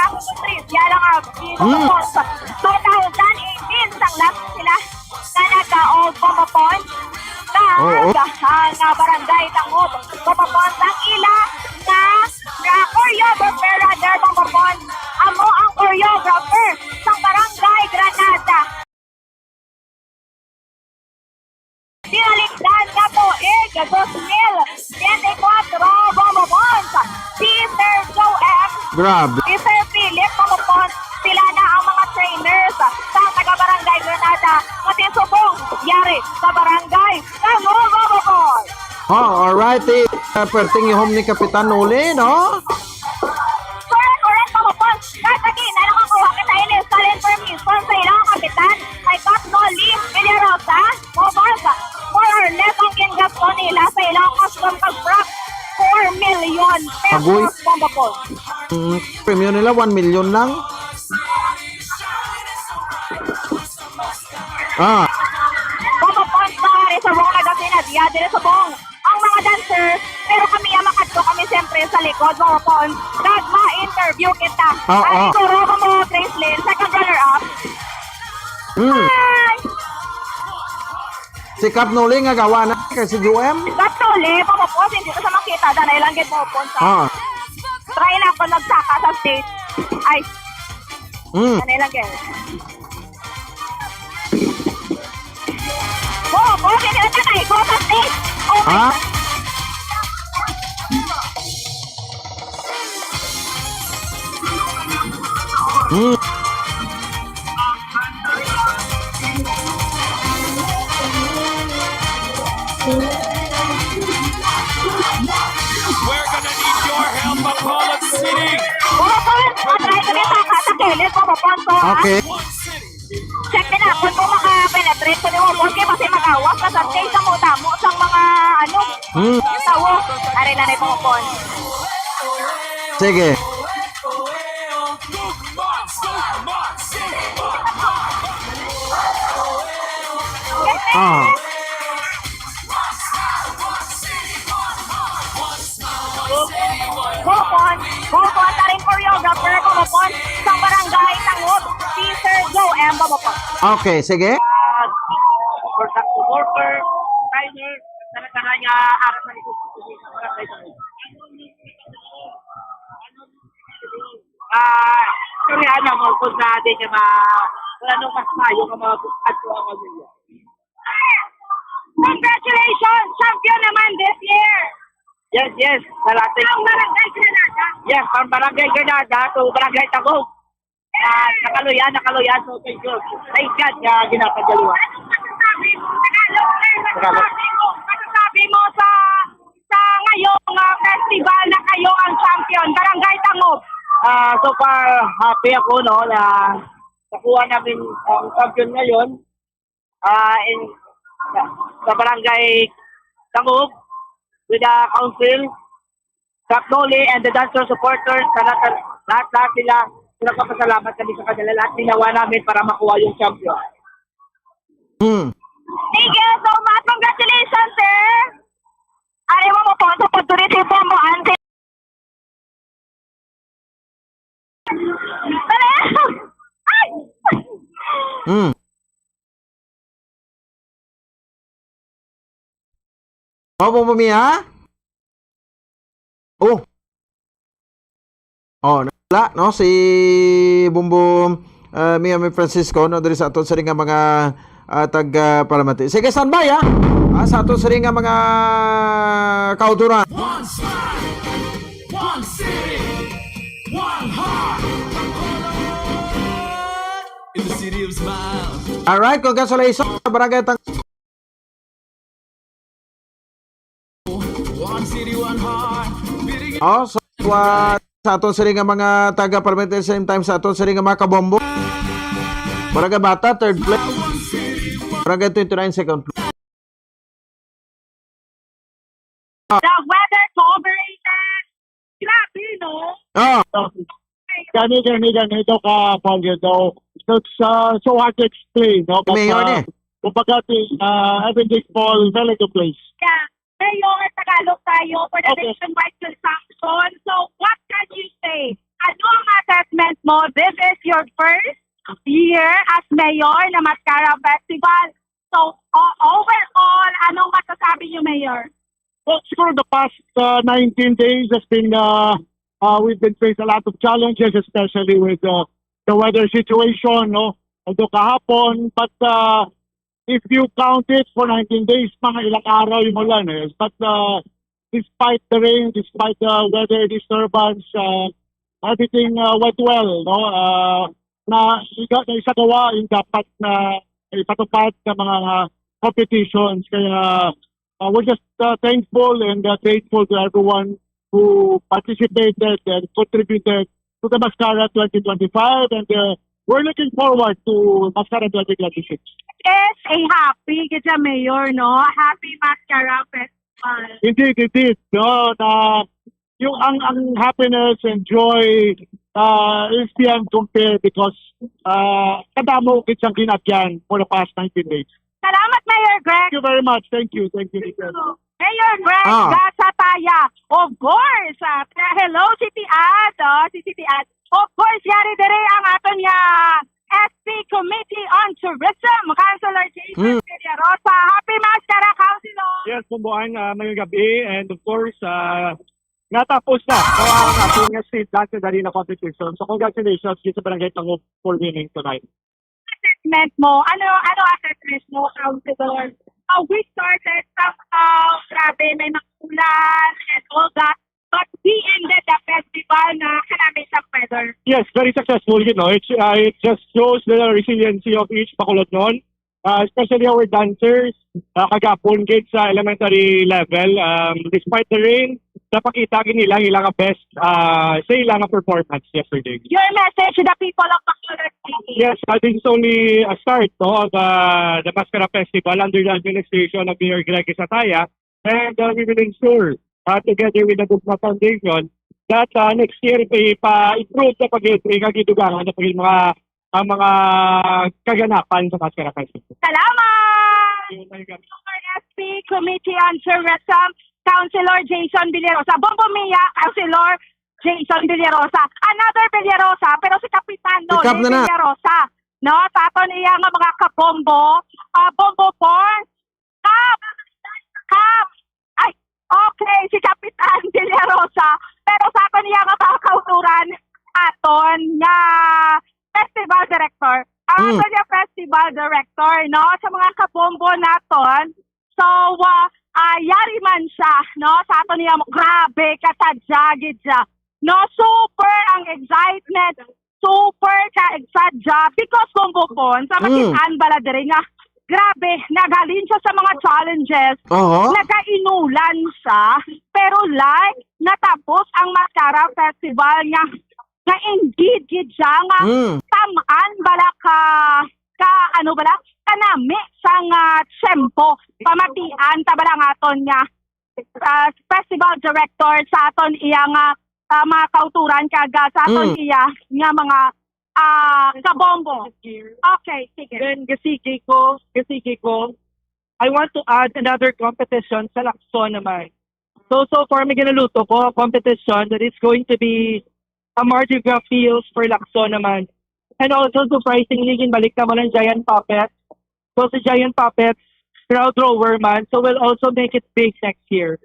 ako sa street, yan lang ang Pomopon. 2018, sang last sila na nagka-old Pomopon. Na barangay Tangod. Pomopon sang ila na choreographer rather Pomopon. Amo ang choreographer sa barangay Granada. Dinaligdan nga po 2024 Pomopon. Si Sir Joe X. Grabe. Si Sir Philip Pomopon. Sila na ang mga trainers sa taga-barangay Granada. Matisubong yari sa barangay Tangod Pomopon. Oh, alright. Alright, perting yung home ni Kapitan Noli, no? Correct, Pamapon. Kahit again, ano kang kuha kita inis sa information sa ilang kapitan, kay Cap Noli, Villarosa, Mobarza. More or less ang kingas ko nila sa ilang custom pag-frac 4 million Agoy. pesos, Pamapon. Premium nila 1 million lang. Pamapon sa Reservoir Magazine at Yadire Subong. Ang mga dancer, pero kami makadto kami siyempre sa likod, Pamapon. Nagma-interview kita. Ay, siguro mo, Grace Lynn, second runner-up. Hi! Si Cap Noli nga gawa na kasi UM. Cap Noli, Pamapon, hindi ko sa makita. Danay lang git Pamapon sa... Try na ako nagsaka sa stage. Ay. Danay lang git. Pamapon, hindi na tatay ko sa stage. Oh my God. We're gonna need your help, Bacolod City. Pamapon, try kami saka sa kilid, Pamapon. So, Okay. check din ako kung maka-penetrate ko ni Pamapon kaya kasi mag-awas na sa stage sa mo sa mga tawo. Aray na rin, Pamapon. Sige. Pamapon na rin choreographer, Pamapon, sa barangay Tangod, si Sir Joe M. Pamapon. Okay, sige. Worker, timer, talaga niya aras na ito sa barangay Tangod. Kaya niya mo kung na din niya wala nung mas mayo ng mga ato ang pamilya. Congratulations! Champion naman this year! Yes. Nalating. Ang barangay Granada. Yes, from Barangay Granada to Barangay Tagog. Nakaluyan. So, thank you. Thank God, ginapagaluan. Masasabi mo, masasabi mo sa ngayong festival na kayo ang champion, Barangay Tangog. So far, happy ako, no, na nakuha namin ang champion ngayon sa Barangay Tangog with the council, Cap Noli, and the dancer supporters, lahat sila. Nagpapasalamat kami sa kanila. Lahat ginawa namin para makuha yung champion. Thank you so much. Congratulations, sir. Ari mo po sa pagtuloy sa mo, ante. Ay! Pamamiya? Wala, no? Si Bumbum Mia Francisco, no? Dari sa aton sa ring nga mga tag-parlamenti. Sige, standby, ha? Sa aton sa ring nga mga kauturan. One side, one city, one heart. In the city of smiles. Alright, congratulations sa Barangay Tangog. One city, one heart. So, sa aton sa ring nga mga taga-parlamenti at same time sa aton sa ring nga mga kabombo. Barangay Bata, third place. Barangay 29, second place. The weather cooperated. Grabe, no? Ganito ka, Paulio, though. It's so hard to explain, no? But, kumbaga, everything falls very good place. Yeah. Mayor, Tagalog tayo for the nationwide consumption. So, what can you say? Ano ang assessment mo? This is your first year as mayor na Mascara Festival. So, overall, anong masasabi niyo, Mayor? Well, for the past 19 days, has been we've been facing a lot of challenges, especially with the weather situation, no? Although kahapon, but if you count it for 19 days, mga ilang araw yung ulan, eh. But despite the rain, despite the weather disturbance, everything went well, no? Na isagawa yung dapat na ipatupad ng mga competitions. Kaya we're just thankful and grateful to everyone who participated and contributed to the Mascara 2025, and we're looking forward to Mascara 2026. Yes, a happy kita Mayor, no? Happy Mascara Festival. Indeed. No, yung ang happiness and joy is beyond compare because kadamo kitsang kinagyan for the past 19 days. Salamat, Mayor Greg. Thank you very much. Thank you. Mayor Greg Gasataya. Of course. Hello, City Ad. Si City Ad. Of course, yari dire ang aton niya SP Committee on Tourism, Councilor Jason Villarosa. Happy Mascara, Councilor. Yes, kumbuan ngayong gabi, and of course, natapos na ang ating state dance and arena competition. So congratulations sa Barangay Tango for winning tonight. Assessment mo, ano assessment mo, Councilor? We started somehow, grabe, may makulan and all that, but we ended the festival na kanami sa weather. Yes, very successful. You know, it just shows the resiliency of each Bacolod noon, especially our dancers, kagapon gate sa elementary level. Despite the rain, napakita nilang ilang best sa ilang performance yesterday. Your message to the people of Bacolod City. Yes, this is only a start of the Mascara Festival under the administration of Mayor Greg Sataya, and we will ensure, together with the Bugma Foundation, that next year pa-improve na pag-kagidugangan na ang mga kaganapan sa Mascara Festival. Salamat! SP Committee on Tourism, Councilor Jason Villarosa. Bombo-Mia, Councilor Jason Villarosa. Another Villarosa, pero si Kapitan Noli Villarosa. No, sa aton iya nga mga kabombo. Bombo Born. Kap. Ay, okay, si Kapitan Villarosa. Pero sa aton iya nga mga kauturan, aton nga festival director. Ang aton nga festival director, no, sa mga kabombo naton. So, yari man siya, no, sa aton niya, grabe, katadjagid siya. No, super ang excitement, super ka-excited because kung bukon, sa makitaan bala dire nga, grabe, nagalin siya sa mga challenges, nagainulan siya, pero like, natapos ang Mascara Festival niya, na indeed, siya nga, tamaan bala kanami sang tsempo pamatian tabala nga aton nga festival director sa aton iya nga mga kauturan kaga sa aton iya nga mga kabombo. Okay, sige. Then gasigi ko, I want to add another competition sa Lacson naman. So far may ginaluto ko a competition that is going to be a Mardi Gras feels for Lacson naman. And also, surprisingly, ginbalik naman ang Giant Puppets. So, the Giant Puppets, crowd rower man, so we'll also make it big next year.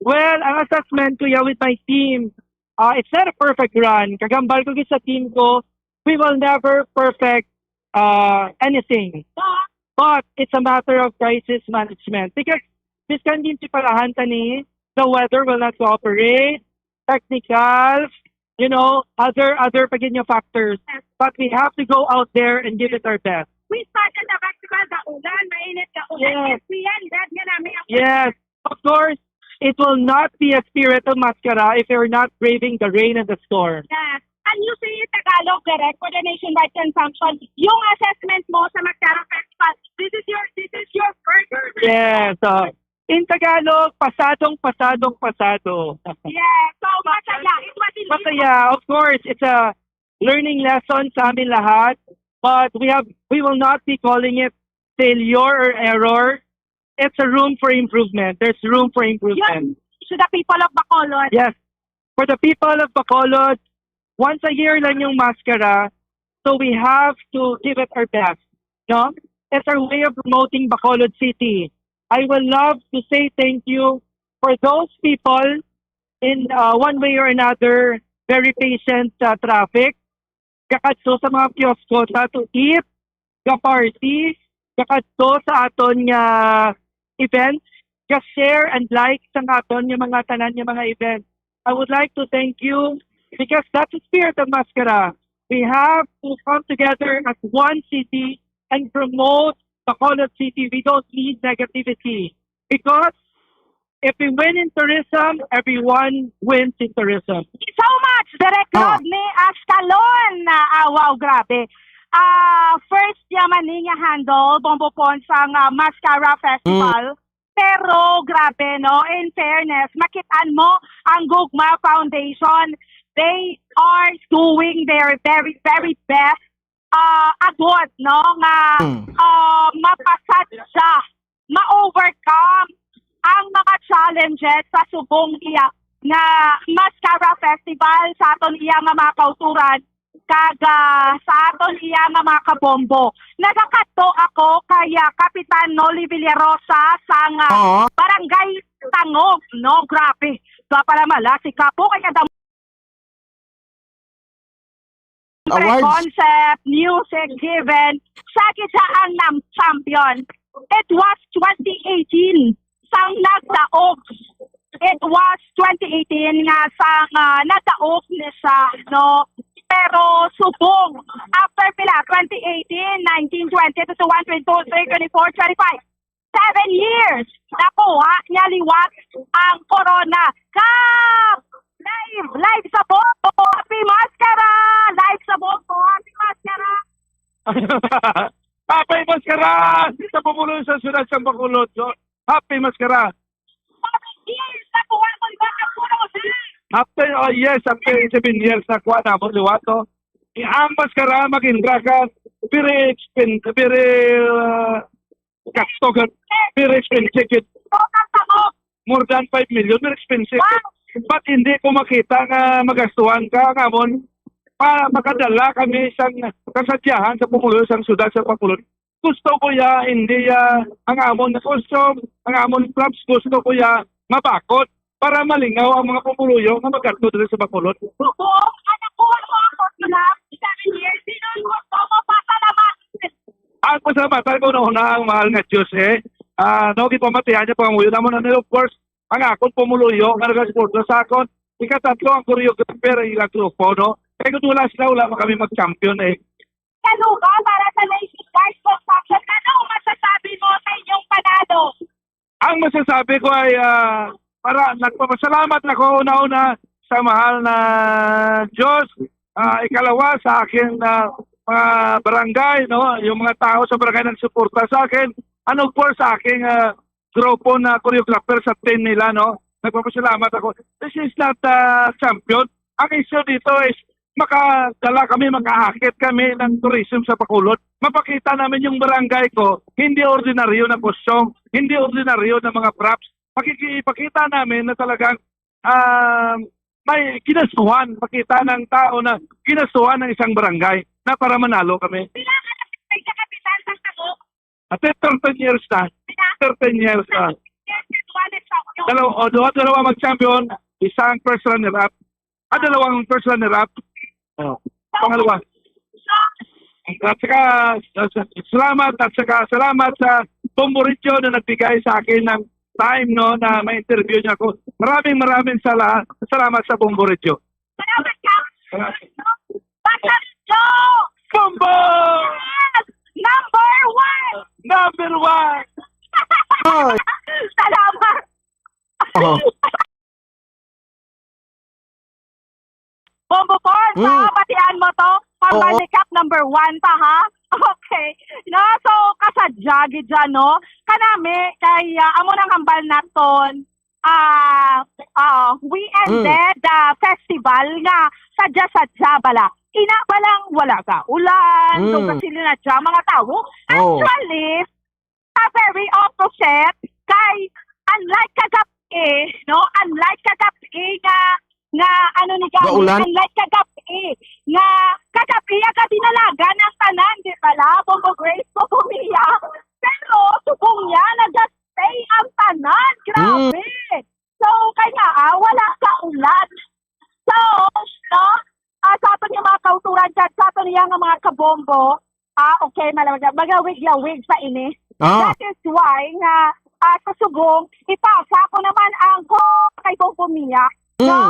Well, ang assessment ko with my team, it's not a perfect run. Kagambal ko sa team ko, we will never perfect anything. But it's a matter of crisis management. Because this can be palahan tani, the weather will not cooperate, technicals, you know, other pagiging factors. But we have to go out there and give it our best. We started the festival, the ulan, mainit ka ulan. Yes, of course, it will not be a spirit of Mascara if you're not braving the rain and the storm. Yes. And you say Tagalog, direct for the nationwide consumption. Yung assessment mo sa Mascara Festival, this is your burger. Yes. In Tagalog, pasado. Yeah, so masaya. Masaya, of course, it's a learning lesson sa amin lahat. But we will not be calling it failure or error. It's a room for improvement. There's room for improvement. To the people of Bacolod. Yes. For the people of Bacolod, once a year lang yung Mascara, so we have to give it our best. No? It's our way of promoting Bacolod City. I would love to say thank you for those people in one way or another, very patient traffic. Kakadto sa mga kiosko sa to eat, ka-party, kakadto sa aton nga events, ka-share and like sa aton nga mga tanan nga mga events. I would like to thank you because that's the spirit of Mascara. We have to come together as one city and promote Bacolod City. We don't need negativity because if we win in tourism, everyone wins in tourism. So much, Direk Rodney Ascalon. Wow, grabe. First yaman niya handle, Bombo Pons ang Mascara Festival. Pero grabe, no? In fairness, makitaan mo ang Gugma Foundation. They are doing their very, very best. Agod, no? Nga mapasadya, ma-overcome ang mga challenges sa subong iya nga Mascara Festival sa aton iya nga mga kauturan kaga sa aton iya nga mga kabombo. Nagakato ako kaya Kapitan Noli Villarosa sa nga Barangay Tangog, no? Grabe. Pala mala si Kapo kaya concept, music given, sa ang nam champion. It was 2018 sang nagdaog. It was 2018 nga sang nagdaog ni sa, no? Pero subong, after pila, 2018, 19, 20, 21, 22, 23, 24, 25, 7 years, nakuha niya liwat ang corona. Live sa Bobo, Happy Mascara! Live sa Bobo, Happy Mascara! Happy Mascara! Dito pumulo sa sunod sa Bacolod. So, Happy Mascara! 7 years, nakuha mo liwat ang corona! After 7 years na kuha na mo liwat, ang Mascara mag-indra ka, very expensive, very kastogan, very expensive. More than 5 million, very expensive. Ba't hindi ko makita nga magastuhan ka ngamon para makadala kami isang kasadyahan sa pumulo isang syudad sa Bacolod. Gusto ko ya hindi ang amon na gusto, ang amon clubs gusto ko ya mabakot para malingaw ang mga pumuluyo na magadto dito sa Bacolod. Buong anak ko ako na 7 years din ko mapasalamat. Ang pasalamatan ko na ang mahal nga Diyos no gipamatihan niya panguyo namon na of course ang akong pumuluyo nga nag-sport sa akon. Ikatatlo ang choreographer ang ilang grupo, no? Kaya kung wala sila, wala pa kami mag-champion Kaluga para sa Nations Guards Construction, ano masasabi mo sa inyong panalo? Ang masasabi ko ay para nagpapasalamat ako una-una sa mahal na Diyos. Ikalawa sa akin mga barangay, no? Yung mga tao sa barangay nagsuporta sa akin. Ano po sa aking grupo na choreographer sa team nila, no? Nagpapasalamat ako. This is not champion. Ang issue dito is makadala kami, makaakit kami ng tourism sa Bacolod. Mapakita namin yung barangay ko, hindi ordinaryo na kostyong, hindi ordinaryo na mga props. Pakikipakita namin na talagang may kinasuhan, pakita ng tao na kinasuhan ng isang barangay na para manalo kami. At 13 years na. 13 years na. Dalawa mag-champion, isang first runner-up. Dalawang first runner-up. Pangalawa. At saka, salamat sa Bomboritio na nagbigay sa akin ng time, no, na may interview niya ako. Maraming salamat sa Bomboritio. Salamat ka! Bacolod! Bombo! Number 1! Number 1! Salamat! Bombo Pons, batian mo to? Pambalikap number 1 ta, ha? Okay. No, so, kasadyagi dyan, no? Kanami, kay amo nang hambal naton, we ended the festival nga sadya-sadya bala. Ina ba lang wala ka ulan, so kasi na dyan mga tao. Actually, very opposite kay unlike kagabi, no? Unlike kagabi nga ano ni kami, unlike kagabi nga kagabi aga dinalaga ng tanan, di pala, Bombo Grace, Bombo Mia. Pero subong niya, nag-stay ang tanan. Grabe. So, kaya wala ka ulan. So, no? Sato niya mga kauturan dyan, sato niya nga mga kabombo, okay, malamag, magawig-lawig sa ini. That is why nga, sa subong, ipasa ko naman ang kay Bombo Mia. No?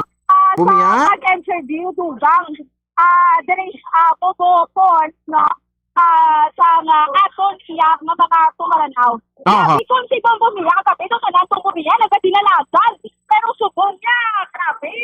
Sa pag-interview, dugang, Bobo Pons, no? sa aton siya nga mga tumaranaw. Aha. Ikon si Bombo Mia, kapag ito ka na Bombo Mia, nagkadinalasan. Pero subong niya, grabe,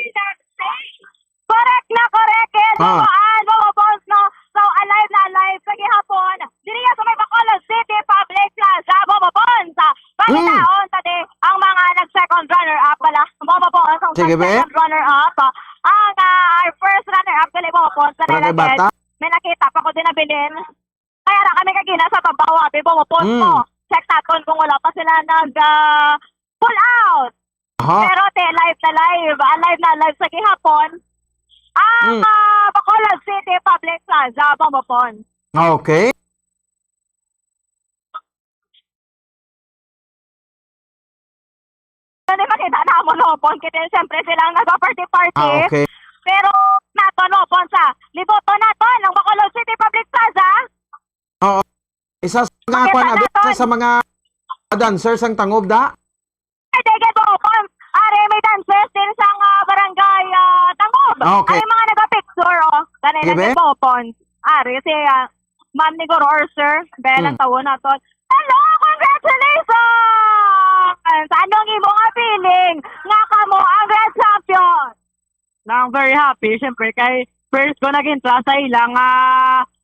correct na correct, eh. Mga boss, no? So, alive na alive sa gihapon. Diriya sa may Bacolod City Public Plaza, Bobo Pons. Panitaon, tadi, ang mga nag-second runner-up pala. Bobo Pons, ang Sige, be. second runner-up. Ang our first runner-up, gali Bobo Pons, sa Barangay Nilaged. Bata? May nakita pa ko din na bilin. Kaya na kami kagina sa pabawa, Bobo Pons mo. Check natin kung wala pa sila pull out. Pero live na live. Alive na live sa gihapon. Ang Bacolod City Public Plaza, Bomopon. Okay. Hindi makita na mo, Lopon. Kasi siyempre silang nag-party-party. Okay. Pero nato, Lopon, sa liboto nato ng Bacolod City Public Plaza. Oo. Isa sa mga kwan, isa sa mga dancers ang tangob da. Sige, Lopon. Are, may dancers din sa barangay Tangob. Okay. Are, mga nag-picture, Ganun Sige, na Lopon. Are, si Ma'am ni Goro or Sir, belang taon nato. Hello! Congratulations! Anong imong feeling? Nga ka mo ang Grand Champion! I'm very happy, syempre, kay first ko naging sa ilang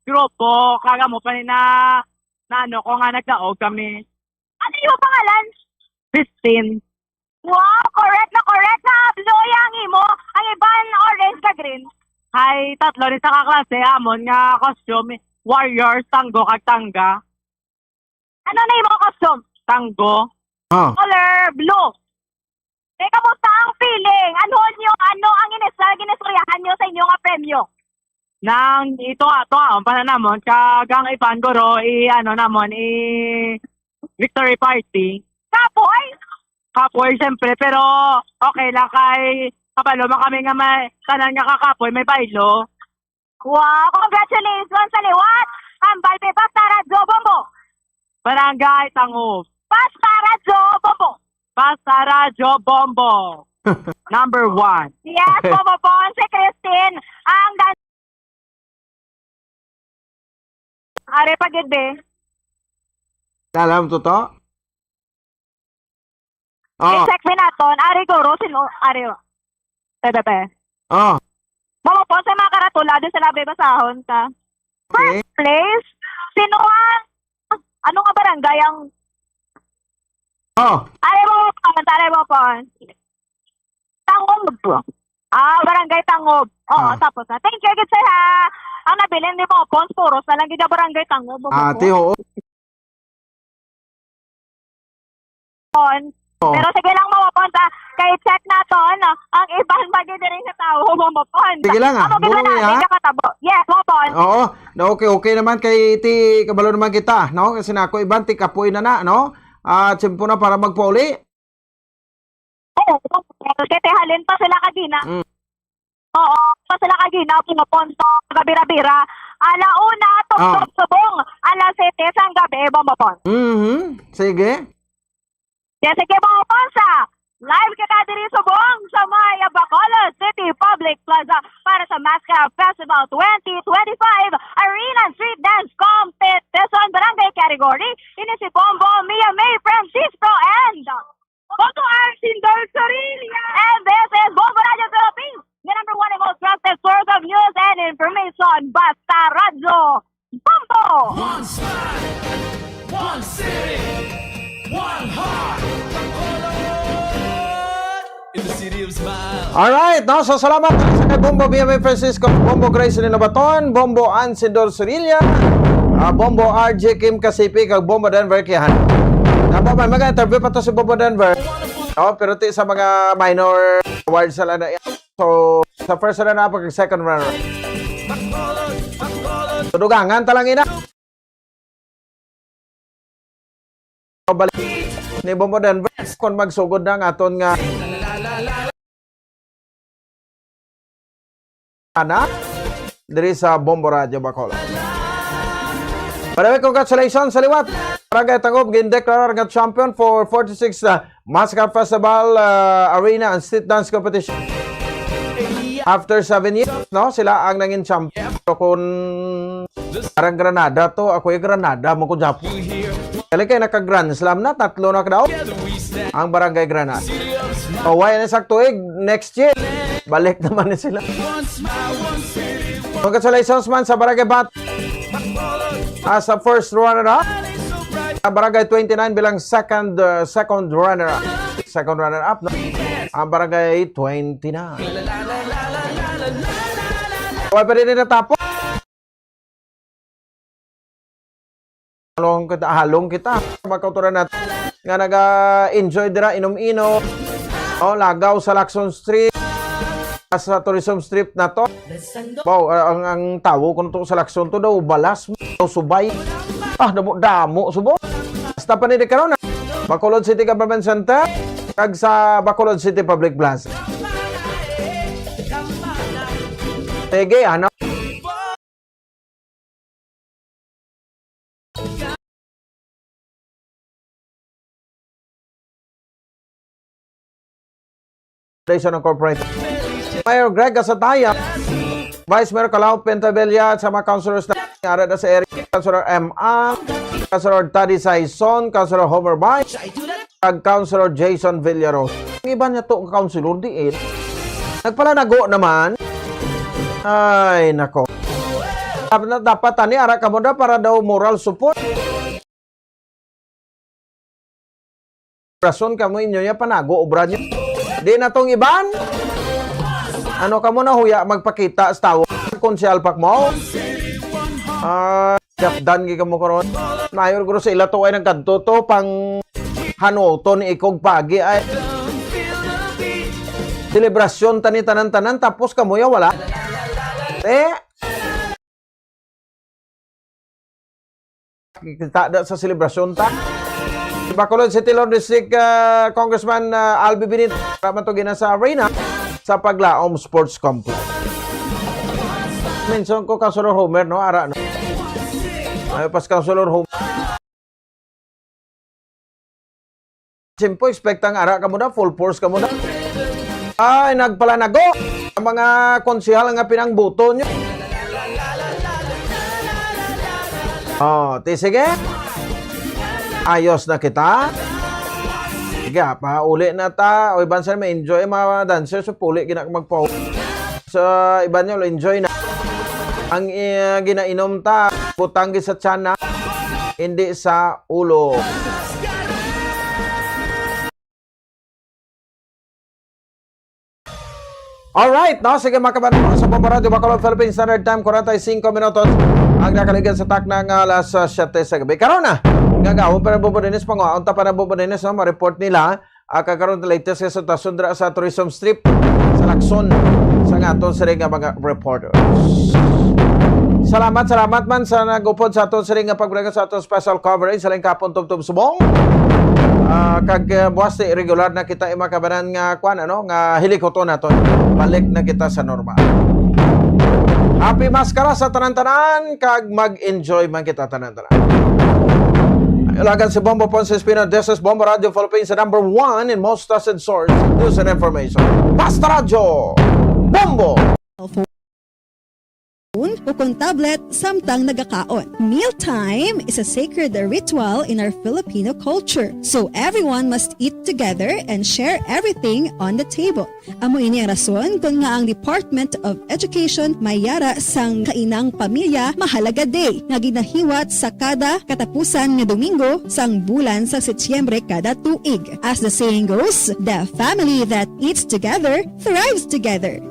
grupo, kaga mo pa na ano ko nga nagdaog kami. Ano yung pangalan? 15. Wow, correct na blue yang imo. Ang iban orange ka green. Hay, tatlo rin sa kaklase, amon nga costume, warriors, tango, kag tangga. Ano na imo costume? Tango. Color blue. Kamusta ang feeling? Ano ang ginistoryahan nyo sa inyo nga premyo? Nang ito ang pananamon, kagang ipan goro, victory party. Kapoy, siyempre, pero okay lang kay kapalo man kami nga may tanan nga kakapoy, may bailo. Wow, congratulations sa liwat! Ang balbe Pastaradyo Bombo! Barangay Tangob. Pastaradyo Bombo! Pastaradyo Bombo! Number 1. Yes, Bombo Pon, si Christine, ang Are pagidbe. Alam to to? I-check me naton, Are Goro, Are. Pepe. Bombo Pon, sa mga karatula, doon sa labi basahon ka. First place, sino ang, ano nga barangay ang, Are mo po. Tangob. Barangay Tangob. Tapos na. Thank you, good ha. Ang nabilin ni mo, Ponsporos, na lang gina barangay Tangob. Oo. Pero sige lang mawapunta, kay check na to, ang ibang bagay din rin sa tao, mapapon. Sige lang Yes, mapapon. Oo. Okay naman kay ti kabalo naman kita, no? Kasi nako iban ti kapoy na, no? At simpo na para magpauli. Kasi halin pa sila kagina. Oo, pa sila kagina, pinaponto, gabira-bira. Alauna, subong, alas 7 sang gabi, bomapon. Sige. Yes, sige, bomapon sa live ka diri subong sa may Bacolod City Public Plaza para sa Mascara Festival 2025 Arena Street Dance Competition Barangay Category. Ini si Bombo Mia May Francisco and Bombo Arcindor Sorilia. And this is Bombo Radio Philippines, the number one and most trusted source of news and information. Basta Radio Bombo! One smile, one city, one heart. In the city of smile. Alright, no? So salamat sa kay Bombo BMA Francisco, Bombo Grace Nilabaton, Bombo Ansidor Sorilia, Bombo RJ Kim Kasipi, kag Bombo Denver Kihan. May mag-interview pa to si Bombo Denver. No, pero ti sa mga minor awards sila na. So, sa first na pag second runner. Tudugangan talang ina. Balik ni Bombo Denver kung magsugod na ng aton nga diri sa Bombo Radio Bacolod. Maraming congratulations sa liwat. Barangay Tangob gin-declare nga champion for 46 Mascara Festival Arena and Street Dance Competition. After 7 years, no, sila ang nangin champion. So, kung Parang Granada to. Ako yung Granada mo ko Japo. Kali kayo naka-Grand Slam na. 3 na kadaw. Ang Barangay Granada. O, why na saktuig? Next year. Balik naman na sila. Congratulations man sa Barangay Bat. As a first runner-up. Barangay 29 bilang second runner-up. Second runner-up. No? Ang Barangay 29. Why pa rin natapos? Halong kita. Magkauturan natin. Nga nag-enjoy dira, inom-ino. O, lagaw sa Lacson Street. Sa tourism strip na to. Wow, ang tawo ko to sa Lacson to daw, balas mo. Subay. Damo, subo. Basta pa ni karon na. Bacolod City Government Center. Kag sa Bacolod City Public Plaza. Sige, ano? Ng corporate. Mayor Greg Gasataya, Vice Mayor Calao Pentabella at sa mga councilors na nangyari sa area, Councilor M.A., Councilor Taddy Saison, Councilor Homer Bay, at Councilor Jason Villaros. Ang iba niya to, councilor diin. Nagpalanago naman. Ay, nako. Dapat tani, ara ka mo na para daw moral support. Rason ka mo inyo niya, panago, obra niya. Di na tong iban. Ano ka mo na huya magpakita sa tao kung si Alpak mo? Japdan gi ka mo karon. Mayor guro sa ilato ay nagkadto to pang hanoton ikog pagi ay selebrasyon tani tanan-tanan tapos kamo ya wala. Kita ada sa selebrasyon ta. Bacolod City Lord District Congressman Albi Binit ramatugin sa arena sa Paglaom Sports Complex. Mention ko Councilor Homer no ara no. Ay pas Councilor Homer. Simpo expect ang ara ka mo na full force ka mo na. Ay nagpalanago ang mga konsehal nga pinangbuto nyo. Oh, sige. Ayos na kita. Sige, pa uli na ta. O iban sa may enjoy mga dancers. So, puli magpo. So, iban nyo, enjoy na. Ang ginainom ta, putanggi sa tiyan na, hindi sa ulo. Alright, no? Sige mga kabataan sa Bombo Radio, Bacolod Philippines Standard Time, 45 minutos. Ang nakaligan sa tak ng alas 7 sa gabi. Karoon na, gagawin pa na Bombo Dennis, panguhaon pa na Bombo Dennis, no? Ma-report nila, kakaroon na latest sa tasundra sa tourism strip sa Lacson, sa ngaton sa ring mga reporters. Salamat man sa nagupod sa aton sa ring pagbraga sa aton special coverage sa ring kapon tubtub subong. Kag buwas regular na kita makabanan nga kwan ano nga hilikoton naton balik na kita sa normal. Happy maskara sa tanan-tanan kag mag-enjoy man kita tanan-tanan. Ilagan si Bombo Ponce Espino. This is Bombo Radio Philippines, the number 1 in most trusted source of news and information. Basta Radio Bombo. O kung tablet, samtang nagakaon. Mealtime is a sacred ritual in our Filipino culture. So everyone must eat together and share everything on the table. Amo ini ang rason kung nga ang Department of Education mayara sang kainang pamilya mahalaga day nga ginahiwat sa kada katapusan nga Domingo sang bulan sa Setyembre kada tuig. As the saying goes, the family that eats together thrives together.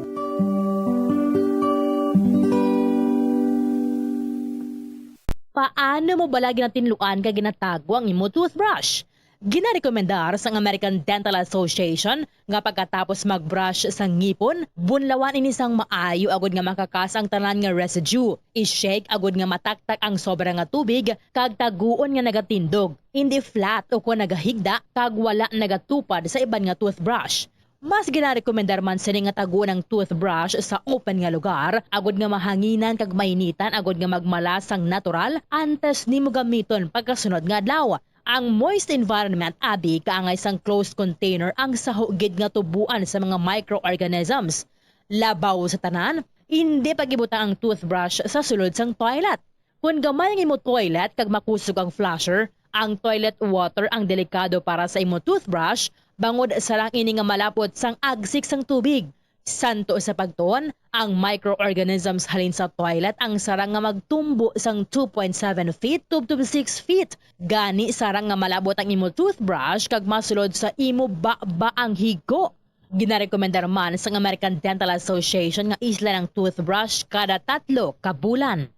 Paano mo balagi na tinluan ka ginatago ang imo toothbrush? Ginarekomendar sa American Dental Association nga pagkatapos magbrush sa ngipon, bunlawan ini sang maayo agud nga makakas ang tanan nga residue. I-shake agud nga mataktak ang sobra nga tubig kag taguon nga nagatindog. Hindi flat o kung nagahigda kag wala nagatupad sa iban nga toothbrush. Mas ginarekomendar man sini nga taguan ng toothbrush sa open nga lugar, agud nga mahanginan kag mainitan agud nga magmalasang natural antes nimo gamiton pagkasunod nga adlaw. Ang moist environment abi kaangay sang closed container ang sahugid nga tubuan sa mga microorganisms. Labaw sa tanan, hindi pagibutang ang toothbrush sa sulod sang toilet. Kung gamay ang imo toilet kag makusog ang flusher, ang toilet water ang delikado para sa imo toothbrush bangod sa lang ini nga malapot sang agsik sang tubig. Santo sa pagtuon, ang microorganisms halin sa toilet ang sarang nga magtumbo sang 2.7 feet to 6 feet. Gani sarang nga malabot ang imo toothbrush kag masulod sa imo ba ang higo. Ginarekomendar man sa American Dental Association nga isla ng toothbrush kada 3 ka bulan.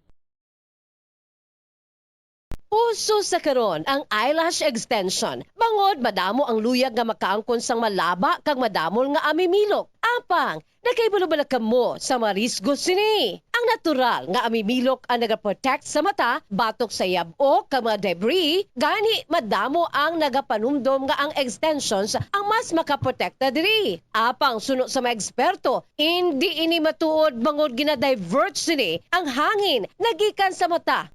Uso sa karon ang eyelash extension. Bangod madamo ang luyag nga makaangkon sang malaba kag madamol nga amimilok. Apang, nakaibalo-bala ka mo sa marisgo sini. Ang natural nga amimilok ang nagaprotect sa mata, batok sa yabo kag mga debris, gani madamo ang nagapanumdom nga ang extensions ang mas makaprotekta diri. Apang suno sa mga eksperto, hindi ini matuod bangod gina-divert sini ang hangin nagikan sa mata